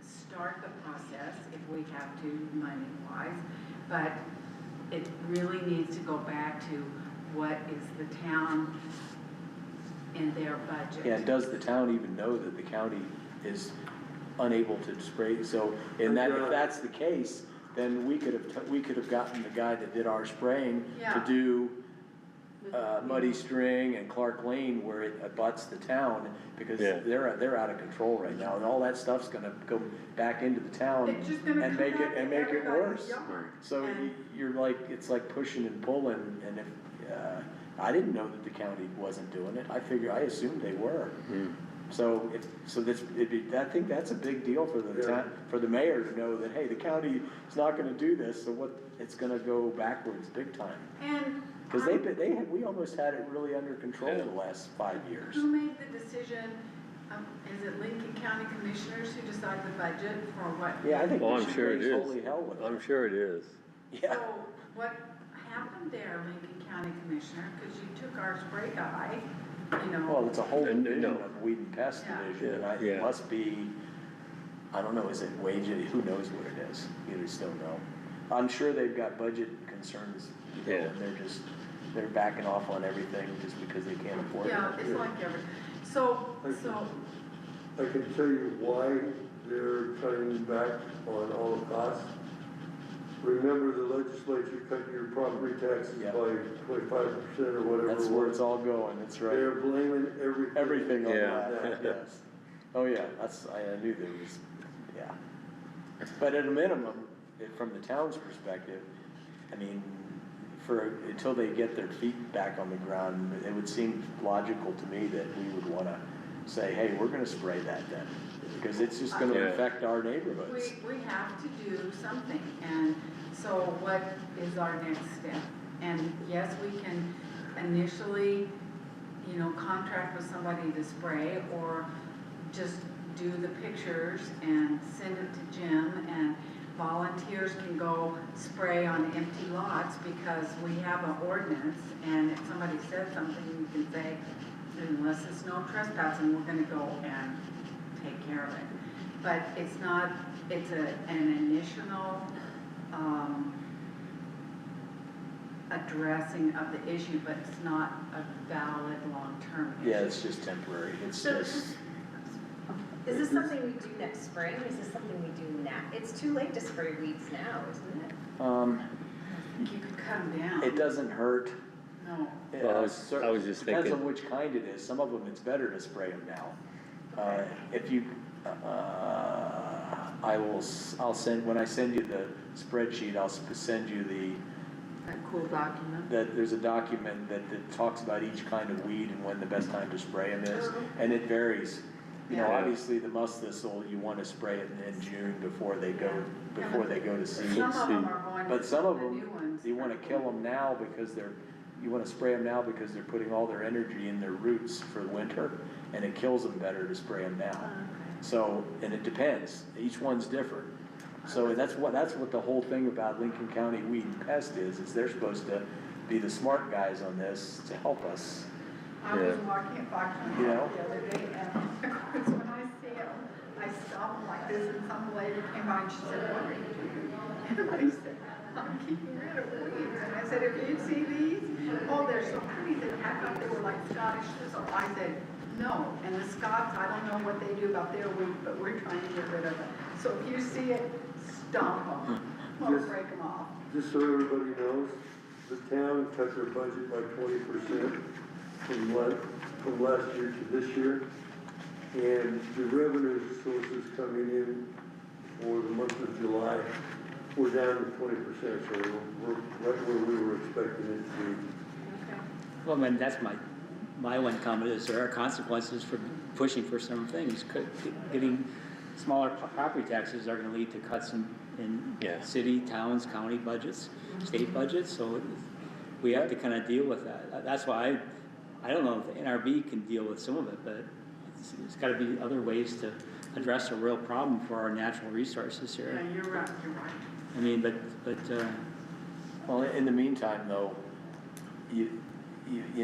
start the process if we have to, money-wise, but it really needs to go back to what is the town in their budget. Yeah, and does the town even know that the county is unable to spray? So, if that's the case, then we could have gotten the guy that did our spraying to Yeah. do Muddy String and Clark Lane where it abuts the town, because Yeah. they're out of control right now, and all that stuff's gonna go back into the town It's just gonna and come make back it, and to make it everybody's worse. yard. So And- you're like, it's like pushing and pulling, and if, I didn't know that the county wasn't doing it, I assumed they were. So I think that's a big deal for the town, for the mayor to know that, hey, the county is not gonna do this, so it's gonna go backwards big time. And Cause we almost had it really under control the last 5 years. who made the decision? Is it Lincoln County Commissioners who decide the budget for what? Yeah, I think Oh, we I'm should sure it raise is. holy hell with it. I'm sure it is. Yeah, So what happened there, Lincoln County Commissioner, because you took our spray guy, you know. well, it's a whole And- division no. of weed and pest Yeah. division, and Yeah. it must be, I don't know, is it wage, who knows what it is, you just don't know. I'm sure they've got budget concerns, you know, Yeah. and they're backing off on everything just because they can't afford it. Yeah, it's like everything. So, I can tell you why they're cutting back on all the costs. Remember, the legislature cut your property taxes Yeah. by 25% or whatever. That's it where was. it's all going, that's They're right. blaming everything. Everything on Yeah. that, yes. Oh, yeah, I knew there was, yeah. But at a minimum, from the town's perspective, I mean, until they get their feet back on the ground, it would seem logical to me that we would wanna say, hey, we're gonna spray that then. because it's just gonna Yeah. affect our neighborhoods. We have to do something, and so what is our next step? And yes, we can initially, you know, contract with somebody to spray, or just do the pictures and send it to Jim, and volunteers can go spray on empty lots, because we have an ordinance, and if somebody says something, you can say, unless it's no trespassing, we're gonna go and take care of it. But it's not, it's an initial, addressing of the issue, but it's not a valid long-term issue. Yeah, it's just temporary, it's So just, is this something we do next spring? Is this something we do now? It's too late to spray weeds now, isn't it? I think you could cut them down. it doesn't hurt. No. Well, I was just Depends thinking- on which kind it is, some of them it's better to spray them now. If you, I'll send, when I send you the spreadsheet, I'll send you That cool document. there's a document that talks about each kind of weed and when the best time to spray them is, and it varies. You know, Yeah. obviously the musk thistle, you wanna spray it in June before they go to seed. Some of them are going But to some of the them, new ones. you wanna kill them now because you wanna spray them now because they're putting all their energy in their roots for winter, and it kills them better to spray them now. So, and it depends, each one's different. So that's what the whole thing about Lincoln County Weed and Pest is they're supposed to be the smart guys on this to help us. I was walking at Foxconn You know? the other day, and of course, when I see them, I stop them like this, and some lady came by and she said, "What are you doing?" And I said, "I'm keeping rid of weeds." And I said, "If you see these, oh, they're so pretty." I thought they were like Scottish thistle. I said, "No." And the Scots, I don't know what they do about their weed, but we're trying to get rid of it. So if you see it, stomp them, or Just- break them off. Just so everybody knows, the town cut their budget by 20% from last year to this year. And the revenue sources coming in for the month of July were down to 20%, so we're right where we were expecting it to be. Well, I mean, that's my one comment is there are consequences for pushing for some things. Getting smaller property taxes are gonna lead to cuts in Yeah. city, towns, county budgets, state budgets, so we have to kinda deal with that. That's why I don't know if the NRB can deal with some of it, but it's gotta be other ways to address a real problem for our natural resources here. Yeah, you're right, you're right. I mean, but, Well, in the meantime, though, you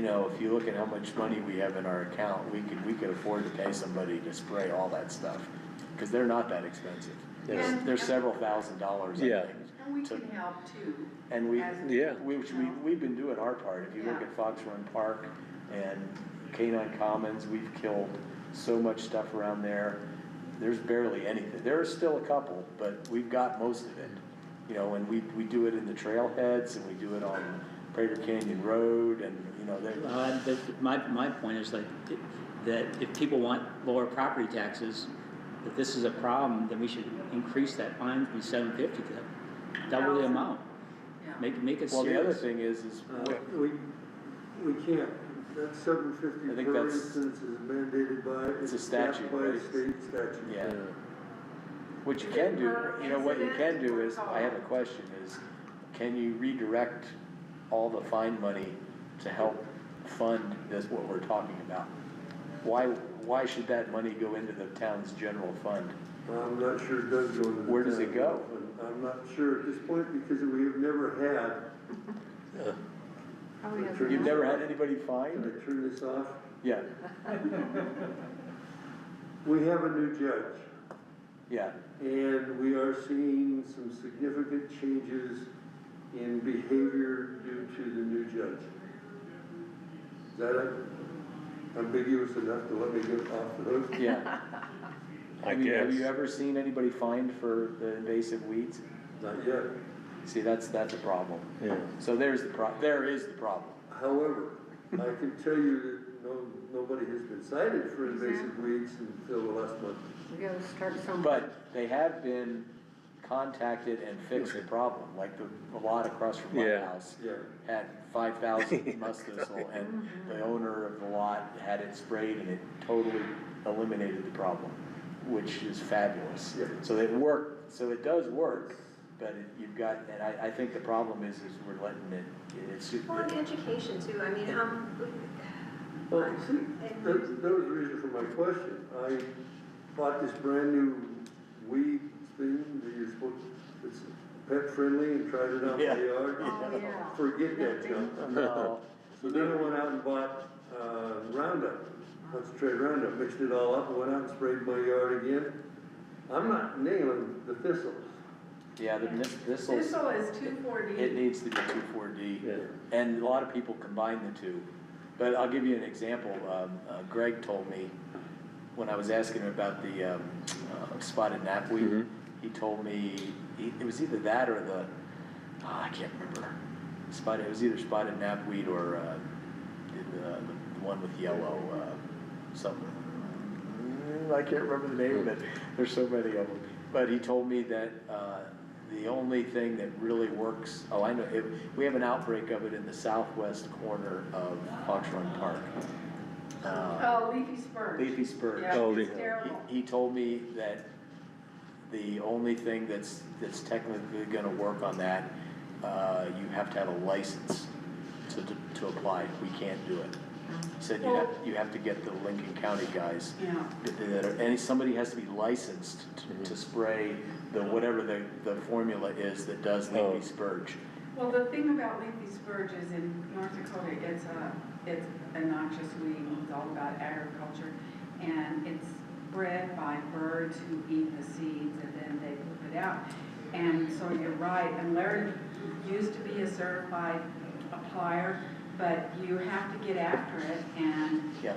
know, if you look at how much money we have in our account, we could afford to pay somebody to spray all that stuff, because they're not that expensive. Yeah. They're several $1,000s, I Yeah. think. And we to- can help too. And we, as- Yeah. we've been doing our part. If you look Yeah. at Fox Run Park and Canine Commons, we've killed so much stuff around there. There's barely anything. There are still a couple, but we've got most of it. You know, and we do it in the trailheads, and we do it on Prater Canyon Road, and, you know, my point is like, that if people want lower property taxes, if this is a problem, then we should increase that fine from $750 to double the amount. Yeah. Make it serious. well, the other thing is We can't, that 750 I think per that's- instance is mandated by. It's a capped statute, By a right? state statute. Yeah. What you can do, you know, what you can do is, I have a question, is can you redirect all the fine money to help fund this, what we're talking about? Why should that money go into the town's general fund? I'm not sure it does go into the. Where does it town go? fund. I'm not sure at this point, because we have never Probably has You've enough. never had anybody had, fined? can I turn this off? Yeah, We have a new judge, yeah, and we are seeing some significant changes in behavior due to the new judge. Is that ambiguous enough to let me get off the hook? yeah. I Have guess. you ever seen anybody fined for the invasive weeds? Not yet. See, that's a problem. Yeah. So there is the problem. However, I can tell you that nobody has been cited for invasive weeds until the last month. We gotta start somewhere. But they have been contacted and fixed the problem, like the lot across from my Yeah. house Yeah. had 5,000 musk thistle, and the owner of the lot had it sprayed, and it totally eliminated the problem. which is fabulous. Yeah. So it does work, but you've got, and I think the problem is we're letting it's. Well, and education too, I mean, Well, see, that was the reason for my question. I bought this brand new weed thing that you're supposed, it's pet friendly and tried it out in Yeah. the yard. Oh, yeah. Forget that junk. No. So then I went out and bought, Roundup, concentrated Roundup, mixed it all up, and went out and sprayed my yard again. I'm not nailing the thistles. Yeah, this'll, Thistle is 2,4-D. it needs to be 2,4-D. Yeah. And a lot of people combine the two. But I'll give you an example. Greg told me, when I was asking him about the spotted knapweed, he told me, it was either that or I can't remember. It was either spotted knapweed or the one with yellow, something. I can't remember the name of it. There's so many of them. But he told me that the only thing that really works, I know, we have an outbreak of it in the southwest corner of Fox Run Park. Leafy spurge. Leafy spurge. Yeah, Oh, it's the- terrible. He told me that the only thing that's technically gonna work on that, you have to have a license to apply. We can't do it. He said you have to get the Lincoln County guys. Yeah. Somebody has to be licensed to spray whatever the formula is that does leafy spurge. Well, the thing about leafy spurge is in North Dakota, it's a noxious weed, it's all about agriculture, and it's bred by birds who eat the seeds and then they poop it out. And so you're right, and Larry used to be a certified applier, but you have to get after it, and Yeah.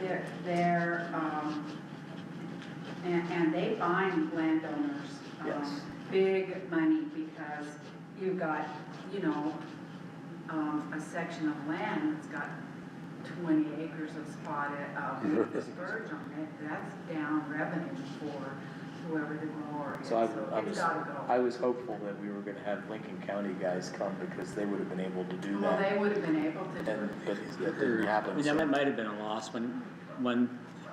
and they bind landowners Yes. big money because you've got, a section of land that's got 20 acres of spotted spurge on it. That's down revenue for whoever the grower is. So It's gotta go. I was hopeful that we were gonna have Lincoln County guys come because they would have been able to do Well, that. they would have been able to do And, it. but that didn't happen. I mean, so- that might have been a loss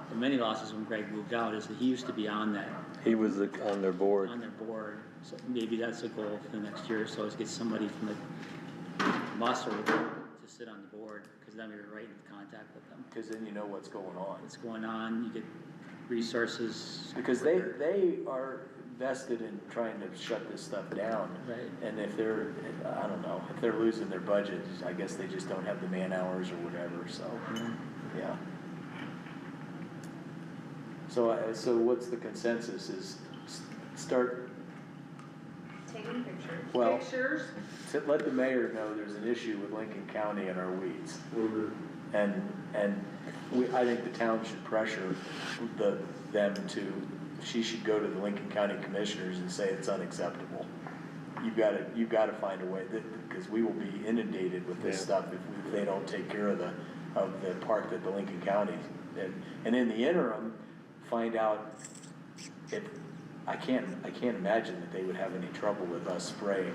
the many losses when Greg moved out is that he used to be on He was on their board. their board. So maybe that's a goal for the next year or so, is get somebody from the muster to sit on the board, because then we were right in contact with them. Cause then you know what's going on. What's going on, you get resources. Because they are vested in trying to shut this stuff down. Right. And if they're, I don't know, if they're losing their budget, I guess they just don't have the man hours or whatever, so, yeah. So what's the consensus is start, Taking pictures. well, Pictures, let the mayor know there's an issue with Lincoln County and our weeds. And I think the town should pressure them she should go to the Lincoln County Commissioners and say it's unacceptable. You've gotta find a way, because we will be inundated with this stuff if they don't take care of the part that the Lincoln County, and in the interim, find out if, I can't imagine that they would have any trouble with us spraying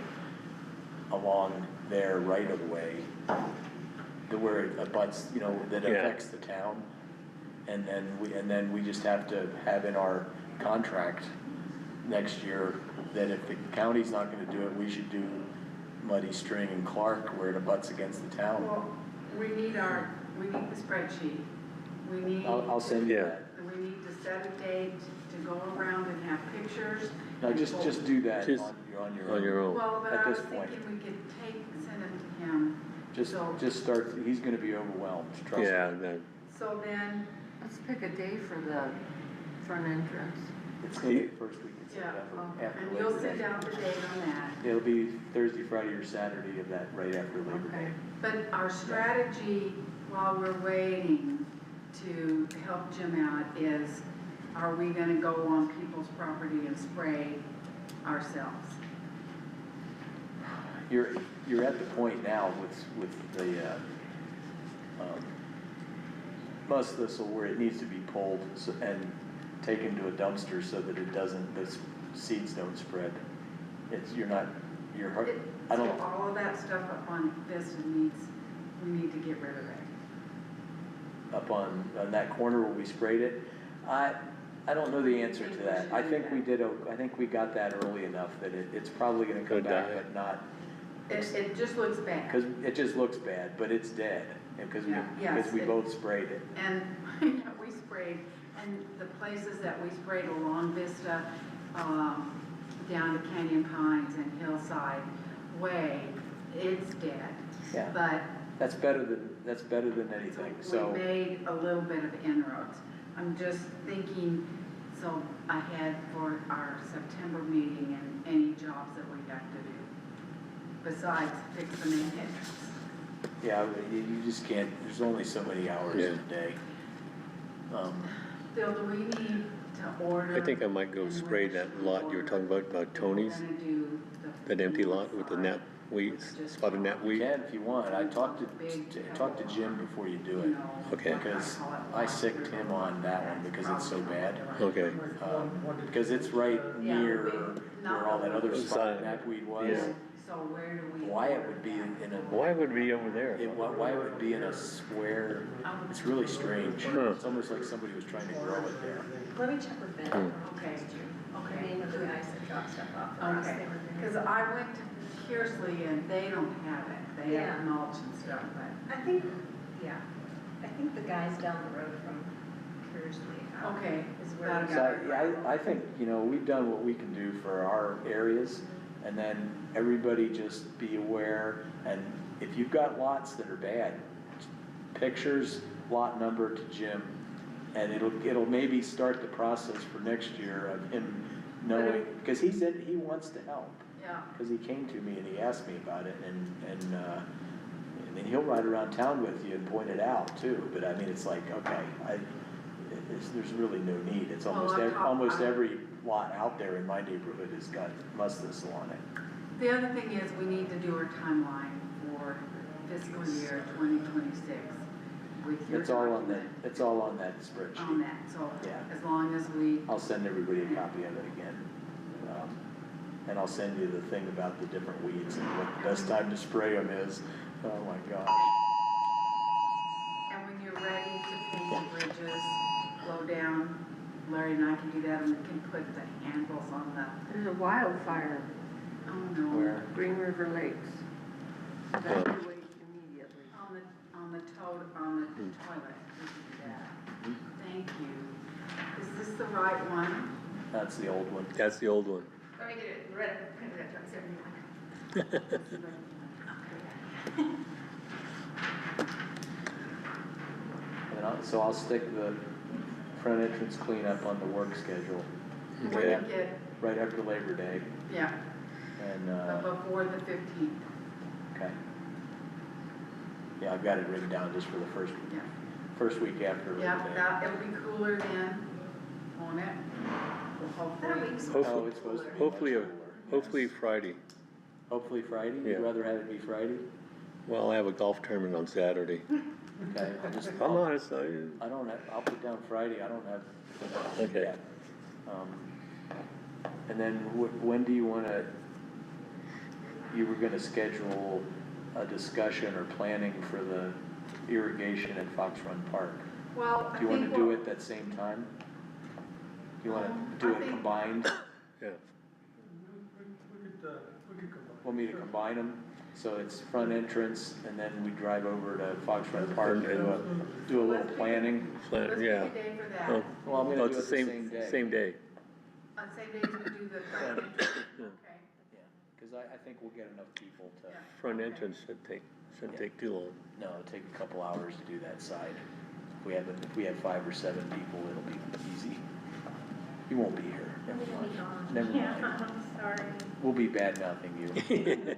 along their right of way, where it abuts, that affects the town. And then we just have to have in our contract next year that if the county's not gonna do it, we should do Muddy String and Clark where it abuts against the town. well, we need the spreadsheet. We need. I'll send you Yeah. that. We need to set a date to go around and have pictures. No, just do that Just on your On own. your own. Well, but At I was this point. thinking we could send it to him. So- Just start, he's gonna be overwhelmed, trust me. Yeah, that, So then, Let's pick a day for the front entrance. It's gonna be the first week in yeah, September. after and you'll Labor send Day. out the date on that. It'll be Thursday, Friday, or Saturday of that, right after Labor Day. Okay. But our strategy while we're waiting to help Jim out is, are we gonna go on people's property and spray ourselves? You're at the point now with the, must thistle where it needs to be pulled and taken to a dumpster so that the seeds don't spread. I don't, So all of that stuff up on Vista we need to get rid of it. up on that corner where we sprayed it, I don't know the answer to that. I think we did, I think we got that early enough that it's probably gonna come Gonna back, die. but not, It just looks bad. cause it just looks bad, but it's dead, and cause Yeah, yes, because we it- both sprayed it. And we sprayed, and the places that we sprayed along Vista, down to Canyon Pines and Hillside Way, it's dead. Yeah. But That's better than anything, so. we made a little bit of inroads. I'm just thinking, so ahead for our September meeting and any jobs that we have to do, besides fix the main entrance. Yeah, you just can't, there's only so many hours in a day. Bill, do we need to order? I think I might go spray that lot you were talking about Tony's, We're gonna do the that empty lot with the gnat weeds, spotted gnat You weed. can if you want, I talked to Jim before you do it, Okay. because I sicked him on that one because it's so bad. Okay, Because it's right near where all that other spotted Side. knapweed was. Yeah. So where do we? Wyatt would be in a, why would it be over there? Wyatt would be in a square, it's really strange. Huh. It's almost like somebody was trying to grow it there. Let me check with Ben. Okay, I okay. mean, the guys that drop stuff off for us, Okay, they were there. because I went to Kearsley and they don't have it, they have Yeah. mulch and stuff, but, I think, yeah, I think the guys down the road from Kearsley okay. is where we So got. I think, we've done what we can do for our areas, and then everybody just be aware, and if you've got lots that are bad, pictures, lot number to Jim, and it'll maybe start the process for next year of him knowing, because he said he wants to help. Yeah, Because he came to me and he asked me about it, and then he'll ride around town with you and point it out too, but I mean, it's like, okay, there's really no need, it's almost every lot out there in my neighborhood has got must thistle on it. the other thing is we need to do our timeline for fiscal year 2026 with your It's all on that, document it's all on that on spreadsheet. that, so Yeah. as long as we, I'll send everybody a copy of it again. And I'll send you the thing about the different weeds and what the best time to spray them is. Oh my gosh. and when you're ready to paint the bridges, go down, Larry and I can do that, and we can put the handles on the, There's a wildfire, oh no. Where? Green River Lakes. Evacuate immediately. On the toilet, we can do that. Thank you. Is this the right one? That's the old one. That's the old one. Let me get it, read it, printed it, it's everything. So I'll stick the front entrance cleanup on the work schedule. We Okay. can get, Right after Labor Day, yeah, and, before the 15th, okay. Yeah, I've got it written down just for the yeah. first week after Labor Yeah, Day. that, it'll be cooler then, won't it? Well, That hopefully. week's Oh, Hopefully, it's supposed to be much hopefully, cooler. hopefully Friday. Hopefully Friday? Yeah. You'd rather have it be Friday? Well, I have a golf tournament on Saturday. Okay, I'm honest, I don't have, I'll put down Friday, I don't have. Okay. yet. And then when do you wanna, you were gonna schedule a discussion or planning for the irrigation at Fox Run Park? Well, I Do you think wanna do what- it that same time? Do you wanna I do it think- combined? yeah. We could combine. Want me to combine them? So it's front entrance, and then we drive over to Fox Run Park and do a little planning? Plan- Let's yeah. pick a day for that. Oh, Well, I'm oh, gonna it's do the it the same day. same day. Same day to do the front entrance, okay? Yeah, cause I think we'll get enough people to, Yeah. Front Okay. entrance shouldn't take too long. no, it'll take a couple hours to do that side. If we have 5 or 7 people, it'll be easy. You won't be here, never mind. Never Yeah, mind. I'm sorry. We'll be bad mouthing you.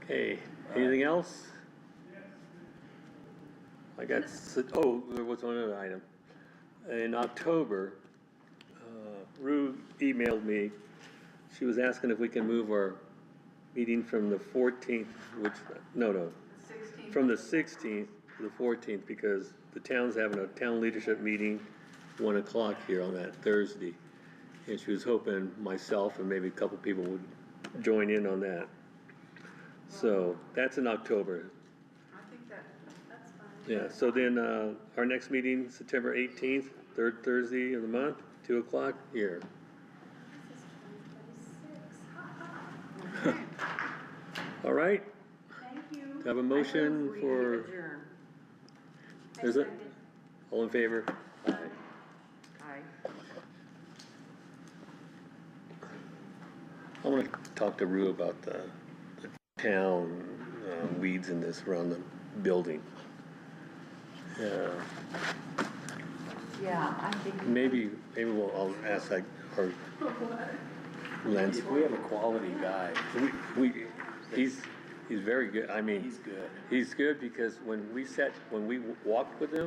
Okay, anything else? I got, there was one other item. In October, Rue emailed me, she was asking if we can move our meeting from the 14th, no, 16th. from the 16th to the 14th, because the town's having a town leadership meeting, 1 o'clock here on that Thursday. And she was hoping myself and maybe a couple people would join in on that. So, that's in October. I think that's Yeah, so then, our next meeting, September 18th, third Thursday of the month, 2 o'clock here. All right, Thank you. do I have a I motion move we for, adjourn. is it? All in favor? Aye. Aye. I wanna talk to Rue about the town weeds in this around the building. Yeah, Yeah, I think. maybe I'll ask like, our lands, If we have a quality guy, he's very good, I mean. he's good. He's good because when we walked with him,